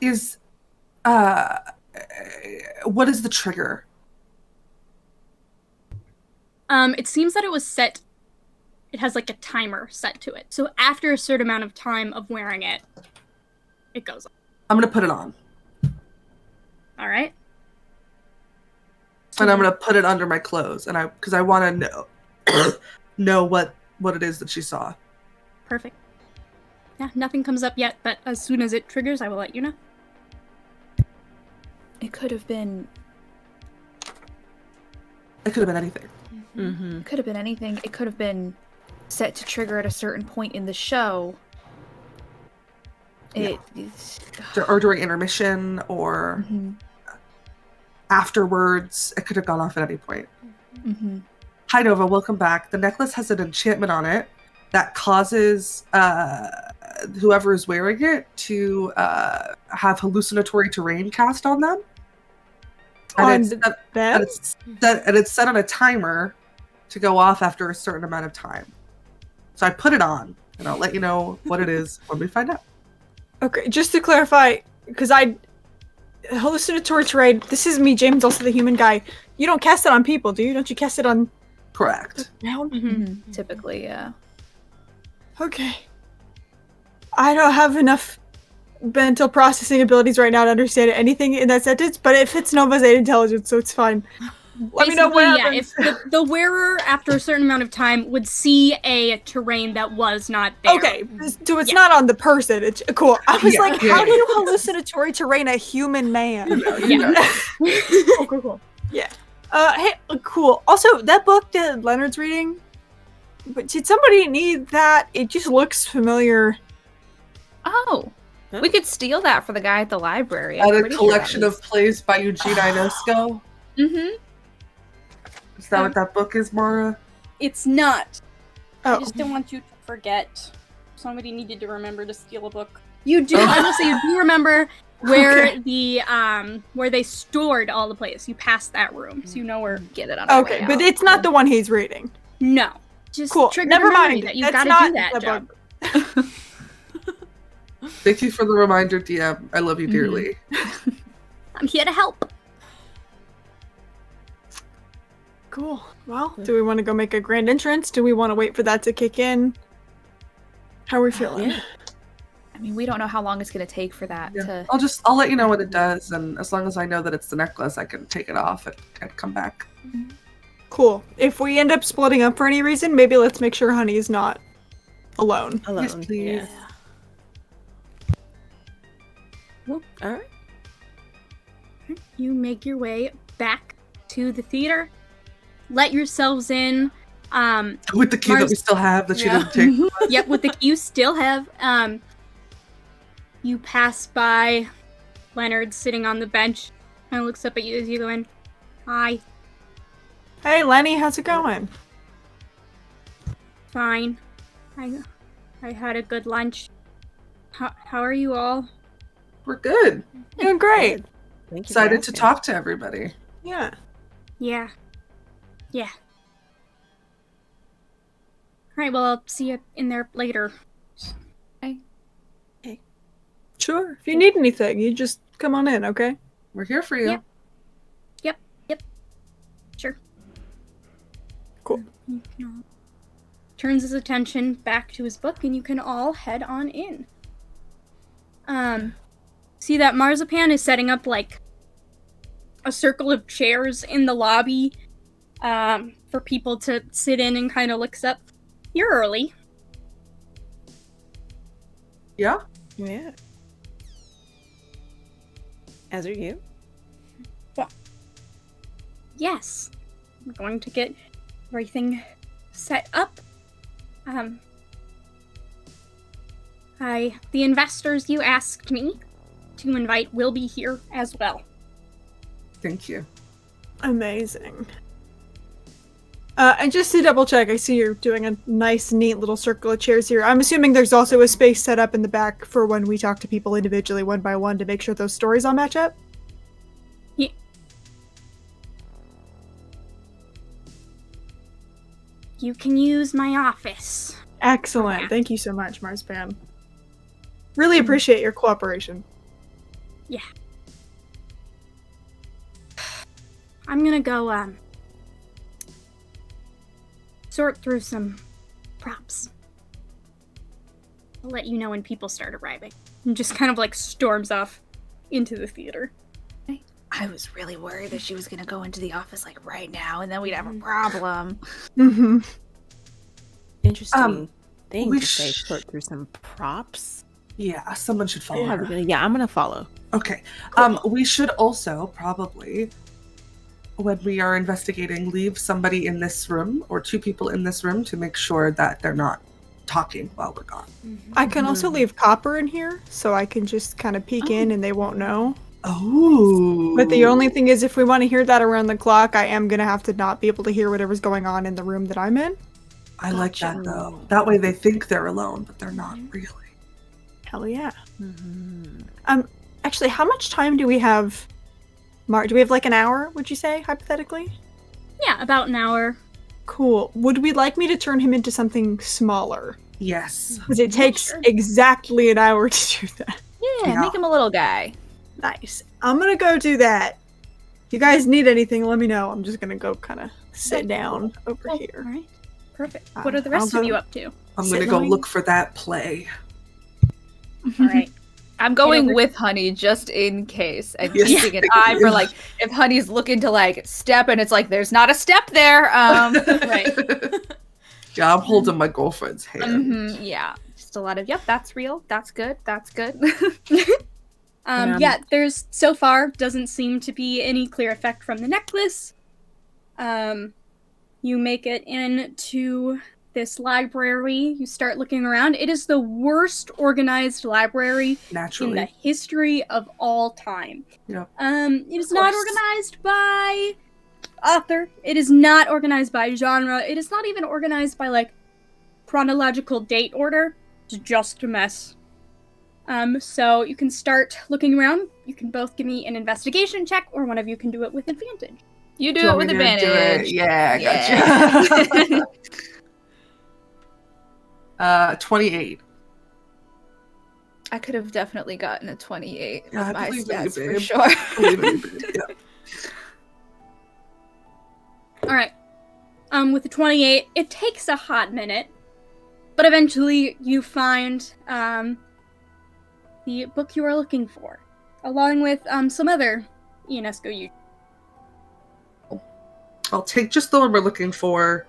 [SPEAKER 4] Is what is the trigger?
[SPEAKER 1] It seems that it was set. It has like a timer set to it. So after a certain amount of time of wearing it, it goes on.
[SPEAKER 4] I'm gonna put it on.
[SPEAKER 1] All right.
[SPEAKER 4] And I'm gonna put it under my clothes, and because I want to know what it is that she saw.
[SPEAKER 1] Perfect. Yeah, nothing comes up yet, but as soon as it triggers, I will let you know.
[SPEAKER 2] It could have been.
[SPEAKER 4] It could have been anything.
[SPEAKER 5] Mm-hmm.
[SPEAKER 2] It could have been anything. It could have been set to trigger at a certain point in the show.
[SPEAKER 4] Or during intermission, or afterwards. It could have gone off at any point.
[SPEAKER 2] Mm-hmm.
[SPEAKER 4] Hi, Nova. Welcome back. The necklace has an enchantment on it that causes whoever is wearing it to have hallucinatory terrain cast on them. And it's set on a timer to go off after a certain amount of time. So I put it on, and I'll let you know what it is when we find out.
[SPEAKER 6] Okay, just to clarify, because hallucinatory terrain, this is me, James, also the human guy. You don't cast it on people, do you? Don't you cast it on...
[SPEAKER 4] Correct.
[SPEAKER 2] Mm-hmm. Typically, yeah.
[SPEAKER 6] Okay. I don't have enough mental processing abilities right now to understand anything in that sentence, but it fits Nova's 8 intelligence, so it's fine. Let me know what happens.
[SPEAKER 1] If the wearer, after a certain amount of time, would see a terrain that was not there.
[SPEAKER 6] Okay, so it's not on the person. It's cool. I was like, how do you hallucinatory terrain a human man? Cool. Yeah. Hey, cool. Also, that book that Leonard's reading, but did somebody need that? It just looks familiar.
[SPEAKER 2] Oh. We could steal that for the guy at the library.
[SPEAKER 4] At a collection of plays by Eugene Ionesco.
[SPEAKER 1] Mm-hmm.
[SPEAKER 4] Is that what that book is, Mara?
[SPEAKER 1] It's not.
[SPEAKER 6] Oh.
[SPEAKER 1] I just don't want you to forget. Somebody needed to remember to steal a book. You do. I will say you do remember where the where they stored all the plays. You passed that room, so you know where.
[SPEAKER 2] Get it on our way
[SPEAKER 6] but
[SPEAKER 2] out.
[SPEAKER 6] it's not the one he's reading.
[SPEAKER 1] No. Just
[SPEAKER 6] cool.
[SPEAKER 1] trigger
[SPEAKER 6] Never
[SPEAKER 1] the memory
[SPEAKER 6] mind.
[SPEAKER 1] that you've got
[SPEAKER 6] That's
[SPEAKER 1] to do
[SPEAKER 6] not
[SPEAKER 1] that
[SPEAKER 6] the
[SPEAKER 1] job.
[SPEAKER 6] book.
[SPEAKER 4] Thank you for the reminder, DM. I love you dearly.
[SPEAKER 1] I'm here to help.
[SPEAKER 6] Cool. Well, do we want to go make a grand entrance? Do we want to wait for that to kick in? How are we feeling?
[SPEAKER 2] I mean, we don't know how long it's going to take for that to...
[SPEAKER 4] I'll let you know when it does, and as long as I know that it's the necklace, I can take it off and come back.
[SPEAKER 6] Cool. If we end up splitting up for any reason, maybe let's make sure Honey's not alone.
[SPEAKER 4] Yes, please.
[SPEAKER 5] Yeah. All right.
[SPEAKER 1] You make your way back to the theater. Let yourselves in.
[SPEAKER 4] With the key that we still have that you didn't take.
[SPEAKER 1] Yep, with the key you still have. You pass by Leonard sitting on the bench and looks up at you as you go in. Hi.
[SPEAKER 6] Hey, Lenny, how's it going?
[SPEAKER 1] Fine. I had a good lunch. How are you all?
[SPEAKER 4] We're good.
[SPEAKER 6] Doing great.
[SPEAKER 5] Thank you.
[SPEAKER 4] Excited to talk to everybody.
[SPEAKER 6] Yeah.
[SPEAKER 1] Yeah. Alright, well, I'll see you in there later.
[SPEAKER 6] Sure. If you need anything, you just come on in, okay?
[SPEAKER 4] We're here for you.
[SPEAKER 1] Yep. Sure.
[SPEAKER 6] Cool.
[SPEAKER 1] Turns his attention back to his book, and you can all head on in. See that Marzipan is setting up, like, a circle of chairs in the lobby, for people to sit in and kind of looks up. You're early.
[SPEAKER 4] Yeah?
[SPEAKER 5] Yeah. As are you.
[SPEAKER 1] Yes. I'm going to get everything set up. The investors you asked me to invite will be here as well.
[SPEAKER 4] Thank you.
[SPEAKER 6] Amazing. And just to double check, I see you're doing a nice, neat little circle of chairs here. I'm assuming there's also a space set up in the back for when we talk to people individually, one by one, to make sure those stories all match up?
[SPEAKER 1] you can use my office.
[SPEAKER 6] Excellent.
[SPEAKER 1] Yeah.
[SPEAKER 6] Thank you so much, Marspan. Really appreciate your cooperation.
[SPEAKER 1] Yeah. I'm gonna go, sort through some props. I'll let you know when people start arriving. And just kind of like storms off into the theater.
[SPEAKER 2] I was really worried that she was gonna go into the office like right now, and then we'd have a problem.
[SPEAKER 6] Mm-hmm.
[SPEAKER 5] Interesting thing
[SPEAKER 4] we
[SPEAKER 5] to say. Sort through some props.
[SPEAKER 4] Yeah, someone should follow her.
[SPEAKER 5] Yeah, I'm gonna follow.
[SPEAKER 4] Okay. We should also probably, when we are investigating, leave somebody in this room or 2 people in this room to make sure that they're not talking while we're gone.
[SPEAKER 6] I can also leave Copper in here, so I can just kind of peek in and they won't know.
[SPEAKER 4] Oh.
[SPEAKER 6] But the only thing is, if we want to hear that around the clock, I am going to have to not be able to hear whatever's going on in the room that I'm in.
[SPEAKER 4] I like that, though. That way they think they're alone, but they're not really.
[SPEAKER 6] Hell yeah.
[SPEAKER 5] Mm-hmm.
[SPEAKER 6] Actually, how much time do we have? Do we have like an hour, would you say, hypothetically?
[SPEAKER 1] Yeah, about an hour.
[SPEAKER 6] Cool. Would we like me to turn him into something smaller?
[SPEAKER 4] Yes.
[SPEAKER 6] Because it takes exactly an hour to do that.
[SPEAKER 2] Yeah, make him a little guy.
[SPEAKER 6] Nice. I'm gonna go do that. If you guys need anything, let me know. I'm just gonna go kind of sit down over here.
[SPEAKER 1] All right. Perfect. What are the rest
[SPEAKER 6] I'll
[SPEAKER 1] of
[SPEAKER 6] go-
[SPEAKER 1] you up to?
[SPEAKER 4] I'm going to go look for that play.
[SPEAKER 1] All right.
[SPEAKER 2] I'm going
[SPEAKER 1] over-
[SPEAKER 2] with Honey just in case. I'm
[SPEAKER 4] Yes.
[SPEAKER 2] keeping an eye for like if Honey's looking to like step and it's like there's not a step there. Right.
[SPEAKER 4] Yeah, I'm holding my girlfriend's hand.
[SPEAKER 2] Yeah. Just a lot of that's real. That's good. That's good.
[SPEAKER 1] Yeah, there's so far doesn't seem to be any clear effect from the necklace. You make it into this library. You start looking around. It is the worst organized library
[SPEAKER 4] Naturally.
[SPEAKER 1] in the history of all time.
[SPEAKER 4] Yep.
[SPEAKER 1] It is not organized by author. It is not organized by genre. It is not even organized by like chronological date order. It's just a mess. So you can start looking around. You can both give me an investigation check, or one of you can do it with advantage.
[SPEAKER 2] You do it with advantage.
[SPEAKER 4] Yeah, I gotcha. 28.
[SPEAKER 2] I could have definitely gotten a 28
[SPEAKER 4] Yeah,
[SPEAKER 2] with
[SPEAKER 4] I
[SPEAKER 2] my
[SPEAKER 4] believe in you,
[SPEAKER 2] stats for
[SPEAKER 4] babe.
[SPEAKER 2] sure.
[SPEAKER 4] Believe in you, babe. Yeah.
[SPEAKER 1] All right. With the 28, it takes a hot minute, but eventually you find the book you are looking for, along with some other UNESCO use.
[SPEAKER 4] I'll take just the one we're looking for.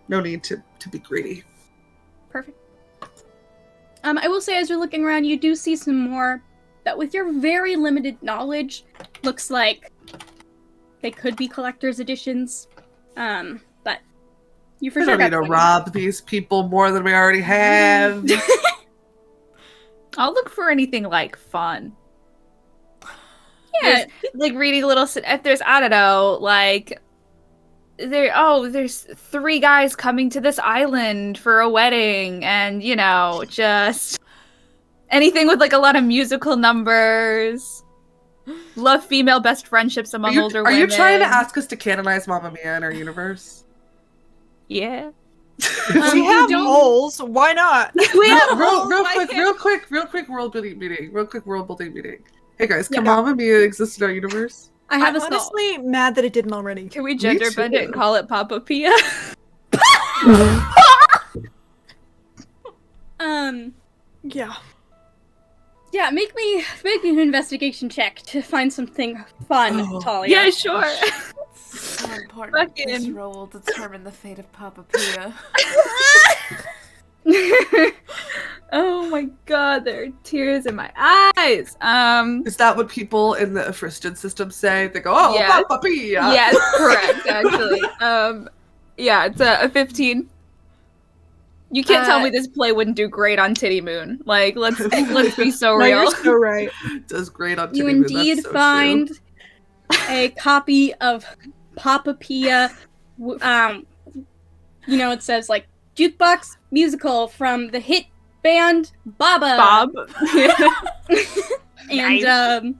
[SPEAKER 4] No need to be greedy.
[SPEAKER 1] Perfect. I will say, as you're looking around, you do see some more that, with your very limited knowledge, looks like they could be collector's editions. But you for
[SPEAKER 4] We
[SPEAKER 1] sure
[SPEAKER 4] don't need
[SPEAKER 1] got
[SPEAKER 4] to rob these people more than we already have.
[SPEAKER 2] I'll look for anything like fun.
[SPEAKER 1] Yeah.
[SPEAKER 2] Like reading little if there's I don't know like there's 3 guys coming to this island for a wedding, and just anything with like a lot of musical numbers. Love female best friendships among older women.
[SPEAKER 4] Are you trying to ask us to canonize Mamma Mia in our universe?
[SPEAKER 2] Yeah.
[SPEAKER 6] We have holes. Why not?
[SPEAKER 2] We have holes,
[SPEAKER 4] real quick world building meeting. Hey guys, can Mamma Mia exist in our universe?
[SPEAKER 1] I have
[SPEAKER 6] I'm
[SPEAKER 1] a skull.
[SPEAKER 6] honestly mad that it didn't already.
[SPEAKER 2] Can we gender bend it and call it Papa Pia?
[SPEAKER 6] Yeah.
[SPEAKER 1] Yeah, make me an investigation check to find something fun, Talia.
[SPEAKER 2] Yeah, sure.
[SPEAKER 3] So important. This
[SPEAKER 2] Fucking-
[SPEAKER 3] role will determine the fate of Papa Pia.
[SPEAKER 2] Oh my god, there are tears in my eyes.
[SPEAKER 4] Is that what people in the Afristan system say? They go, "Oh,
[SPEAKER 2] Yes.
[SPEAKER 4] Papa Pia."
[SPEAKER 2] Yes, correct, actually. Yeah, it's a 15. You can't tell me this play wouldn't do great on Titty Moon. Like, let's be so
[SPEAKER 6] No,
[SPEAKER 2] real.
[SPEAKER 6] you're so right.
[SPEAKER 4] It does great on
[SPEAKER 1] You
[SPEAKER 4] Titty Moon,
[SPEAKER 1] indeed
[SPEAKER 4] that's so
[SPEAKER 1] find
[SPEAKER 4] true.
[SPEAKER 1] a copy of Papa Pia. It says like jukebox musical from the hit band Baba.
[SPEAKER 2] Bob.
[SPEAKER 1] And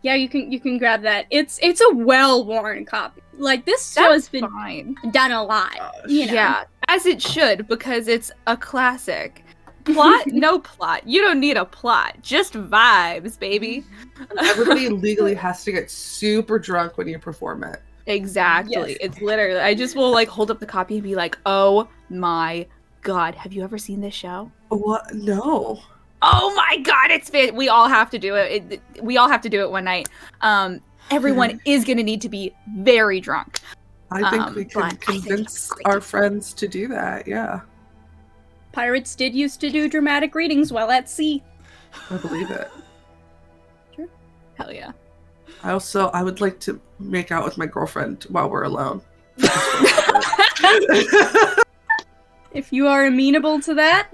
[SPEAKER 1] yeah, you can grab that. It's a well-worn copy. Like, this show has been
[SPEAKER 2] fine.
[SPEAKER 1] done a lot. You know?
[SPEAKER 2] Yeah, as it should, because it's a classic. Plot? No plot. You don't need a plot. Just vibes, baby.
[SPEAKER 4] Everybody legally has to get super drunk when you perform it.
[SPEAKER 2] Exactly.
[SPEAKER 1] Yes.
[SPEAKER 2] It's literally, I just will like hold up the copy and be like, oh my god, have you ever seen this show?
[SPEAKER 4] What? No.
[SPEAKER 2] Oh my god, we all have to do it. We all have to do it one night. Everyone is going to need to be very drunk.
[SPEAKER 4] I think we can
[SPEAKER 2] but I think
[SPEAKER 4] convince
[SPEAKER 2] it's great.
[SPEAKER 4] our friends to do that, yeah.
[SPEAKER 1] Pirates did used to do dramatic readings while at sea.
[SPEAKER 4] I believe it.
[SPEAKER 2] Hell yeah.
[SPEAKER 4] I would like to make out with my girlfriend while we're alone.
[SPEAKER 1] If you are amenable to that,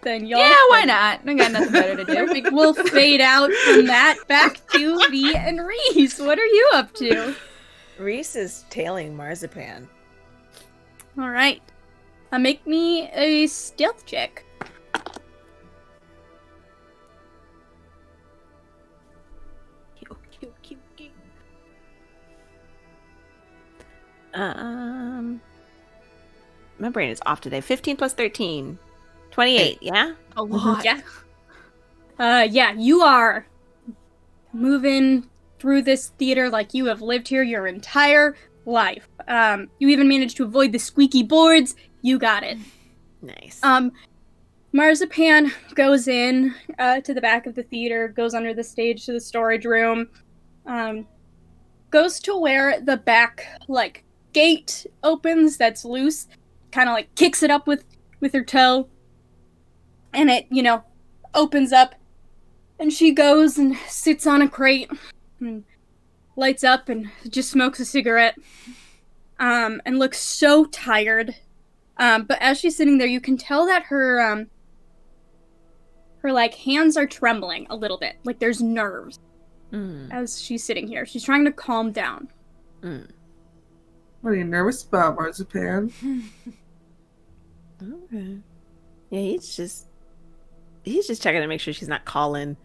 [SPEAKER 1] then y'all.
[SPEAKER 2] Yeah, why not? I got nothing better to do.
[SPEAKER 1] Perfect. We'll fade out from that back to V and Reese. What are you up to?
[SPEAKER 5] Reese is tailing Marzipan.
[SPEAKER 1] All right. Make me a stealth check.
[SPEAKER 5] My brain is off today. 15 plus 13. 28, yeah?
[SPEAKER 2] A lot.
[SPEAKER 1] Yeah. Yeah, you are moving through this theater like you have lived here your entire life. You even managed to avoid the squeaky boards. You got it.
[SPEAKER 5] Nice.
[SPEAKER 1] Marzipan goes in to the back of the theater, goes under the stage to the storage room, goes to where the back, like, gate opens that's loose, kind of, like, kicks it up with her toe, and it, you know, opens up, and she goes and sits on a crate, and lights up and just smokes a cigarette, and looks so tired. But as she's sitting there, you can tell that her like hands are trembling a little bit, like there's nerves as she's sitting here. She's trying to calm down.
[SPEAKER 4] What are you nervous about, Marzipan?
[SPEAKER 5] Okay. Yeah, he's just checking to make sure she's not calling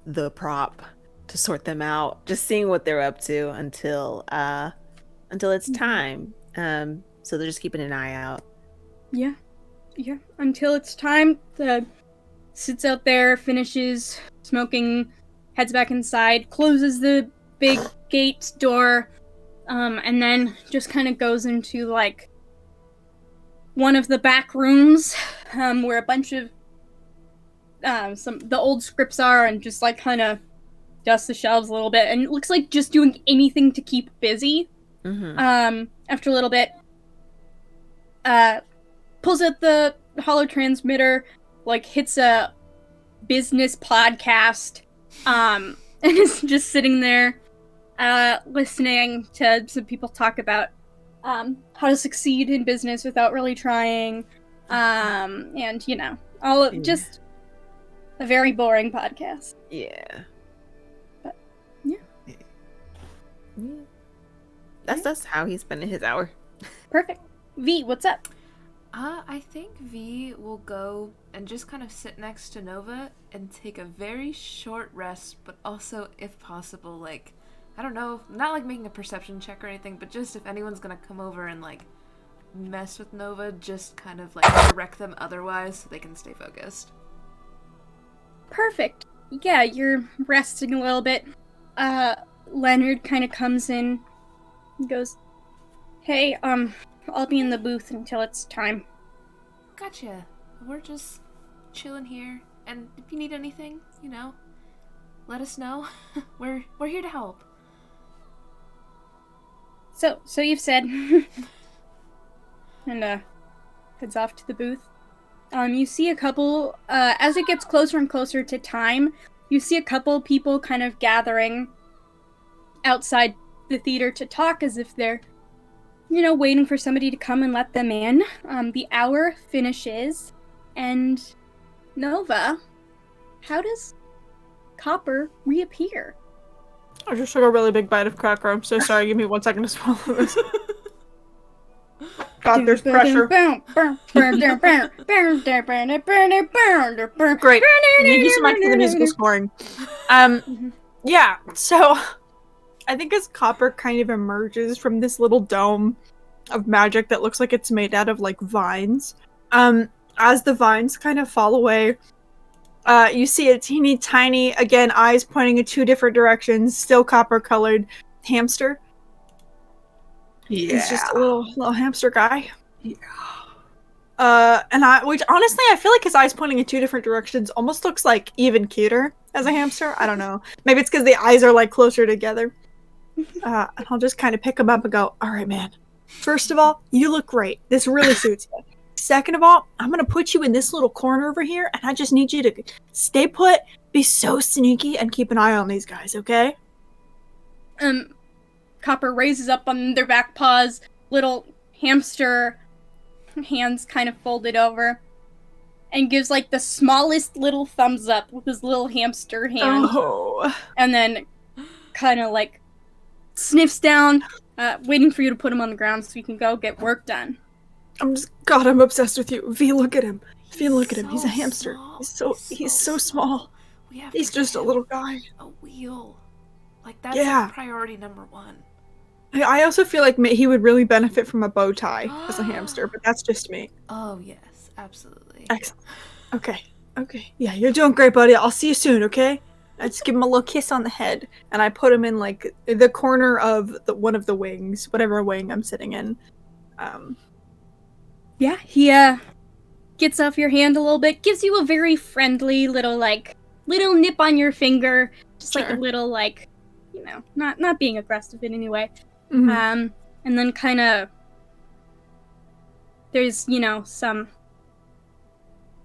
[SPEAKER 5] the prop to sort them out. Just seeing what they're up to until it's time. So they're just keeping an eye out.
[SPEAKER 1] Yeah. Until it's time. Sits out there, finishes smoking, heads back inside, closes the big gate door, and then just kind of goes into, like, one of the back rooms, where a bunch of the old scripts are, and just, like, kind of dusts the shelves a little bit, and it looks like just doing anything to keep busy. After a little bit, pulls out the holo transmitter, like, hits a business podcast, and is just sitting there, listening to some people talk about, how to succeed in business without really trying, and, you know, just a very boring podcast.
[SPEAKER 5] Yeah.
[SPEAKER 1] But, yeah.
[SPEAKER 5] That's how he's spending his hour.
[SPEAKER 1] Perfect. V, what's up?
[SPEAKER 3] I think V will go and just kind of sit next to Nova and take a very short rest, but also, if possible, like, I don't know, not like making a perception check or anything, but just if anyone's gonna come over and, like, mess with Nova, just kind of, like, direct them otherwise so they can stay focused.
[SPEAKER 1] Perfect. Yeah, you're resting a little bit. Leonard kind of comes in and goes, hey, I'll be in the booth until it's time.
[SPEAKER 3] Gotcha. We're just chilling here, and if you need anything, you know, let us know. We're here to help.
[SPEAKER 1] So you've said. And, heads off to the booth. You see a couple, as it gets closer and closer to time, you see a couple people kind of gathering outside the theater to talk as if they're, you know, waiting for somebody to come and let them in. The hour finishes, and Nova, how does Copper reappear?
[SPEAKER 6] I just took a really big bite of cracker. I'm so sorry. Give me 1 second to swallow this. God, there's pressure. Great. Thank you so much for the musical scoring. Yeah, so I think as Copper kind of emerges from this little dome of magic that looks like it's made out of like vines, as the vines kind of fall away, you see a teeny tiny, again, eyes pointing in 2 different directions, still copper colored hamster.
[SPEAKER 4] Yeah.
[SPEAKER 6] He's just a little hamster guy.
[SPEAKER 4] Yeah.
[SPEAKER 6] Which honestly, I feel like his eyes pointing in 2 different directions almost looks like even cuter as a hamster. I don't know. Maybe it's because the eyes are like closer together. And I'll just kind of pick him up and go, all right, man. First of all, you look great. This really suits you. Second of all, I'm going to put you in this little corner over here, and I just need you to stay put, be so sneaky, and keep an eye on these guys, okay?
[SPEAKER 1] Copper raises up on their back paws, little hamster hands kind of folded over, and gives like the smallest little thumbs up with his little hamster hand.
[SPEAKER 6] Oh.
[SPEAKER 1] And then kind of like sniffs down, waiting for you to put him on the ground so you can go get work done.
[SPEAKER 6] God, I'm obsessed with you. V, look at him. V, look at him.
[SPEAKER 3] So
[SPEAKER 6] He's a hamster.
[SPEAKER 3] small.
[SPEAKER 6] He's so small.
[SPEAKER 3] We have
[SPEAKER 6] He's
[SPEAKER 3] to
[SPEAKER 6] just a
[SPEAKER 3] get
[SPEAKER 6] little guy.
[SPEAKER 3] a wheel. Like, that's
[SPEAKER 6] Yeah.
[SPEAKER 3] priority number 1.
[SPEAKER 6] I also feel like he would really benefit from a bow tie as a hamster, but that's just me.
[SPEAKER 3] Oh, yes. Absolutely.
[SPEAKER 6] Excellent. Okay. Yeah, you're doing great, buddy. I'll see you soon, okay? I just give him a little kiss on the head, and I put him in, like, the corner of one of the wings, whatever wing I'm sitting in.
[SPEAKER 1] Yeah, he gets off your hand a little bit, gives you a very friendly little nip on your finger, just like a little like, you know, not being aggressive in any way.
[SPEAKER 6] Mhm.
[SPEAKER 1] And then kind of there's, you know, some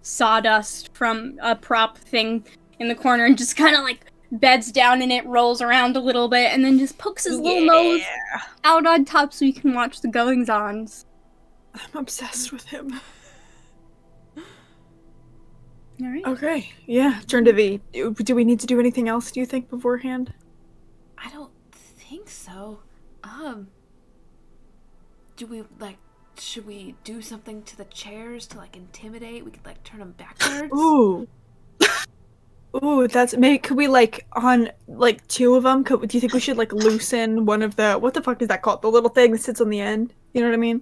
[SPEAKER 1] sawdust from a prop thing in the corner, and just kind of like beds down in it, rolls around a little bit, and then just pokes his little nose out on top so you can watch the goings-ons.
[SPEAKER 6] I'm obsessed with him.
[SPEAKER 1] All right.
[SPEAKER 6] Okay, yeah, turn to V. Do we need to do anything else, do you think, beforehand?
[SPEAKER 3] I don't think so. Do we, like, should we do something to the chairs to, like, intimidate? We could, like, turn them backwards?
[SPEAKER 6] Ooh, could we, like, on, like, 2 of them, do you think we should, like, loosen one of the, what the fuck is that called? The little thing that sits on the end? You know what I mean?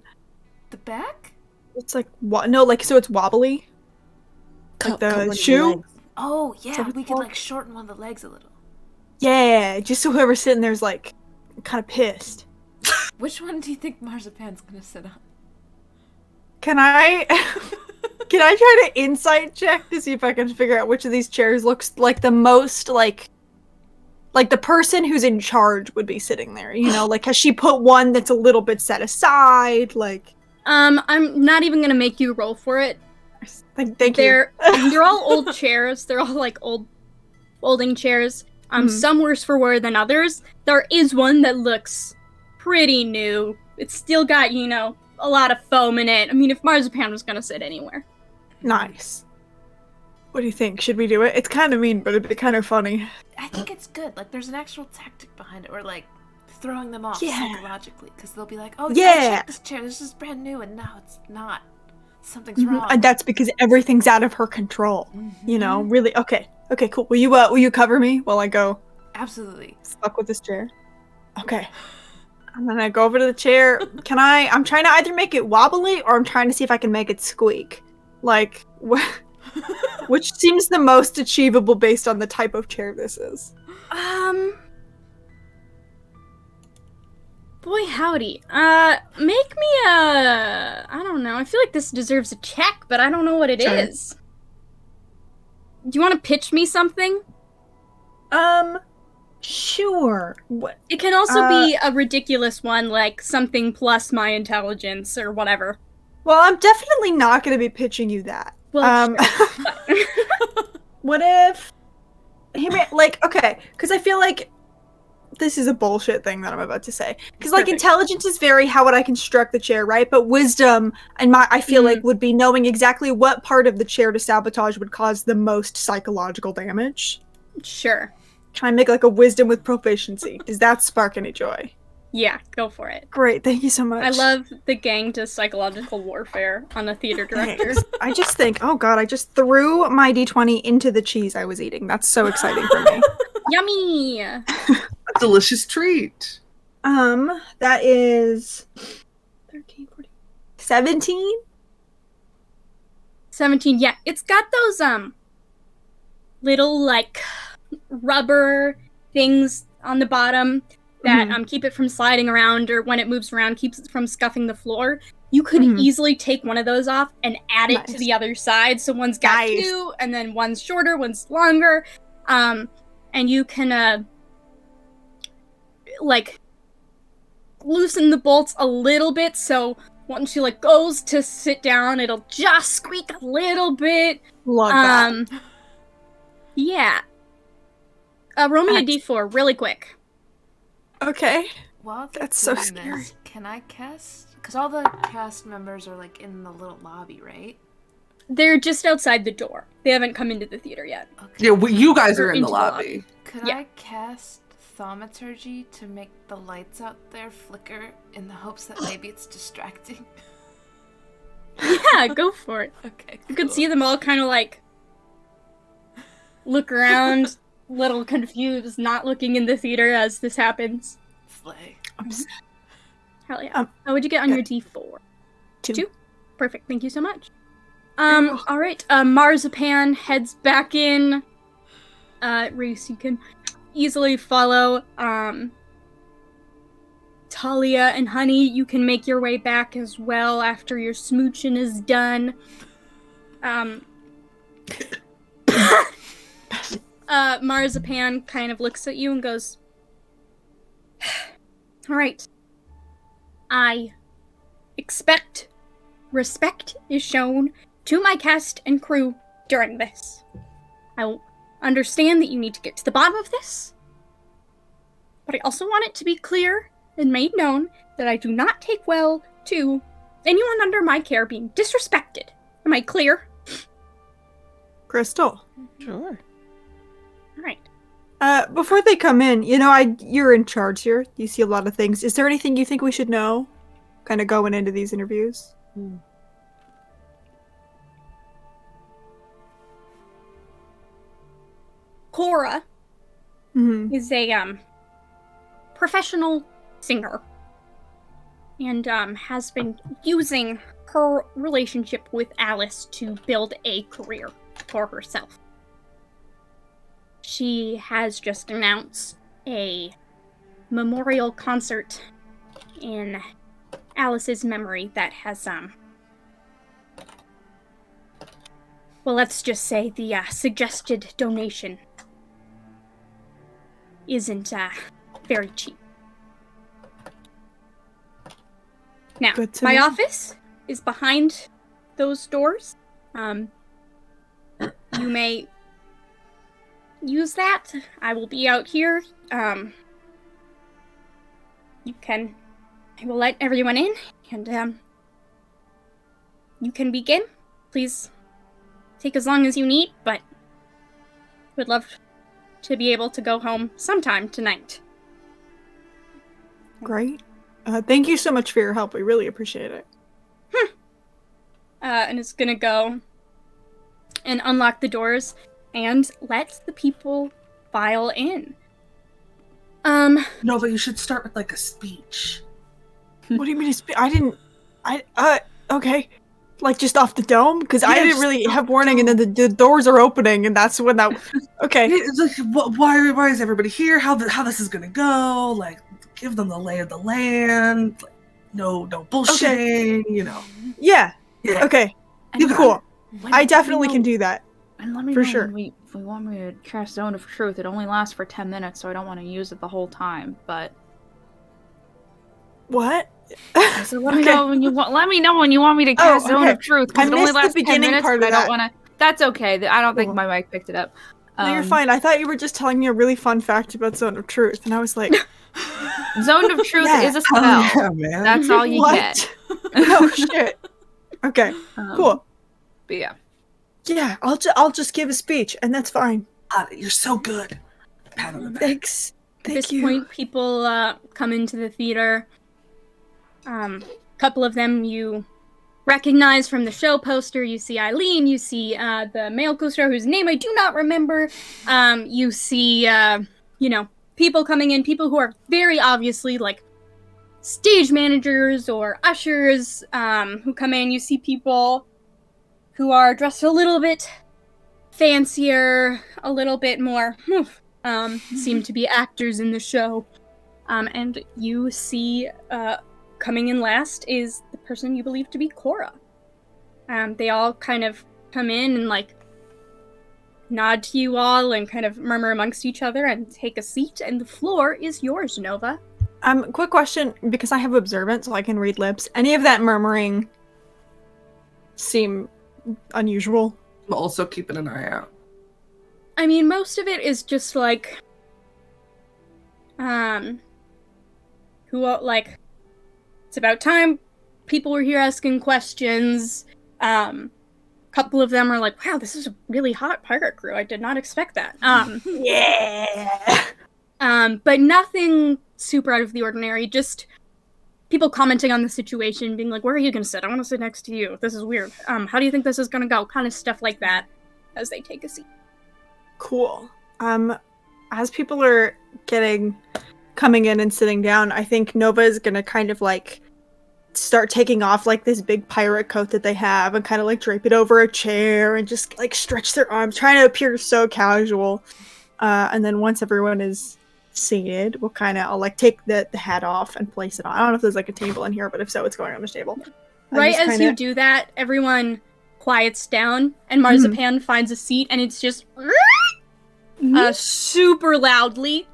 [SPEAKER 3] The back?
[SPEAKER 6] It's like, no, like, so it's wobbly? Like the shoe?
[SPEAKER 3] Oh, yeah,
[SPEAKER 6] what it's
[SPEAKER 3] we could,
[SPEAKER 6] called?
[SPEAKER 3] like, shorten one of the legs a little.
[SPEAKER 6] Yeah, just so whoever's sitting there's, like, kind of pissed.
[SPEAKER 3] Which one do you think Marzipan's gonna sit on?
[SPEAKER 6] Can I try to insight check to see if I can figure out which of these chairs looks like the most, like the person who's in charge would be sitting there, you know? Like, has she put one that's a little bit set aside, like...
[SPEAKER 1] I'm not even gonna make you roll for it.
[SPEAKER 6] Thank you.
[SPEAKER 1] They're all old chairs. They're all like old folding chairs. Some worse for wear than others. There is one that looks pretty new. It's still got, you know, a lot of foam in it. I mean, if Marzipan was gonna sit anywhere.
[SPEAKER 6] Nice. What do you think? Should we do it? It's kind of mean, but it'd be kind of funny.
[SPEAKER 3] I think it's good. Like, there's an actual tactic behind it, or, like, throwing them off
[SPEAKER 6] Yeah.
[SPEAKER 3] psychologically. Because they'll be like, oh,
[SPEAKER 6] Yeah.
[SPEAKER 3] check this chair. This is brand new. And no, it's not. Something's wrong.
[SPEAKER 6] And that's because everything's out of her control. You know, really. Okay, cool. Will you cover me while I go
[SPEAKER 3] Absolutely.
[SPEAKER 6] stuck with this chair? Okay. I'm gonna go over to the chair. I'm trying to either make it wobbly or I'm trying to see if I can make it squeak. Like, which seems the most achievable based on the type of chair this is.
[SPEAKER 1] Boy howdy. Make me I don't know. I feel like this deserves a check, but I don't know what it is. Do you want to pitch me something?
[SPEAKER 6] Sure. What?
[SPEAKER 1] It can also be a ridiculous one, like something plus my intelligence or whatever.
[SPEAKER 6] Well, I'm definitely not gonna be pitching you that.
[SPEAKER 1] Well,
[SPEAKER 6] What if okay, because I feel like this is a bullshit thing that I'm about to say. Because, like, intelligence is very how would I construct the chair, right? But wisdom, I feel like, would be knowing exactly what part of the chair to sabotage would cause the most psychological damage.
[SPEAKER 1] Sure.
[SPEAKER 6] Can I make, like, a wisdom with proficiency? Does that spark any joy?
[SPEAKER 1] Yeah, go for it.
[SPEAKER 6] Great, thank you so much.
[SPEAKER 1] I love the gang to psychological warfare on a theater director.
[SPEAKER 6] I just think, oh god, I just threw my d20 into the cheese I was eating. That's so exciting for me.
[SPEAKER 1] Yummy!
[SPEAKER 4] A delicious treat.
[SPEAKER 6] That is 13, 14, 17.
[SPEAKER 1] 17. Yeah, it's got those little like rubber things on the bottom that keep it from sliding around, or when it moves around keeps it from scuffing the floor. You could easily take one of those off and add it to the other side. So one's got two, and then one's shorter, one's longer. And you can like loosen the bolts a little bit, so once she like goes to sit down, it'll just squeak a little bit.
[SPEAKER 6] Love that.
[SPEAKER 1] Yeah. Roll me a d4 really quick.
[SPEAKER 6] Okay.
[SPEAKER 3] While
[SPEAKER 6] That's so
[SPEAKER 3] doing
[SPEAKER 6] scary.
[SPEAKER 3] this, can I cast? Because all the cast members are like in the little lobby, right?
[SPEAKER 1] They're just outside the door. They haven't come into the theater yet.
[SPEAKER 3] Okay.
[SPEAKER 4] Yeah, you guys are in
[SPEAKER 1] Into
[SPEAKER 4] the
[SPEAKER 1] the
[SPEAKER 4] lobby.
[SPEAKER 3] Could
[SPEAKER 1] Yeah.
[SPEAKER 3] I cast thaumaturgy to make the lights out there flicker in the hopes that maybe it's distracting?
[SPEAKER 1] Yeah, go for it.
[SPEAKER 3] Okay.
[SPEAKER 1] You can see them all kind of like look around, little confused, not looking in the theater as this happens.
[SPEAKER 3] Slay.
[SPEAKER 1] Hell yeah. How would you get on your d4? Two. Perfect. Thank you so much. All right. Marzipan heads back in. Reese, you can easily follow. Talia and Honey, you can make your way back as well after your smooching is done. Marzipan kind of looks at you and goes, all right. I expect respect is shown to my cast and crew during this. I will understand that you need to get to the bottom of this, but I also want it to be clear and made known that I do not take well to anyone under my care being disrespected. Am I clear?
[SPEAKER 6] Crystal.
[SPEAKER 5] Sure.
[SPEAKER 1] All right.
[SPEAKER 6] Before they come in, you're in charge here. You see a lot of things. Is there anything you think we should know, kind of going into these interviews?
[SPEAKER 1] Cora is a professional singer and has been using her relationship with Alice to build a career for herself. She has just announced a memorial concert in Alice's memory that has, well, let's just say the suggested donation isn't very cheap. Now, my office is behind those doors. You may use that. I will be out here. I will let everyone in, and you can begin. Please take as long as you need, but would love to be able to go home sometime tonight.
[SPEAKER 6] Great. Thank you so much for your help. We really appreciate it.
[SPEAKER 1] And it's gonna go and unlock the doors and let the people file in.
[SPEAKER 4] No, but you should start with like a speech.
[SPEAKER 6] What do you mean? Okay. Like just off the dome? Because I didn't really have warning, and then the doors are opening, and that's when that. Okay.
[SPEAKER 4] It's like, why is everybody here? How this is gonna go? Like, give them the lay of the land. Like, no bullshitting.
[SPEAKER 6] Okay. Yeah. Okay. Cool. I definitely can do that.
[SPEAKER 2] And let me
[SPEAKER 6] for
[SPEAKER 2] know
[SPEAKER 6] sure.
[SPEAKER 2] If we want me to cast Zone of Truth, it only lasts for 10 minutes, so I don't want to use it the whole time. But
[SPEAKER 6] what?
[SPEAKER 2] So let me know when you want. Let me know when you want me to cast Zone of Truth, because it only lasts 10 minutes. But I don't want to. That's okay. I don't think my mic picked it up.
[SPEAKER 6] No, you're fine. I thought you were just telling me a really fun fact about Zone of Truth, and I was like,
[SPEAKER 2] Zone of Truth is a spell.
[SPEAKER 4] Yeah, man.
[SPEAKER 2] That's all you get.
[SPEAKER 6] Oh shit. Okay. Cool.
[SPEAKER 2] But yeah.
[SPEAKER 6] Yeah, I'll just give a speech, and that's fine.
[SPEAKER 4] You're so good. Pat on the back.
[SPEAKER 6] Thanks.
[SPEAKER 1] At this point, people come into the theater. A couple of them you recognize from the show poster. You see Eileen, you see the male co-star whose name I do not remember. You see, people coming in, people who are very obviously like stage managers or ushers who come in. You see people who are dressed a little bit fancier, a little bit more, seem to be actors in the show. And you see coming in last is the person you believe to be Cora. They all kind of come in and like nod to you all and kind of murmur amongst each other and take a seat, and the floor is yours, Nova.
[SPEAKER 6] Quick question, because I have observant, so I can read lips. Any of that murmuring seem unusual?
[SPEAKER 4] I'm also keeping an eye out.
[SPEAKER 1] I mean, most of it is just like, it's about time. People were here asking questions. Couple of them are like, wow, this is a really hot pirate crew. I did not expect that.
[SPEAKER 6] Yeah.
[SPEAKER 1] But nothing super out of the ordinary. Just people commenting on the situation, being like, where are you gonna sit? I want to sit next to you. This is weird. How do you think this is gonna go? Kind of stuff like that as they take a seat.
[SPEAKER 6] Cool. As people are coming in and sitting down, I think Nova is gonna kind of like start taking off like this big pirate coat that they have and kind of like drape it over a chair and just like stretch their arms, trying to appear so casual. And then once everyone is seated, I'll like take the hat off and place it on. I don't know if there's like a table in here, but if so, it's going on the table.
[SPEAKER 1] Right as you do that, everyone quiets down and Marzipan finds a seat, and it's just super loudly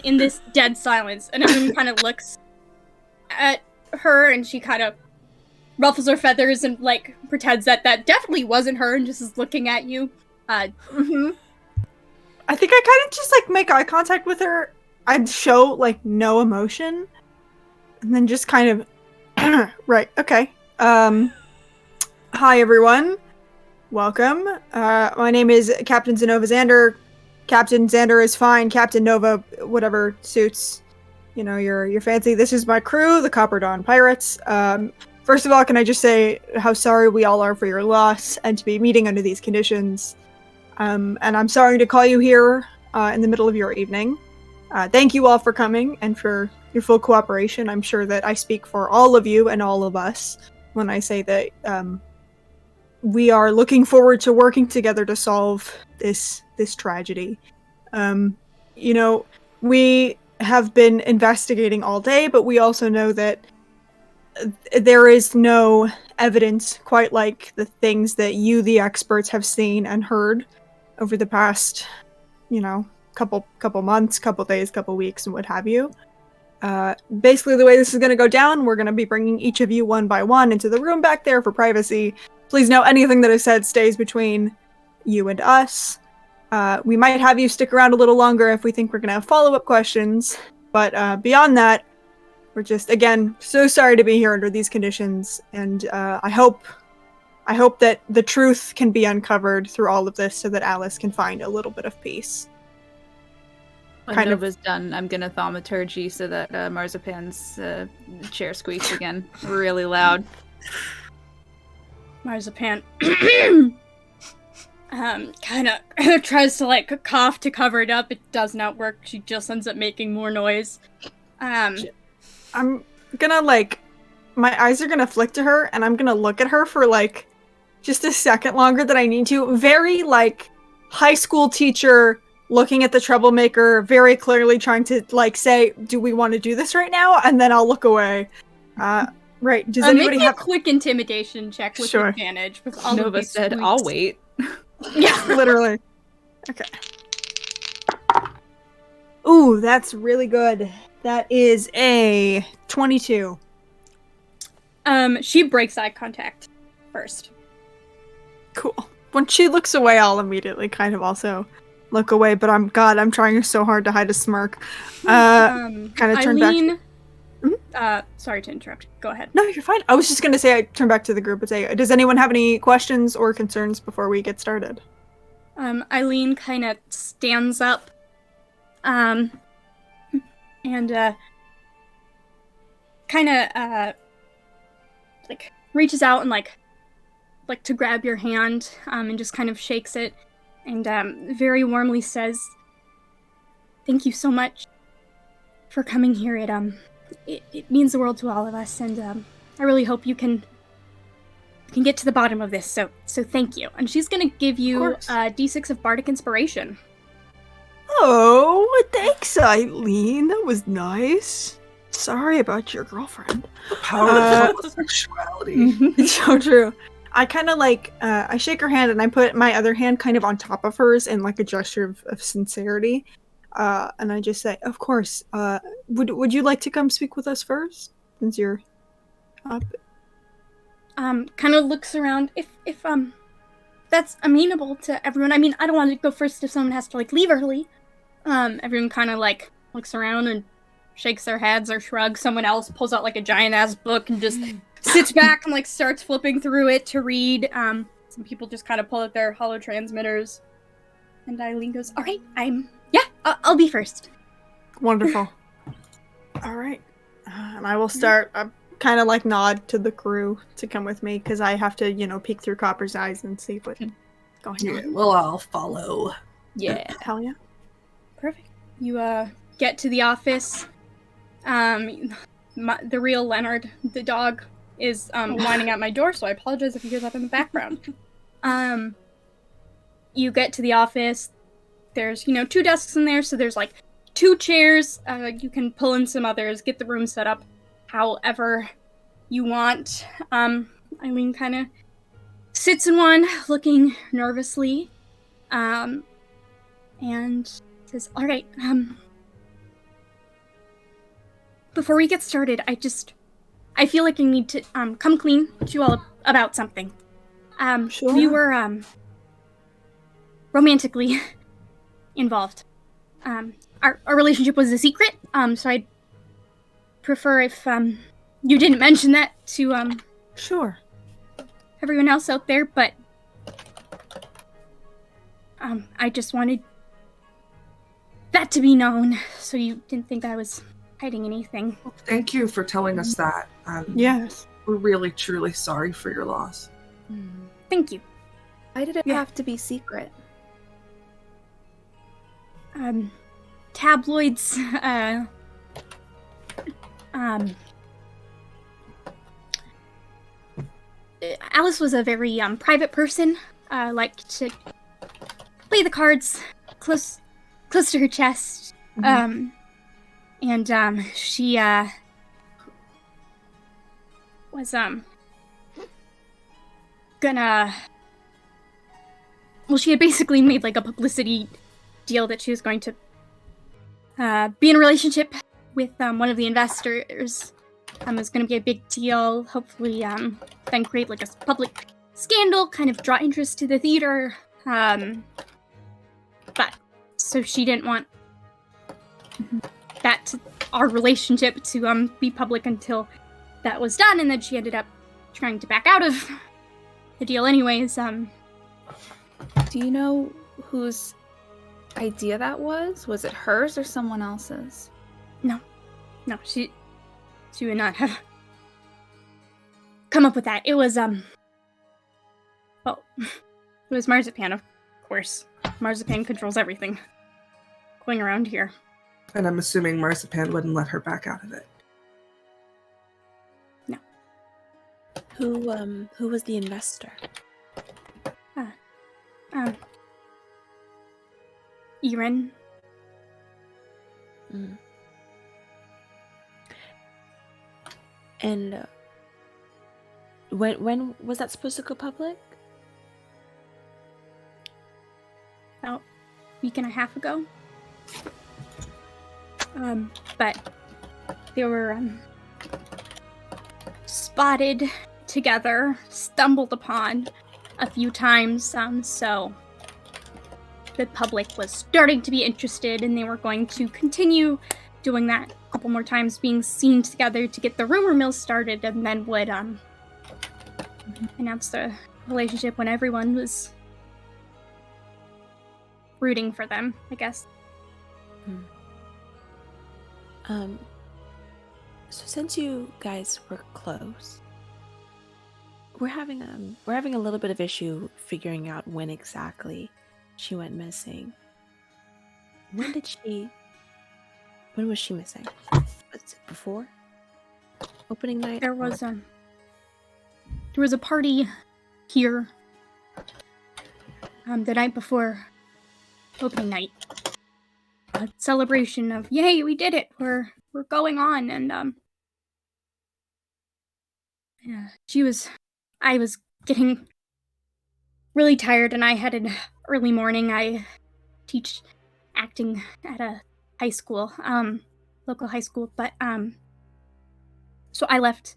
[SPEAKER 1] in this dead silence, and everyone kind of looks at her, and she kind of ruffles her feathers and like pretends that definitely wasn't her and just is looking at you.
[SPEAKER 6] I think I kind of just like make eye contact with her. I'd show like no emotion, and then just kind of right, okay. Hi everyone, welcome. My name is Captain Zenova Xander. Captain Xander is fine. Captain Nova, whatever suits, you know, your fancy. This is my crew, the Copper Dawn Pirates. First of all, can I just say how sorry we all are for your loss and to be meeting under these conditions. And I'm sorry to call you here in the middle of your evening. Thank you all for coming and for your full cooperation. I'm sure that I speak for all of you and all of us when I say that we are looking forward to working together to solve this tragedy. You know, we have been investigating all day, but we also know that there is no evidence quite like the things that you, the experts, have seen and heard over the past, you know, couple months, couple days, couple weeks, and what have you. Basically, the way this is going to go down, we're going to be bringing each of you one by one into the room back there for privacy. Please know anything that is said stays between you and us. We might have you stick around a little longer if we think we're going to have follow-up questions, but beyond that, we're just, again, so sorry to be here under these conditions, and I hope that the truth can be uncovered through all of this so that Alice can find a little bit of peace.
[SPEAKER 2] When Nova's done, I'm gonna thaumaturgy so that Marzipan's chair squeaks again, really loud.
[SPEAKER 1] Marzipan kind of tries to like cough to cover it up. It does not work. She just ends up making more noise.
[SPEAKER 6] I'm gonna like, my eyes are gonna flick to her, and I'm gonna look at her for like just a second longer than I need to. Very like high school teacher looking at the troublemaker, very clearly trying to like say, "Do we want to do this right now?" And then I'll look away. Right? Does anybody
[SPEAKER 1] make
[SPEAKER 6] have
[SPEAKER 1] a quick intimidation check with advantage? With all
[SPEAKER 2] Nova
[SPEAKER 1] of these
[SPEAKER 2] said,
[SPEAKER 1] squeaks.
[SPEAKER 2] "I'll wait."
[SPEAKER 1] Yeah,
[SPEAKER 6] literally. Okay. Ooh, that's really good. That is a 22.
[SPEAKER 1] She breaks eye contact first.
[SPEAKER 6] Cool. When she looks away, I'll immediately kind of also look away, but I'm trying so hard to hide a smirk. Kind of turn
[SPEAKER 1] Eileen,
[SPEAKER 6] back.
[SPEAKER 1] Sorry to interrupt. Go ahead.
[SPEAKER 6] No, you're fine. I was just gonna say I turn back to the group and say, does anyone have any questions or concerns before we get started?
[SPEAKER 1] Eileen kind of stands up, and kind of like reaches out and like to grab your hand, and just kind of shakes it, and very warmly says, thank you so much for coming here. It means the world to all of us, and I really hope you can get to the bottom of this. So thank you. And she's gonna give you a D6 of bardic inspiration.
[SPEAKER 6] Oh, thanks, Eileen. That was nice. Sorry about your girlfriend.
[SPEAKER 4] The power of homosexuality.
[SPEAKER 6] It's so true. I kind of I shake her hand and I put my other hand kind of on top of hers in like a gesture of sincerity. And I just say, of course, would you like to come speak with us first? Since you're up.
[SPEAKER 1] Kind of looks around if that's amenable to everyone. I mean, I don't want to go first if someone has to like leave early. Everyone kind of like looks around and shakes their heads or shrugs. Someone else pulls out like a giant ass book and just sits back and like starts flipping through it to read. Some people just kind of pull out their hollow transmitters, and Eileen goes, "All right, I'll be first."
[SPEAKER 6] Wonderful. All right, and I will start. Kind of like nod to the crew to come with me because I have to, peek through Copper's eyes and see what's going
[SPEAKER 4] Yeah,
[SPEAKER 6] on.
[SPEAKER 4] we'll all follow.
[SPEAKER 2] Yeah.
[SPEAKER 6] Hell yeah.
[SPEAKER 1] Perfect. You get to the office. The real Leonard, the dog, is whining at my door, so I apologize if you hear that in the background. You get to the office. There's 2 desks in there, so there's like 2 chairs. You can pull in some others, get the room set up however you want. Eileen kind of sits in one, looking nervously, and says, "All right, before we get started, I feel like I need to come clean to you all about something.
[SPEAKER 6] Sure.
[SPEAKER 1] We were romantically involved. Our relationship was a secret, so I'd prefer if you didn't mention that to
[SPEAKER 6] Sure.
[SPEAKER 1] everyone else out there, but I just wanted that to be known, so you didn't think I was hiding anything."
[SPEAKER 4] Thank you for telling us that.
[SPEAKER 6] Yes.
[SPEAKER 4] We're really, truly sorry for your loss.
[SPEAKER 1] Thank you.
[SPEAKER 2] Why did it
[SPEAKER 1] Yeah.
[SPEAKER 2] have to be secret?
[SPEAKER 1] Tabloids, Alice was a very private person, liked to play the cards close to her chest. And she was gonna, well, she had basically made like a publicity deal that she was going to be in a relationship with one of the investors. It was going to be a big deal, hopefully then create like a public scandal, kind of draw interest to the theater. But so she didn't want our relationship to be public until that was done, and then she ended up trying to back out of the deal anyways.
[SPEAKER 2] Do you know whose idea that was? Was it hers or someone else's?
[SPEAKER 1] No, she would not have come up with that. It was well, it was Marzipan, of course. Marzipan controls everything going around here.
[SPEAKER 4] And I'm assuming Marzipan wouldn't let her back out of it.
[SPEAKER 1] No.
[SPEAKER 5] Who was the investor?
[SPEAKER 1] Iren.
[SPEAKER 5] And when was that supposed to go public?
[SPEAKER 1] About a week and a half ago. But they were spotted together, stumbled upon a few times, so the public was starting to be interested, and they were going to continue doing that a couple more times, being seen together to get the rumor mill started, and then would announce the relationship when everyone was rooting for them, I guess.
[SPEAKER 5] So since you guys were close, we're having a little bit of issue figuring out when exactly she went missing. When did she When was she missing? Was it before opening night?
[SPEAKER 1] There was a party here the night before opening night. A celebration of yay, we did it. We're going on, and yeah, I was getting really tired, and I had an early morning. I teach acting at a high school, local high school, but so I left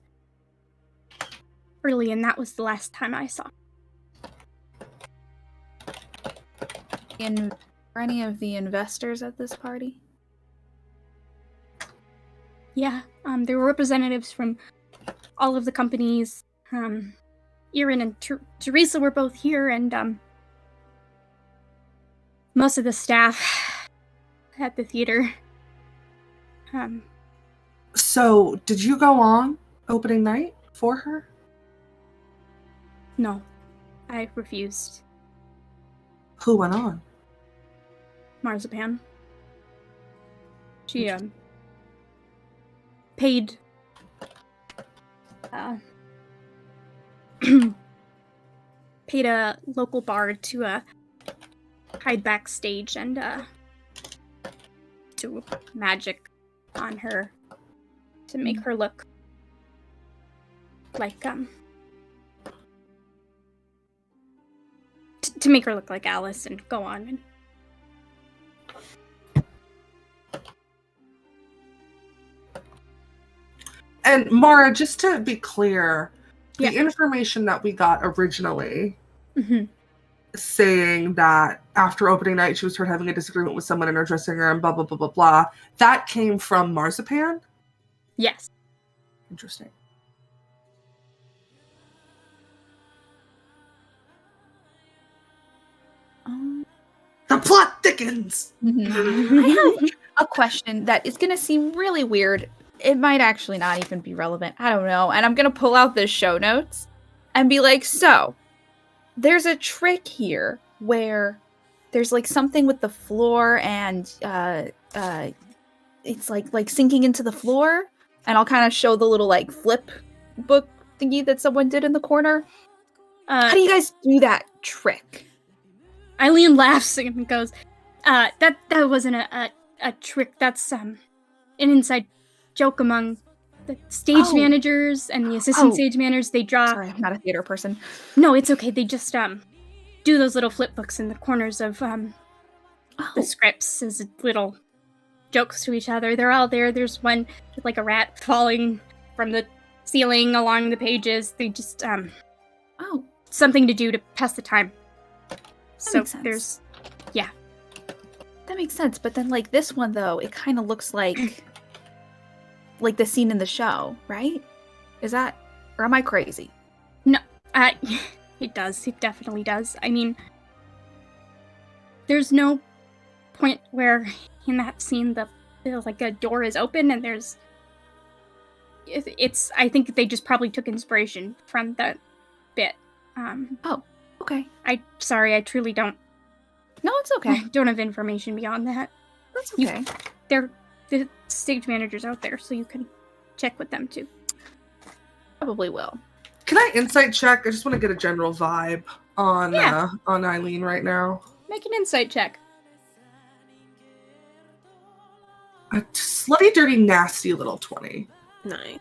[SPEAKER 1] early, and that was the last time I saw.
[SPEAKER 2] And were any of the investors at this party?
[SPEAKER 1] Yeah, there were representatives from all of the companies. Erin and Teresa were both here, and most of the staff at the theater.
[SPEAKER 4] So, did you go on opening night for her?
[SPEAKER 1] No, I refused.
[SPEAKER 4] Who went on?
[SPEAKER 1] Marzipan. She paid paid a local bard to hide backstage and do magic on her to make her look like to make her look like Alice and go on and
[SPEAKER 4] And Mara, just to be clear,
[SPEAKER 1] Yeah.
[SPEAKER 4] the information that we got originally
[SPEAKER 1] mm-hmm.
[SPEAKER 4] saying that after opening night she was heard having a disagreement with someone in her dressing room, blah, blah, blah, blah, blah, that came from Marzipan?
[SPEAKER 1] Yes.
[SPEAKER 4] Interesting. The plot thickens!
[SPEAKER 2] I have a question that is going to seem really weird. It might actually not even be relevant. I don't know. And I'm going to pull out the show notes and be like, so, there's a trick here where there's like something with the floor and it's like sinking into the floor. And I'll kind of show the little like flip book thingy that someone did in the corner. How do you guys do that trick?
[SPEAKER 1] Eileen laughs and goes, that wasn't a trick. That's an inside joke among the stage managers and the assistant stage managers. They draw.
[SPEAKER 2] Sorry, I'm not a theater person.
[SPEAKER 1] No, it's okay. They just do those little flip books in the corners of the scripts as little jokes to each other. They're all there. There's one with like a rat falling from the ceiling along the pages. They just something to do to pass the time. So there's, yeah.
[SPEAKER 2] That makes sense, but then like this one though, it kind of looks like the scene in the show, right? Is that, or am I crazy?
[SPEAKER 1] No, it does. It definitely does. I mean, there's no point where in that scene the like a door is open and there's. It's. I think they just probably took inspiration from that bit.
[SPEAKER 2] Okay.
[SPEAKER 1] Sorry, I truly don't.
[SPEAKER 2] No, it's okay.
[SPEAKER 1] I don't have information beyond that.
[SPEAKER 2] That's okay.
[SPEAKER 1] They're the stage managers out there, so you can check with them too.
[SPEAKER 2] Probably will.
[SPEAKER 4] Can I insight check? I just want to get a general vibe on Eileen right now.
[SPEAKER 1] Make an insight check.
[SPEAKER 4] A slutty, dirty, nasty little 20.
[SPEAKER 5] Nice.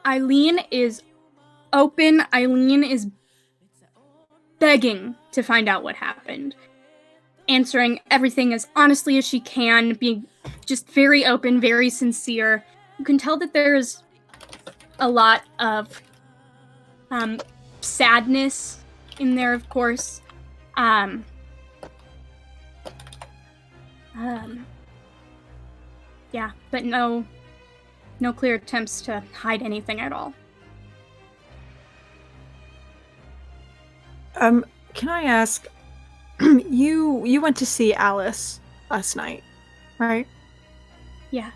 [SPEAKER 1] Eileen is open. Eileen is begging to find out what happened. Answering everything as honestly as she can, being just very open, very sincere. You can tell that there's a lot of sadness in there, of course. Yeah, but no clear attempts to hide anything at all.
[SPEAKER 6] Can I ask, you went to see Alice last night, right?
[SPEAKER 1] Yeah.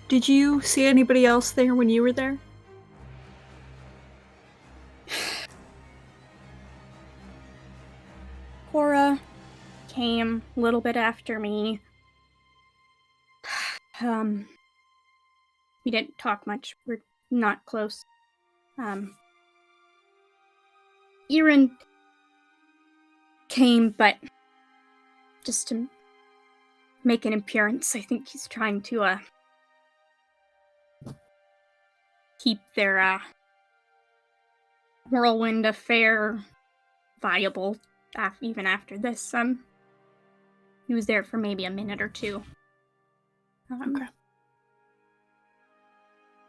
[SPEAKER 6] Did you see anybody else there when you were there?
[SPEAKER 1] Cora came a little bit after me. We didn't talk much. We're not close. Iran came, but just to make an appearance. I think he's trying to keep their whirlwind affair viable even after this. He was there for maybe a minute or two.
[SPEAKER 5] Okay.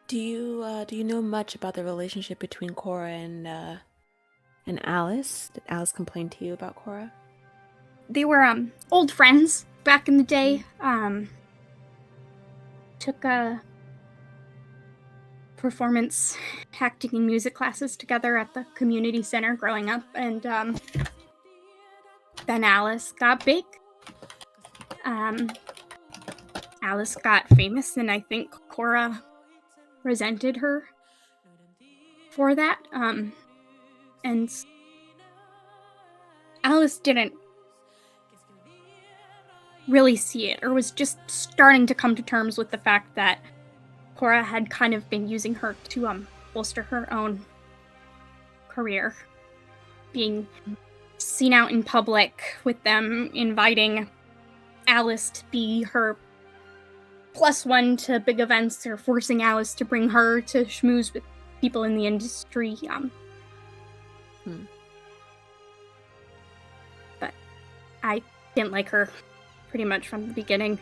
[SPEAKER 5] Do you know much about the relationship between Cora and Alice? Did Alice complain to you about Cora?
[SPEAKER 1] They were old friends back in the day. Took performance acting and music classes together at the community center growing up, and then Alice got big. Alice got famous, and I think Cora resented her for that. And Alice didn't really see it, or was just starting to come to terms with the fact that Cora had kind of been using her to bolster her own career. Being seen out in public with them, inviting Alice to be her +1 to big events, or forcing Alice to bring her to schmooze with people in the industry. But I didn't like her pretty much from the beginning.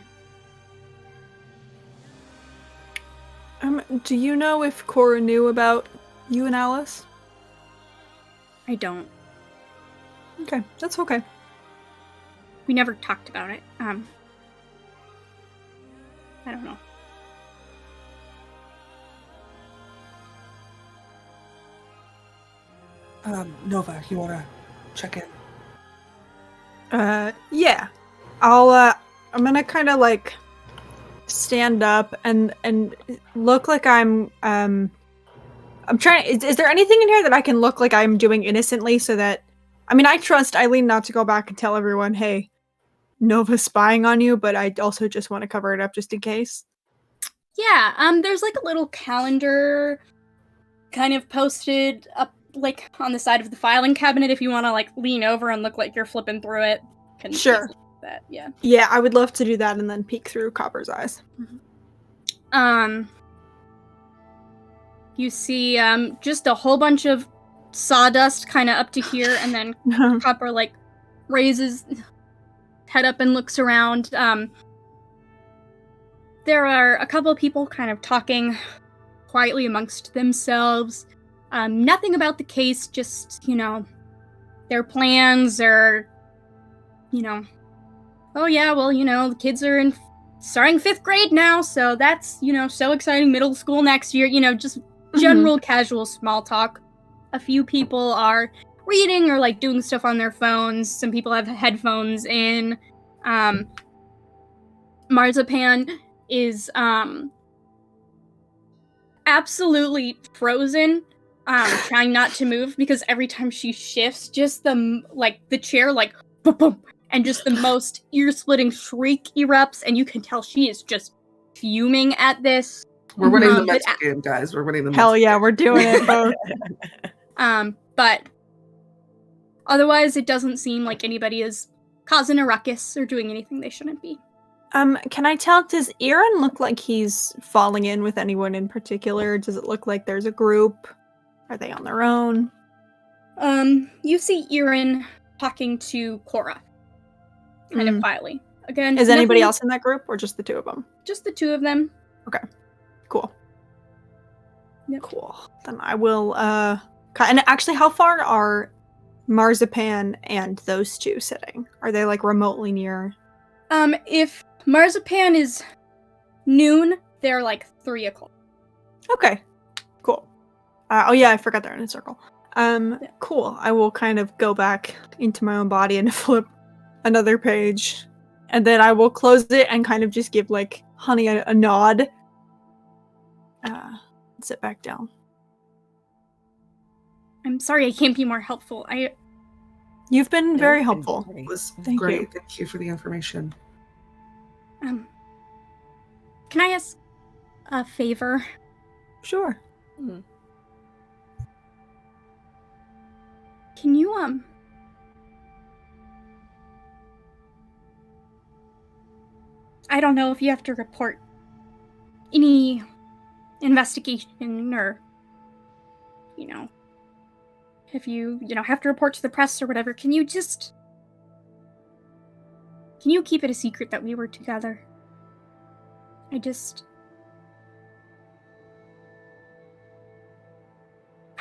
[SPEAKER 6] Do you know if Cora knew about you and Alice?
[SPEAKER 1] I don't.
[SPEAKER 6] Okay, that's okay.
[SPEAKER 1] We never talked about it. I don't know.
[SPEAKER 4] Nova, you wanna check in?
[SPEAKER 6] Yeah. I'm gonna kind of like stand up and look like I'm trying. Is there anything in here that I can look like I'm doing innocently, so that, I mean, I trust Eileen not to go back and tell everyone, hey, Nova's spying on you, but I also just want to cover it up just in case.
[SPEAKER 1] Yeah, there's like a little calendar kind of posted up like on the side of the filing cabinet if you want to like lean over and look like you're flipping through it.
[SPEAKER 6] Sure.
[SPEAKER 1] That, yeah.
[SPEAKER 6] Yeah, I would love to do that and then peek through Copper's eyes.
[SPEAKER 1] You see just a whole bunch of sawdust kind of up to here, and then Copper like raises head up and looks around. There are a couple of people kind of talking quietly amongst themselves. Nothing about the case, just, their plans, or, oh yeah, well, the kids are starting 5th grade now, so that's, so exciting, middle school next year, just general casual small talk. A few people are reading or like doing stuff on their phones. Some people have headphones in. Marzipan is absolutely frozen, trying not to move, because every time she shifts, just the chair boom, boom, and just the most ear-splitting shriek erupts, and you can tell she is just fuming at this.
[SPEAKER 4] We're winning the mental game, guys. We're winning the
[SPEAKER 6] Hell yeah, we're doing it both.
[SPEAKER 1] But otherwise, it doesn't seem like anybody is causing a ruckus or doing anything they shouldn't be.
[SPEAKER 6] Can I tell, does Aaron look like he's falling in with anyone in particular? Does it look like there's a group? Are they on their own?
[SPEAKER 1] You see Aaron talking to Cora. Kind of quietly. Again,
[SPEAKER 6] is anybody else in that group, or just the two of them?
[SPEAKER 1] Just the two of them.
[SPEAKER 6] Okay. Cool.
[SPEAKER 1] Yep.
[SPEAKER 6] Cool. Then I will, and actually, how far are Marzipan and those two sitting? Are they, like, remotely near?
[SPEAKER 1] If Marzipan is noon, they're, like, 3 o'clock.
[SPEAKER 6] Okay. Cool. Oh yeah, I forgot they're in a circle. Cool. I will kind of go back into my own body and flip another page. And then I will close it and kind of just give, like, Honey a nod. Sit back down.
[SPEAKER 1] I'm sorry I can't be more helpful.
[SPEAKER 6] You've been very helpful.
[SPEAKER 4] It was
[SPEAKER 6] Thank
[SPEAKER 4] great.
[SPEAKER 6] you.
[SPEAKER 4] Thank you for the information.
[SPEAKER 1] Can I ask a favor?
[SPEAKER 6] Sure.
[SPEAKER 1] Can you, I don't know if you have to report any investigation or, if you have to report to the press or whatever, can you keep it a secret that we were together?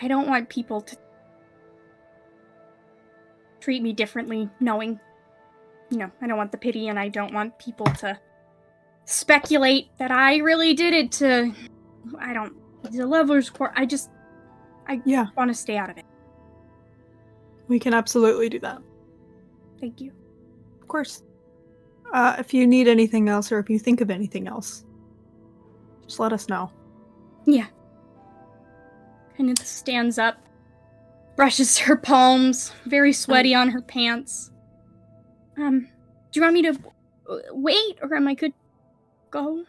[SPEAKER 1] I don't want people to treat me differently knowing, I don't want the pity, and I don't want people to speculate that I really did it to, the Leveler's Court. I want to stay out of it.
[SPEAKER 6] We can absolutely do that.
[SPEAKER 1] Thank you.
[SPEAKER 6] Of course. If you need anything else or if you think of anything else, just let us know.
[SPEAKER 1] Yeah. Kind of stands up, brushes her palms, very sweaty on her pants. Do you want me to wait, or am I good to go?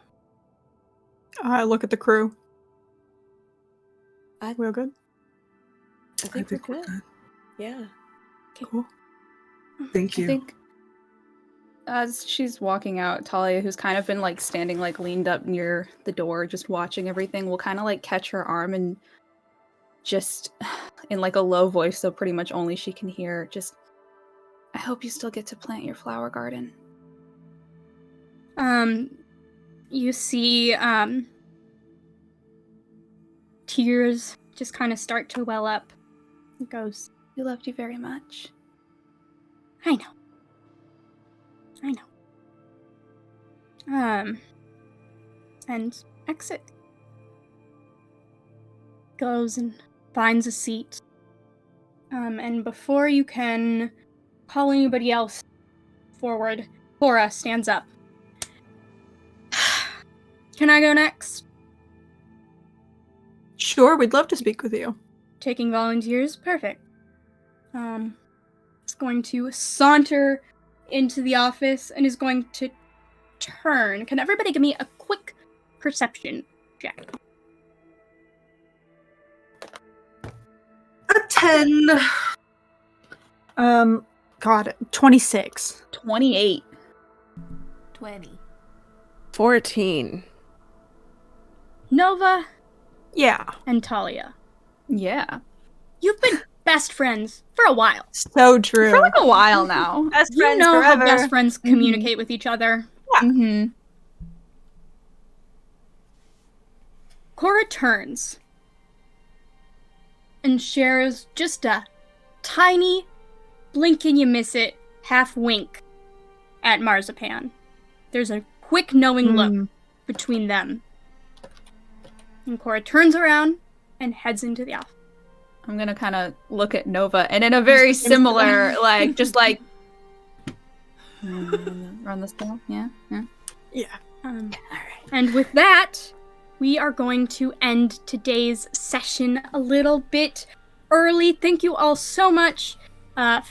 [SPEAKER 6] I look at the crew.
[SPEAKER 5] I-
[SPEAKER 6] We're good?
[SPEAKER 5] I think we're good. Yeah.
[SPEAKER 6] Cool.
[SPEAKER 4] Thank you.
[SPEAKER 2] I think as she's walking out, Talia, who's kind of been like standing like leaned up near the door, just watching everything, will kind of like catch her arm and just in like a low voice, so pretty much only she can hear, just, I hope you still get to plant your flower garden.
[SPEAKER 1] You see, tears just kind of start to well up. It goes,
[SPEAKER 2] We loved you very much.
[SPEAKER 1] I know. And exit. Goes and finds a seat. And before you can call anybody else forward, Cora stands up. Can I go next?
[SPEAKER 6] Sure, we'd love to speak with you.
[SPEAKER 1] Taking volunteers? Perfect. Is going to saunter into the office and is going to turn. Can everybody give me a quick perception check?
[SPEAKER 4] A 10.
[SPEAKER 6] God, 26.
[SPEAKER 2] 28.
[SPEAKER 3] 20.
[SPEAKER 5] 14.
[SPEAKER 1] Nova
[SPEAKER 6] Yeah.
[SPEAKER 1] and Talia.
[SPEAKER 2] Yeah.
[SPEAKER 1] You've been best friends for a while.
[SPEAKER 6] So true.
[SPEAKER 2] For like a while now.
[SPEAKER 6] Best
[SPEAKER 1] You
[SPEAKER 6] friends
[SPEAKER 1] know
[SPEAKER 6] forever.
[SPEAKER 1] how best friends communicate with each other.
[SPEAKER 2] Mm-hmm.
[SPEAKER 1] Cora turns and shares just a tiny blink and you miss it half wink at Marzipan. There's a quick knowing look between them. And Cora turns around and heads into the office.
[SPEAKER 2] I'm gonna kind of look at Nova, and in a very similar, like, just like run this down. Yeah.
[SPEAKER 6] Yeah.
[SPEAKER 1] And with that, we are going to end today's session a little bit early. Thank you all so much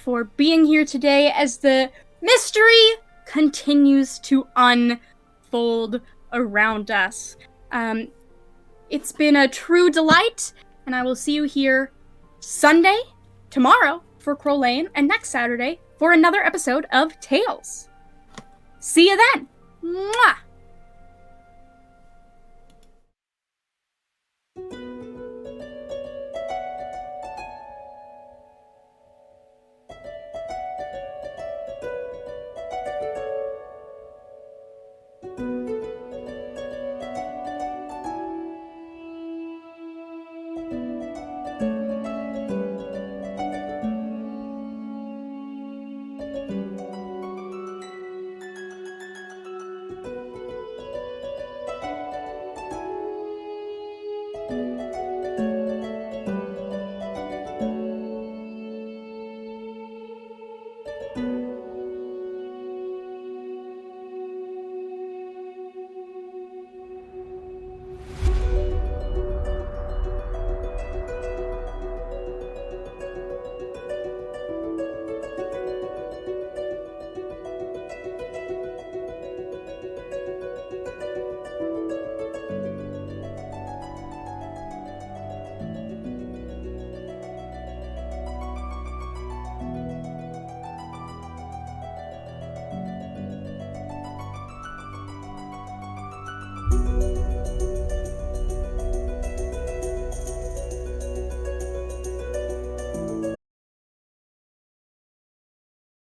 [SPEAKER 1] for being here today as the mystery continues to unfold around us. It's been a true delight, and I will see you here Sunday, tomorrow for Crow Lane, and next Saturday for another episode of Tales. See you then! Mwah!